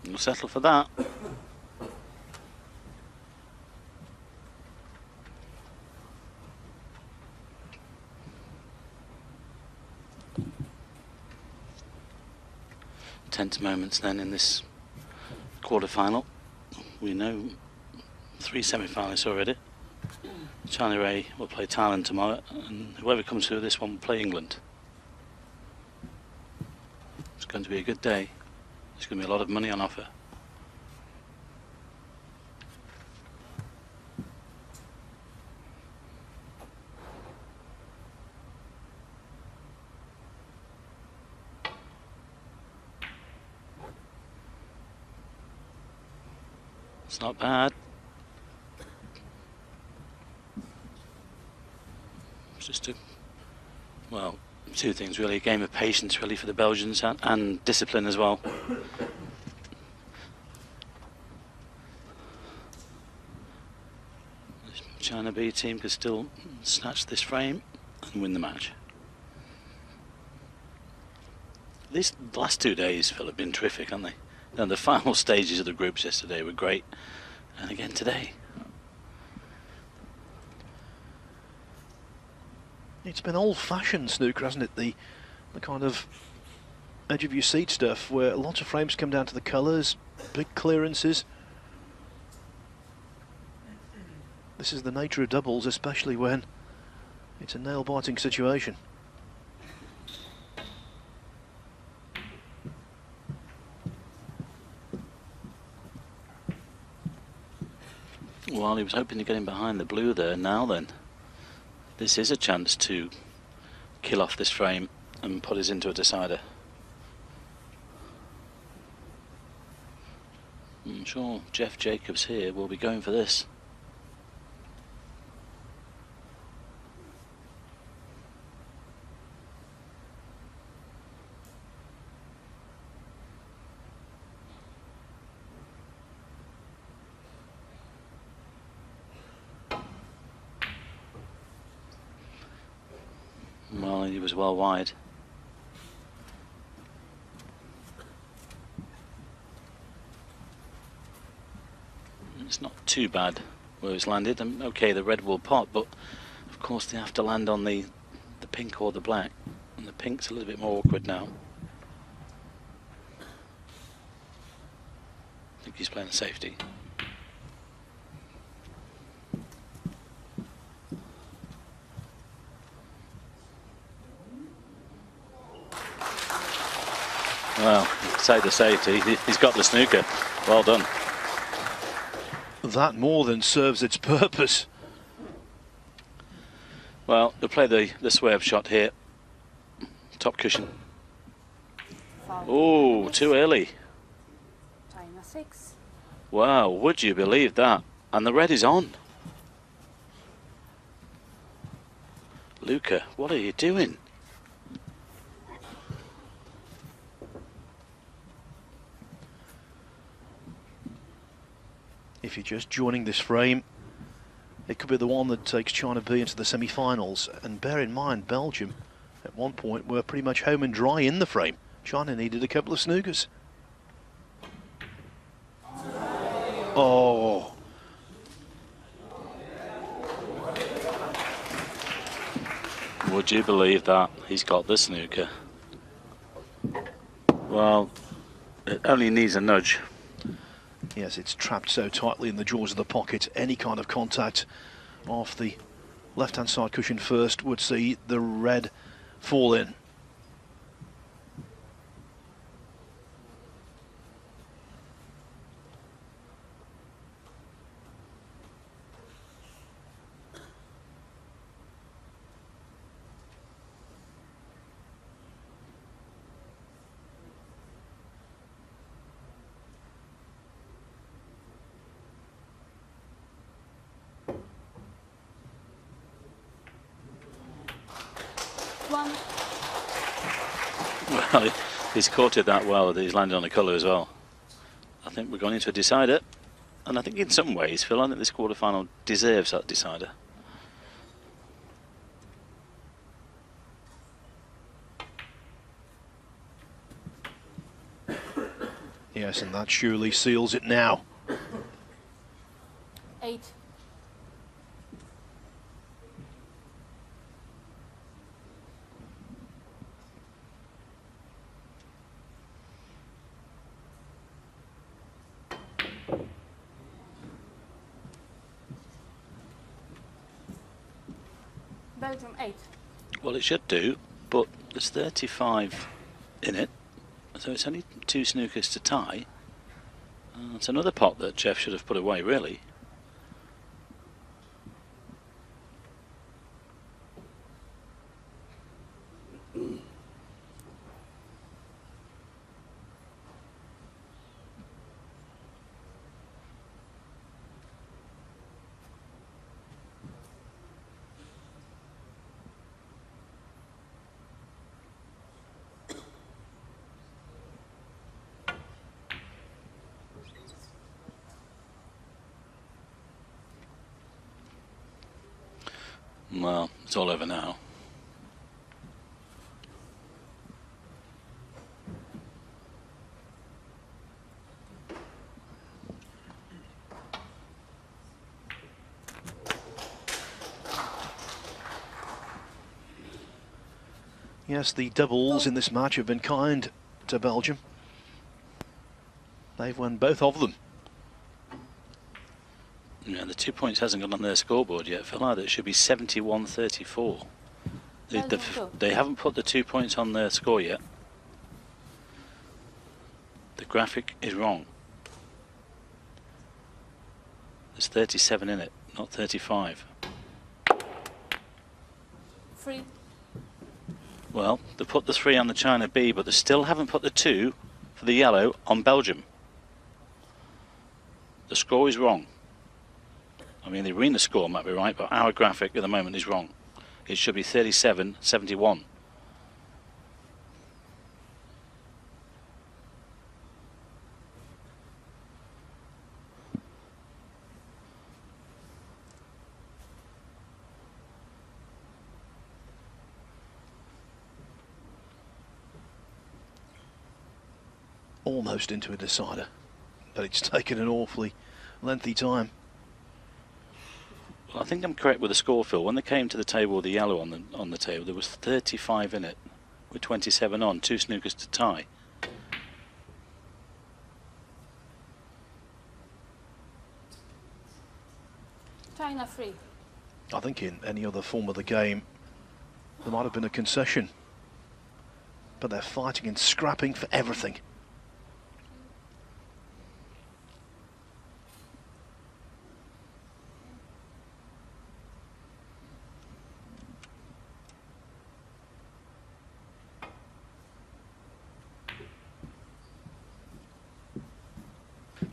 We'll settle for that. Tense moments then in this quarter-final. We know 3 semi-finalists already. China A will play Thailand tomorrow, and whoever comes through this one will play England. It's going to be a good day. There's going to be a lot of money on offer. It's not bad. It's just well, two things really. A game of patience really for the Belgians and discipline as well. The China B team could still snatch this frame and win the match. These last 2 days, Phil, have been terrific, haven't they? And the final stages of the groups yesterday were great, and again today. It's been old-fashioned snooker, hasn't it? The kind of edge of your seat stuff where lots of frames come down to the colours, big clearances. This is the nature of doubles, especially when it's a nail-biting situation. Well, he was hoping to get him behind the blue there. Now then, this is a chance to kill off this frame and put us into a decider. I'm sure Jeff Jacobs here will be going for this. Well, he was well wide. It's not too bad where it's landed. And okay, the red will pot, but of course they have to land on the pink or the black, and the pink's a little bit more awkward now. I think he's playing the safety. Well, say the safety, he's got the snooker. Well done. That more than serves its purpose. Well, he'll play the swerve shot here. Top cushion. Oh, too early. China 6. Wow, would you believe that? And the red is on. Luca, what are you doing? If you're just joining this frame, it could be the one that takes China B into the semi-finals. And bear in mind, Belgium at one point were pretty much home and dry in the frame. China needed a couple of snookers. Oh. Would you believe that? He's got the snooker. Well, it only needs a nudge. Yes, it's trapped so tightly in the jaws of the pocket. Any kind of contact off the left-hand side cushion first would see the red fall in. Well, he's caught it that well that he's landed on a colour as well. I think we're going into a decider, and I think in some ways, Phil, I think this quarter-final deserves that decider. Yes, and that surely seals it now. 8. Belgium 8. Well, it should do, but there's 35 in it, so it's only 2 snookers to tie. It's another pot that Jeff should have put away, really. Well, it's all over now. Yes, the doubles in this match have been kind to Belgium. They've won both of them. Yeah, the 2 points hasn't gone on their scoreboard yet, Phil, either. It should be 71-34. They haven't put the 2 points on their score yet. The graphic is wrong. There's 37 in it, not 35. 3. Well, they put the 3 on the China B, but they still haven't put the 2 for the yellow on Belgium. The score is wrong. I mean, the arena score might be right, but our graphic at the moment is wrong. It should be 37-71. almost into a decider, but it's taken an awfully lengthy time. Well, I think I'm correct with the score, Phil. When they came to the table with the yellow on the table, there was 35 in it, with 27 on, 2 snookers to tie. China 3. I think in any other form of the game there might have been a concession, but they're fighting and scrapping for everything.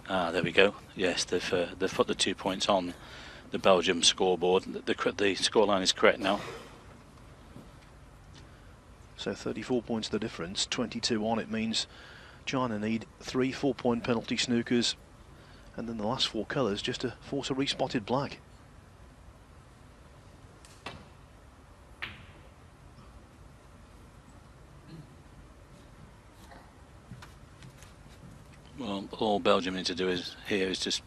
Ah, there we go. Yes, they've put the 2 points on the Belgium scoreboard. The scoreline is correct now. So 34 points the difference, 22 on. It means China need 3 4-point penalty snookers, and then the last 4 colours just to force a respotted black. Well, all Belgium need to do is just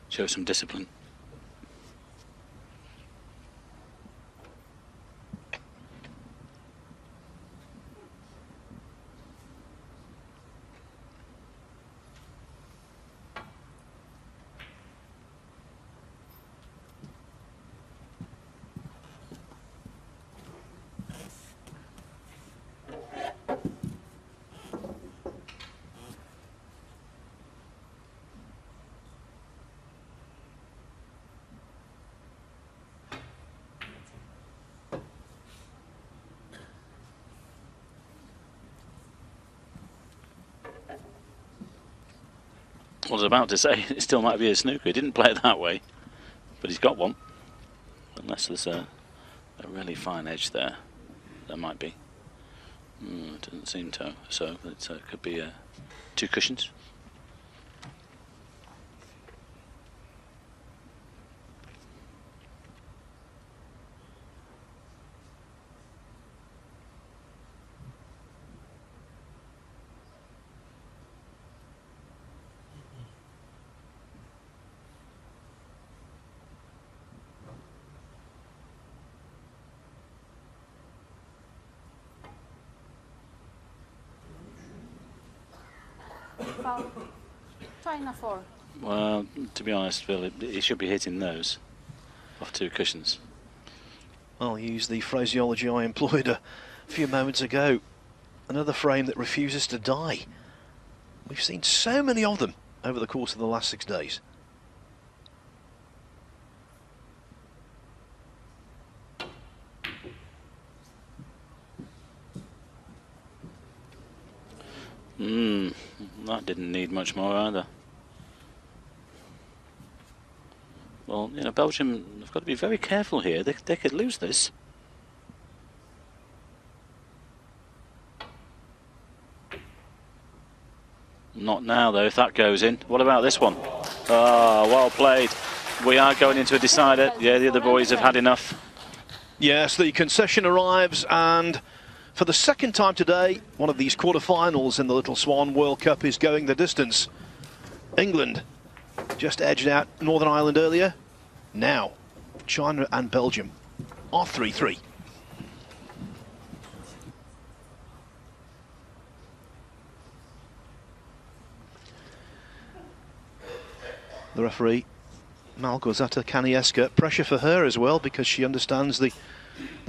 show some discipline. I was about to say it still might be a snooker. He didn't play it that way, but he's got one. Unless there's a really fine edge there, there might be. It doesn't seem to. So it could be 2 cushions. Foul. China 4. Well, to be honest, Phil, he should be hitting those off 2 cushions. I'll use the phraseology I employed a few moments ago. Another frame that refuses to die. We've seen so many of them over the course of the last 6 days. That didn't need much more either. Well, you know, Belgium have got to be very careful here. They could lose this. Not now, though, if that goes in. What about this one? Ah, well played. We are going into a decider. Yeah, the other boys have had enough. Yes, the concession arrives, and for the second time today, one of these quarter-finals in the Little Swan World Cup is going the distance. England just edged out Northern Ireland earlier. Now, China and Belgium are 3-3. The referee, Malgorzata Kanieska, pressure for her as well, because she understands the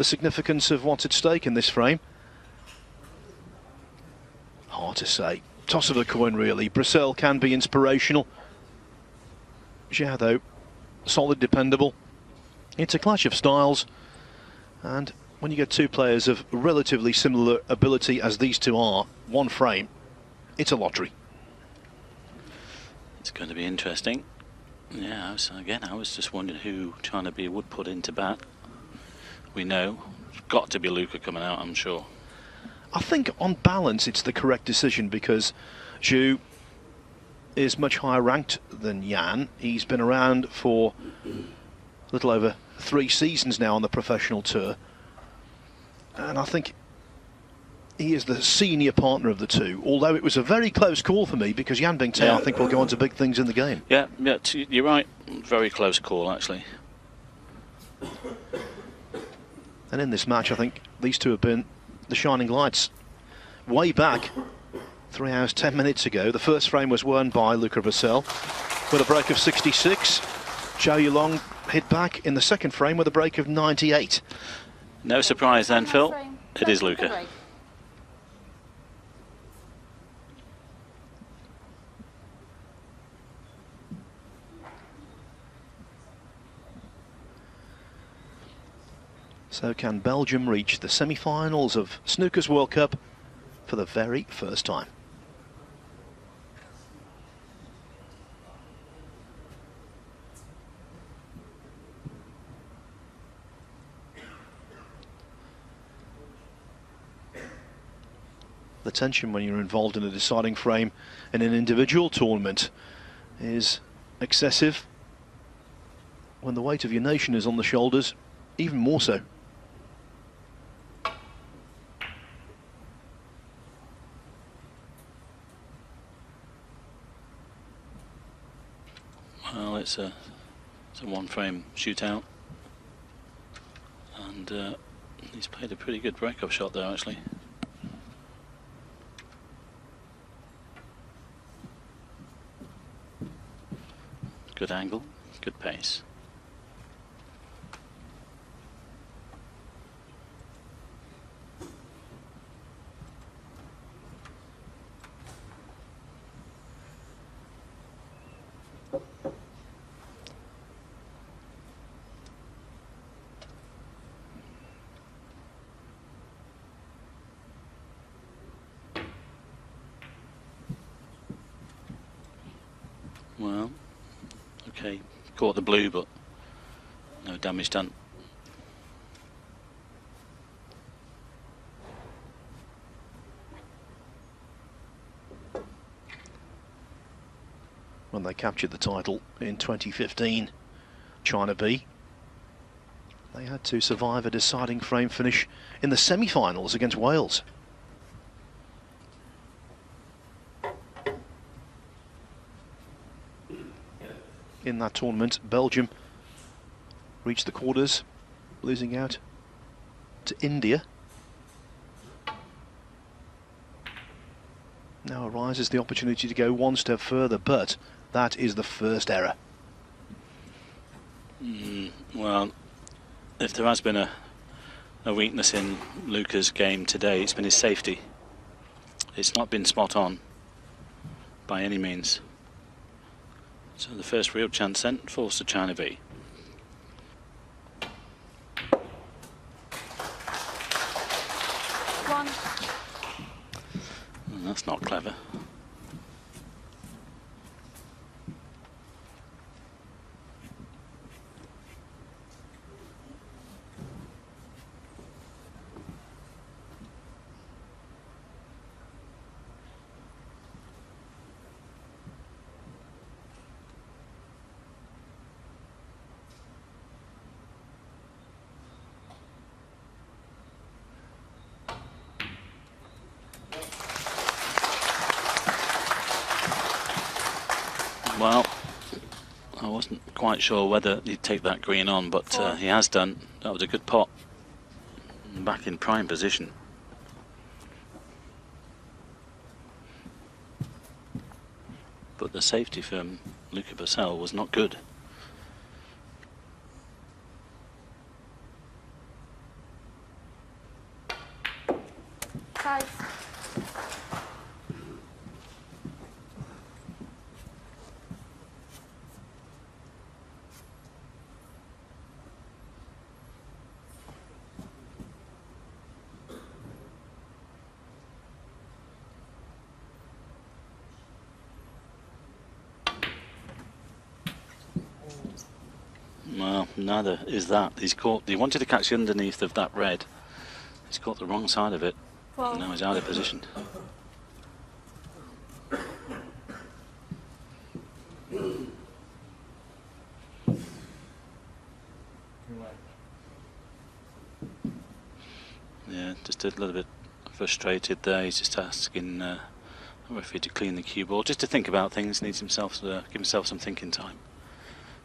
significance of what's at stake in this frame. Hard to say. Toss of the coin, really. Brussels can be inspirational. Zhao, though, solid, dependable. It's a clash of styles, and when you get 2 players of relatively similar ability as these 2 are, one frame, it's a lottery. It's going to be interesting. Yeah, I was just wondering who China B would put into bat. We know it's got to be Luca coming out, I'm sure. I think on balance it's the correct decision, because Zhu is much higher ranked than Yan. He's been around for a little over 3 seasons now on the professional tour, and I think he is the senior partner of the two, although it was a very close call for me because Yan Bingtao, I think, will go on to big things in the game. Yeah, you're right. Very close call, actually. And in this match, I think these two have been the shining lights. Way back, 3 hours, 10 minutes ago, the first frame was won by Luca Vassell with a break of 66. Zhou Yulong hit back in the second frame with a break of 98. No surprise then, Phil. It is Luca. So can Belgium reach the semi-finals of Snooker's World Cup for the very first time? The tension when you're involved in a deciding frame in an individual tournament is excessive. When the weight of your nation is on the shoulders, even more so. Well, it's a one-frame shootout, and he's played a pretty good break-off shot there, actually. Good angle, good pace. Well, okay, caught the blue, but no damage done. When they captured the title in 2015, China B, they had to survive a deciding frame finish in the semi-finals against Wales. In that tournament, Belgium reached the quarters, losing out to India. Now arises the opportunity to go one step further, but that is the first error. Well, if there has been a weakness in Luca's game today, it's been his safety. It's not been spot on by any means. So the first real chance then falls to China B. One. That's not clever. Well, I wasn't quite sure whether he'd take that green on, but he has done. That was a good pot. Back in prime position. But the safety from Luca Vassell was not good. Five. Well, neither is that. He's caught. He wanted to catch the underneath of that red. He's caught the wrong side of it. Well. Now he's out of position. Yeah, just a little bit frustrated there. He's just asking the referee to clean the cue ball, just to think about things. Needs himself to give himself some thinking time,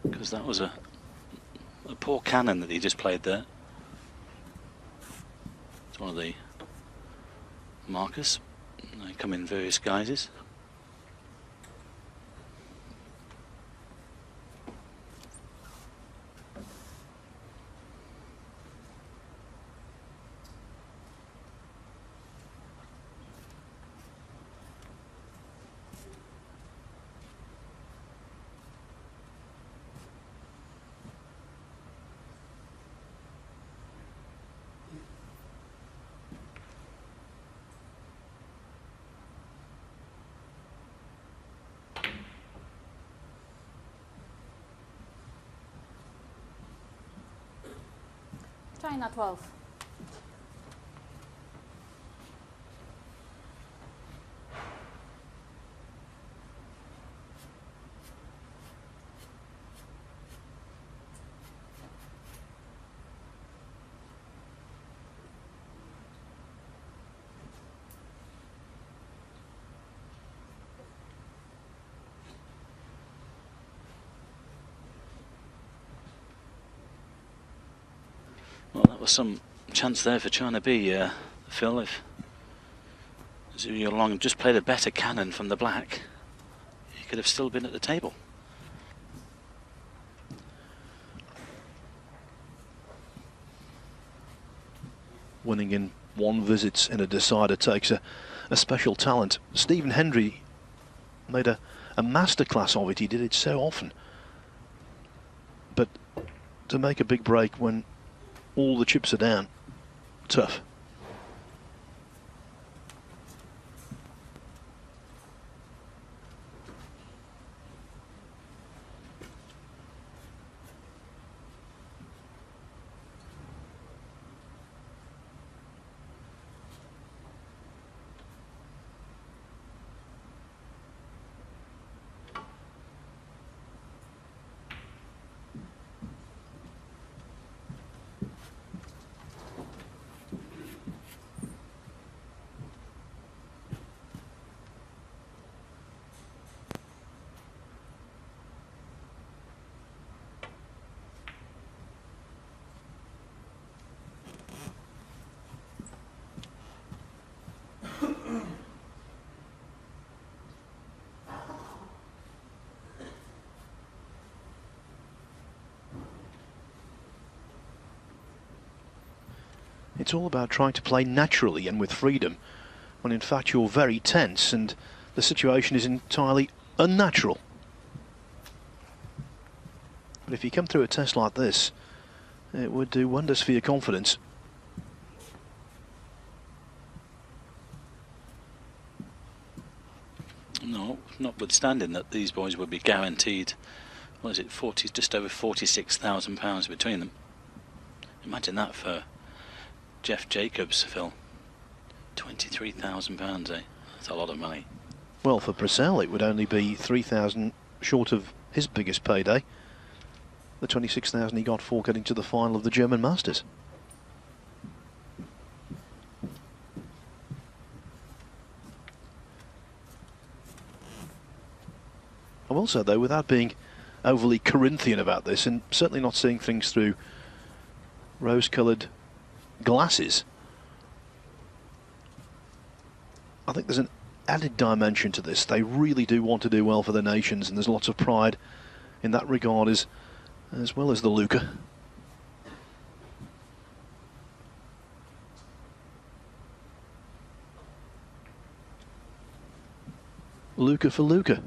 because that was a poor cannon that he just played there. It's one of the markers. They come in various guises. China 12. Well, that was some chance there for China B, Phil. If Zhu Yulong had just played a better cannon from the black, he could have still been at the table. Winning in one visit in a decider takes a special talent. Stephen Hendry made a masterclass of it. He did it so often. But to make a big break when all the chips are down, tough. It's all about trying to play naturally and with freedom, when in fact you're very tense and the situation is entirely unnatural. But if you come through a test like this, it would do wonders for your confidence. No, notwithstanding that these boys would be guaranteed, what is it, just over £46,000 between them. Imagine that for Jeff Jacobs, Phil. £23,000, eh? That's a lot of money. Well, for Purcell it would only be 3,000 short of his biggest payday, the 26,000 he got for getting to the final of the German Masters. I will say though, without being overly Corinthian about this, and certainly not seeing things through rose-coloured glasses, I think there's an added dimension to this. They really do want to do well for their nations, and there's lots of pride in that regard as well as the Luca. Luca for Luca.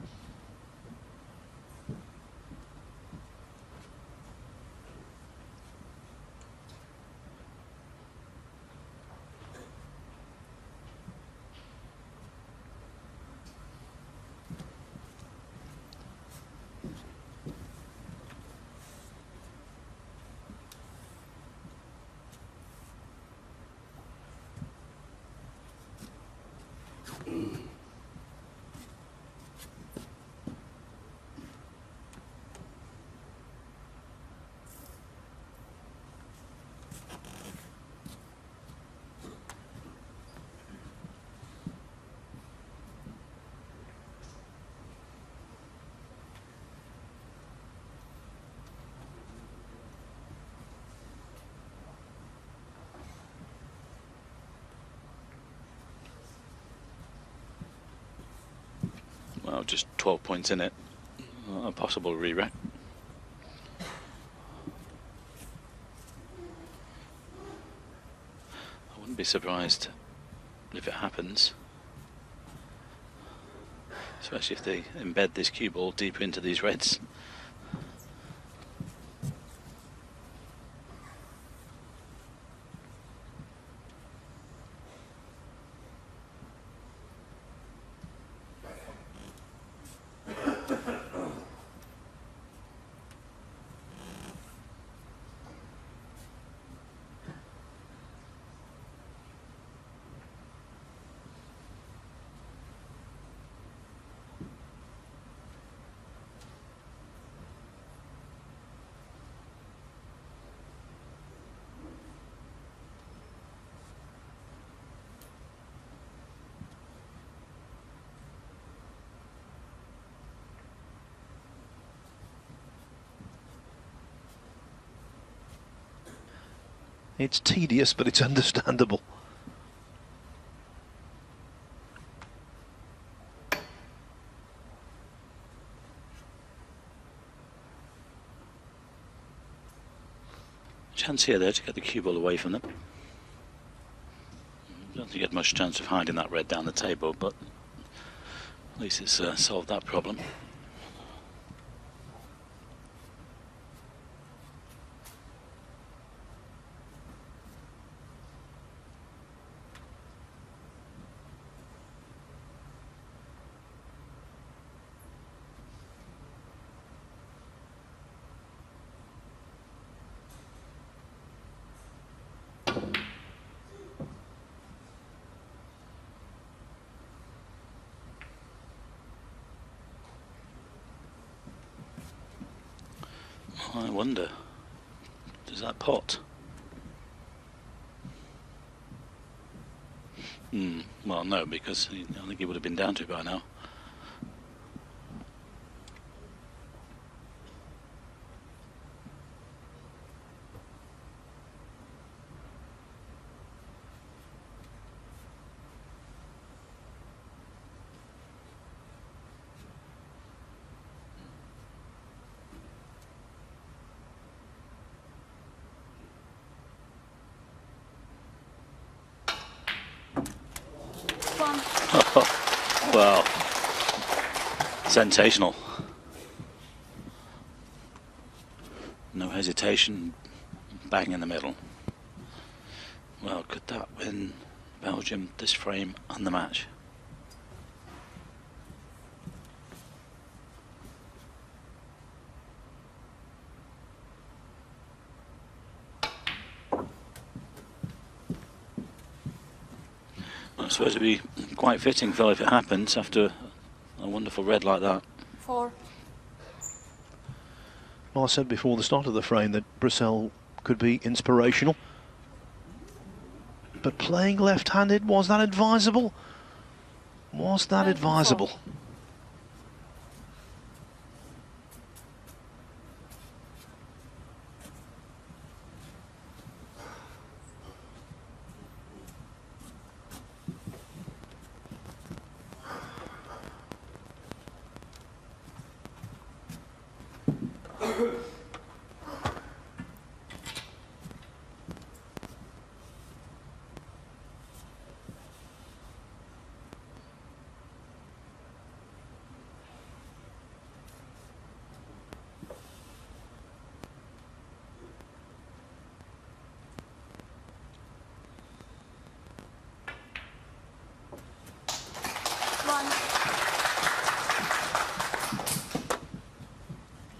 Well, just 12 points in it. A possible re-rack. I wouldn't be surprised if it happens, especially if they embed this cue ball deeper into these reds. It's tedious, but it's understandable. Chance here, though, to get the cue ball away from them. Don't think you had much chance of hiding that red down the table, but at least it's solved that problem. I wonder, does that pot? Well, no, because I think he would have been down to it by now. Well, sensational. No hesitation, bang in the middle. Well, could that win Belgium this frame and the match? I suppose it'd be quite fitting, Phil, if it happens after a wonderful red like that. 4. Well, I said before the start of the frame that Brissell could be inspirational. But playing left-handed, was that advisable? Was that advisable?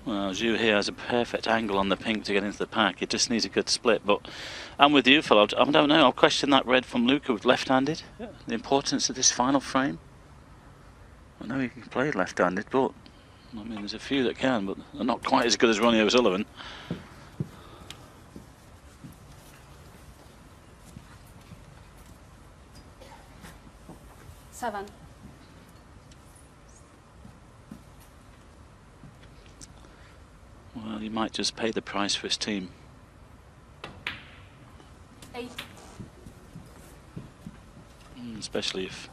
Well, Zhu here has a perfect angle on the pink to get into the pack. It just needs a good split. But I'm with you, Phil. I don't know. I'll question that red from Luca with left-handed. Yeah. The importance of this final frame. I know he can play left-handed, but I mean, there's a few that can, but they're not quite as good as Ronnie O'Sullivan. Seven. Well, he might just pay the price for his team. 8. Especially if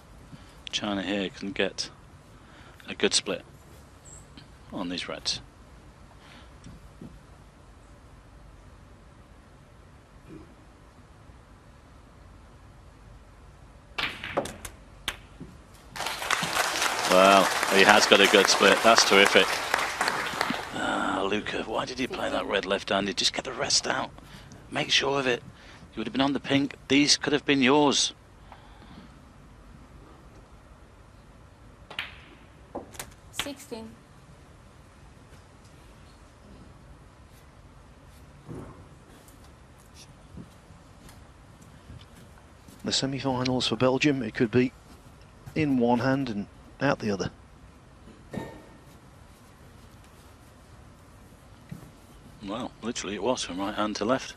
China here can get a good split on these reds. Well, he has got a good split. That's terrific. Luca, why did he play that red left-handed? Just get the rest out. Make sure of it. You would have been on the pink. These could have been yours. The semi-finals for Belgium, it could be in one hand and out the other. Well, literally it was from right hand to left.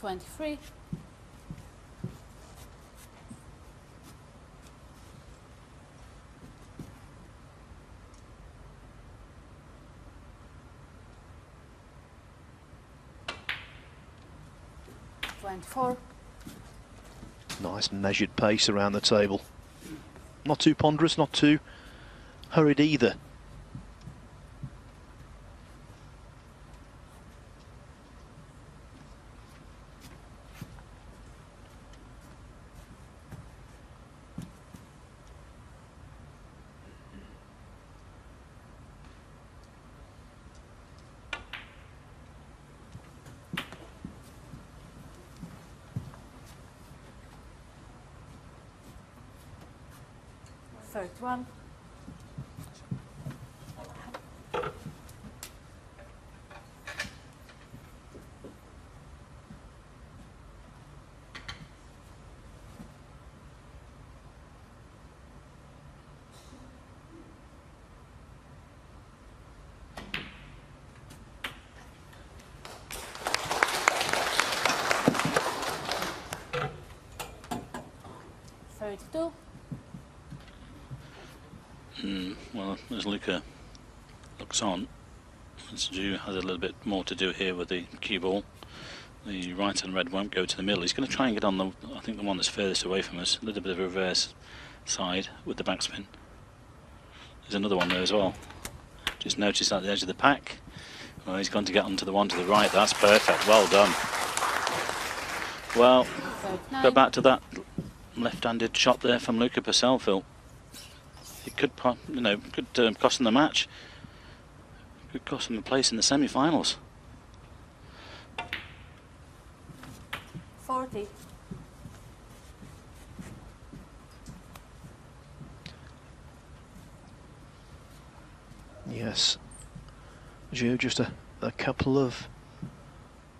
$23. $24. Nice measured pace around the table. Not too ponderous, not too hurried either. $31. $32. Well, as Luca looks on, Stu has a little bit more to do here with the cue ball. The right hand red won't go to the middle. He's going to try and get on the, I think, the one that's furthest away from us. A little bit of a reverse side with the backspin. There's another one there as well. Just noticed at the edge of the pack. Well, he's going to get onto the one to the right. That's perfect. Well done. Well, 39. go back to that left-handed shot there from Luca Purcell, Phil. It could, you know, could cost them the match. Could cost them a place in the semi-finals. 40. Yes, Joe, just a couple of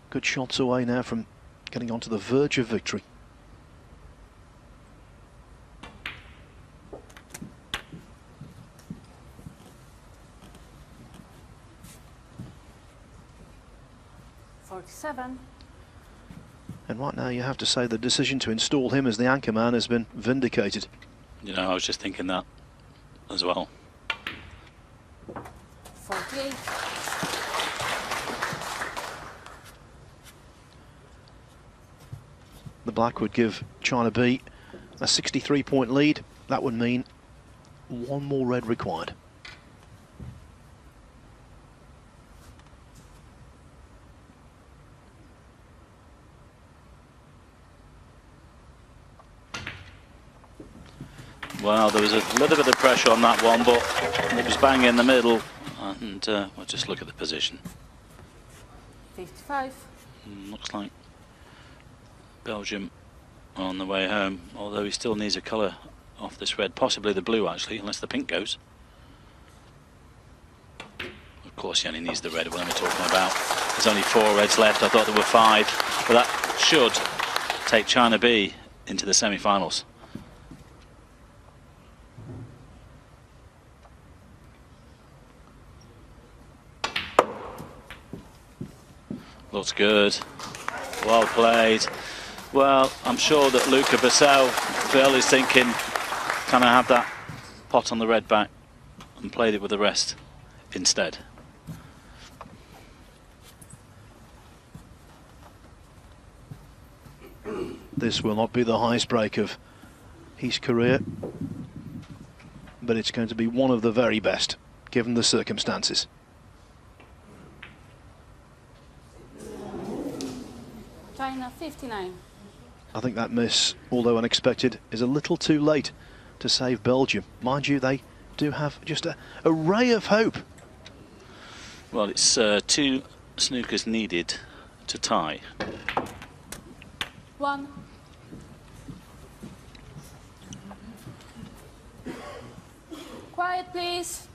good shots away now from getting onto the verge of victory. And right now you have to say the decision to install him as the anchor man has been vindicated. You know, I was just thinking that as well. 48. The black would give China B a 63-point lead. That would mean one more red required. Well, there was a little bit of pressure on that one, but it was bang in the middle. And we'll just look at the position. 55. Looks like Belgium are on the way home, although he still needs a colour off this red, possibly the blue actually, unless the pink goes. Of course he only needs the red, what am I talking about? There's only 4 reds left, I thought there were 5, but that should take China B into the semi-finals. looks good. Well played. Well, I'm sure that Luca Phil is thinking, can I have that pot on the red back, and played it with the rest instead. This will not be the highest break of his career, but it's going to be one of the very best, given the circumstances. China 59. I think that miss, although unexpected, is a little too late to save Belgium. Mind you, they do have just a ray of hope. Well, it's 2 snookers needed to tie. 1. Quiet, please.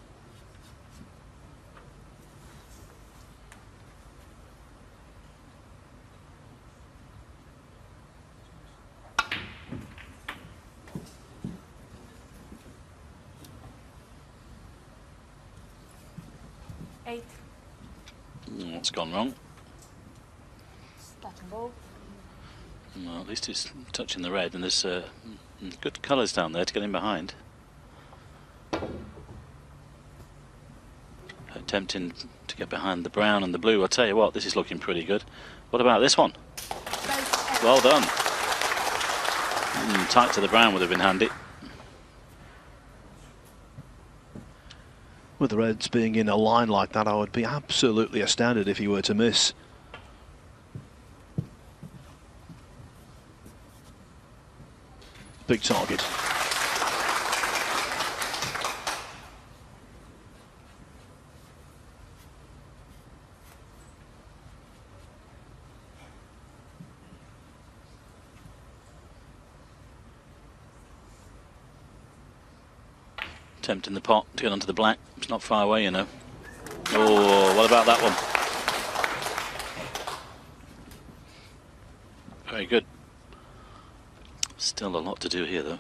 What's gone wrong? Touching ball. Well, at least it's touching the red, and there's good colours down there to get in behind. Attempting to get behind the brown and the blue. I'll tell you what, this is looking pretty good. What about this one? Well done. Tight to the brown would have been handy. With the reds being in a line like that, I would be absolutely astounded if he were to miss. Big target. Tempting the pot to get onto the black. It's not far away, you know. Oh, what about that one? Very good. Still a lot to do here, though.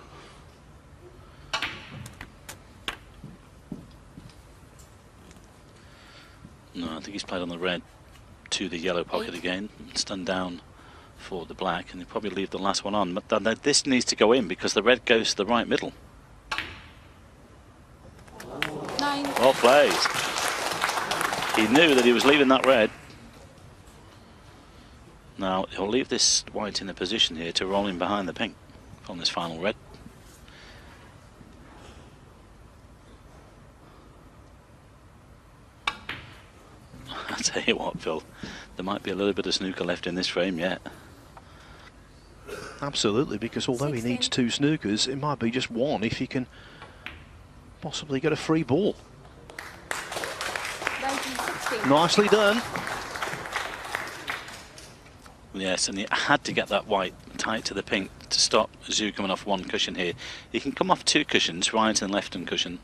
No, I think he's played on the red to the yellow pocket again. Stunned down for the black, and he'll probably leave the last one on. But then this needs to go in because the red goes to the right middle. 9. Well played. He knew that he was leaving that red. Now he'll leave this white in a position here to roll in behind the pink on this final red. I'll tell you what, Phil, there might be a little bit of snooker left in this frame yet. Absolutely, because although he needs 2 snookers, it might be just one if he can possibly get a free ball. 16. Nicely done. Yes, and he had to get that white tight to the pink to stop Zhu coming off one cushion here. He can come off 2 cushions, right and left hand cushion.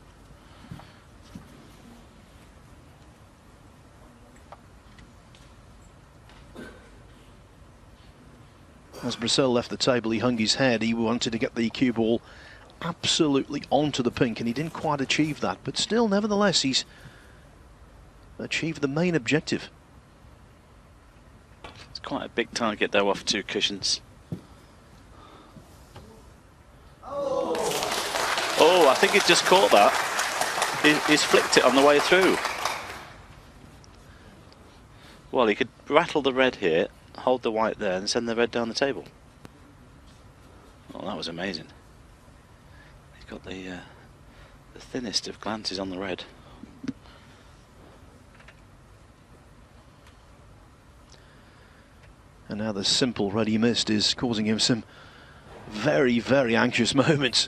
As Brazil left the table, he hung his head. He wanted to get the cue ball absolutely onto the pink, and he didn't quite achieve that. But still, nevertheless, he's achieved the main objective. It's quite a big target though, off 2 cushions. Oh, I think he's just caught that. He's flicked it on the way through. Well, he could rattle the red here, hold the white there, and send the red down the table. Oh, that was amazing. He's got the thinnest of glances on the red. And now the simple red he missed is causing him some very, very anxious moments.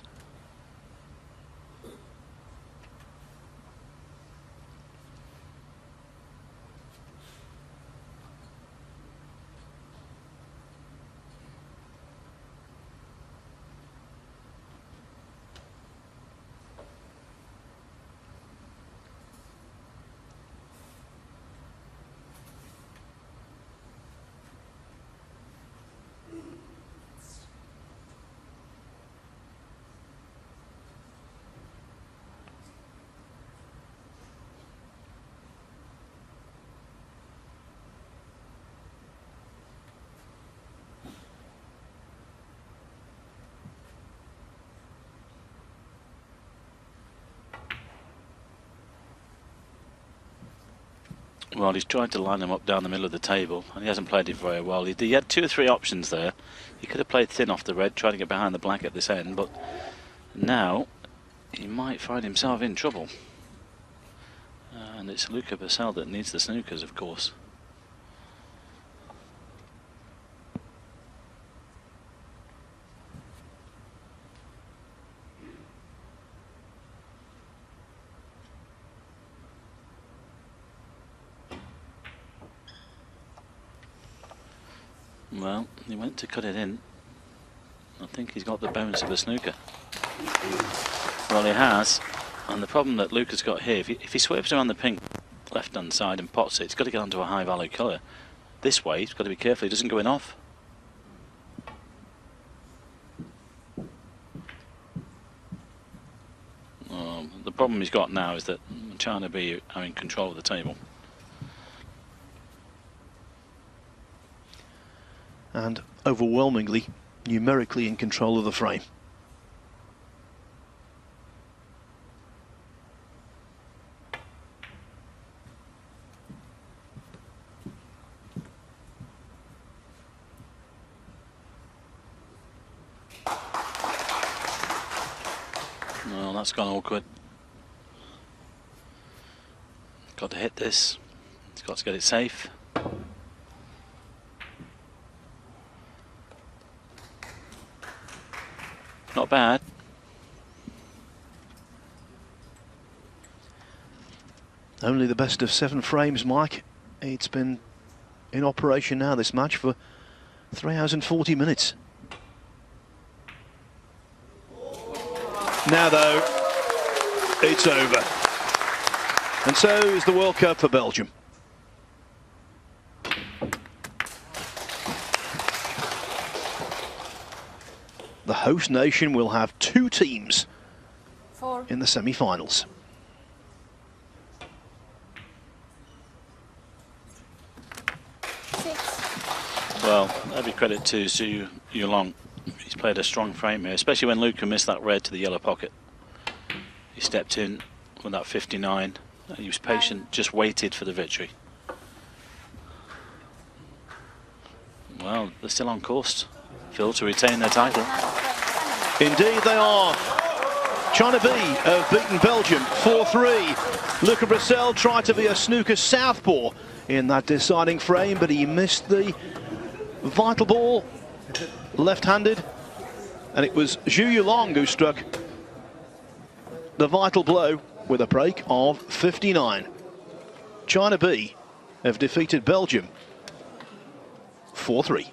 Well, he's tried to line them up down the middle of the table, and he hasn't played it very well. He had 2 or 3 options there. He could have played thin off the red, trying to get behind the black at this end, but now he might find himself in trouble. And it's Luca Purcell that needs the snookers, of course. Well, he went to cut it in. I think he's got the bounce of a snooker. Well, he has. And the problem that Luca's got here, if he swerves around the pink left-hand side and pots it, it's got to get onto a high-value colour. This way, he's got to be careful he doesn't go in off. The problem he's got now is that China B are in control of the table. And overwhelmingly, numerically in control of the frame. Well, that's gone awkward. Got to hit this. He's got to get it safe. Not bad. Only the best of 7 frames, Mike. It's been in operation now, this match, for 3 hours and 40 minutes. Now, though, it's over. And so is the World Cup for Belgium. The host nation will have 2 teams 4. in the semi-finals. 6. Well, every credit to Zhu Yulong. He's played a strong frame here, especially when Luca missed that red to the yellow pocket. He stepped in with that 59. He was patient, just waited for the victory. Well, they're still on course, Phil, to retain their title. Indeed they are. China B have beaten Belgium 4-3. Luca Purcell tried to be a snooker southpaw in that deciding frame, but he missed the vital ball, left-handed, and it was Zhu Yulong who struck the vital blow with a break of 59. China B have defeated Belgium 4-3.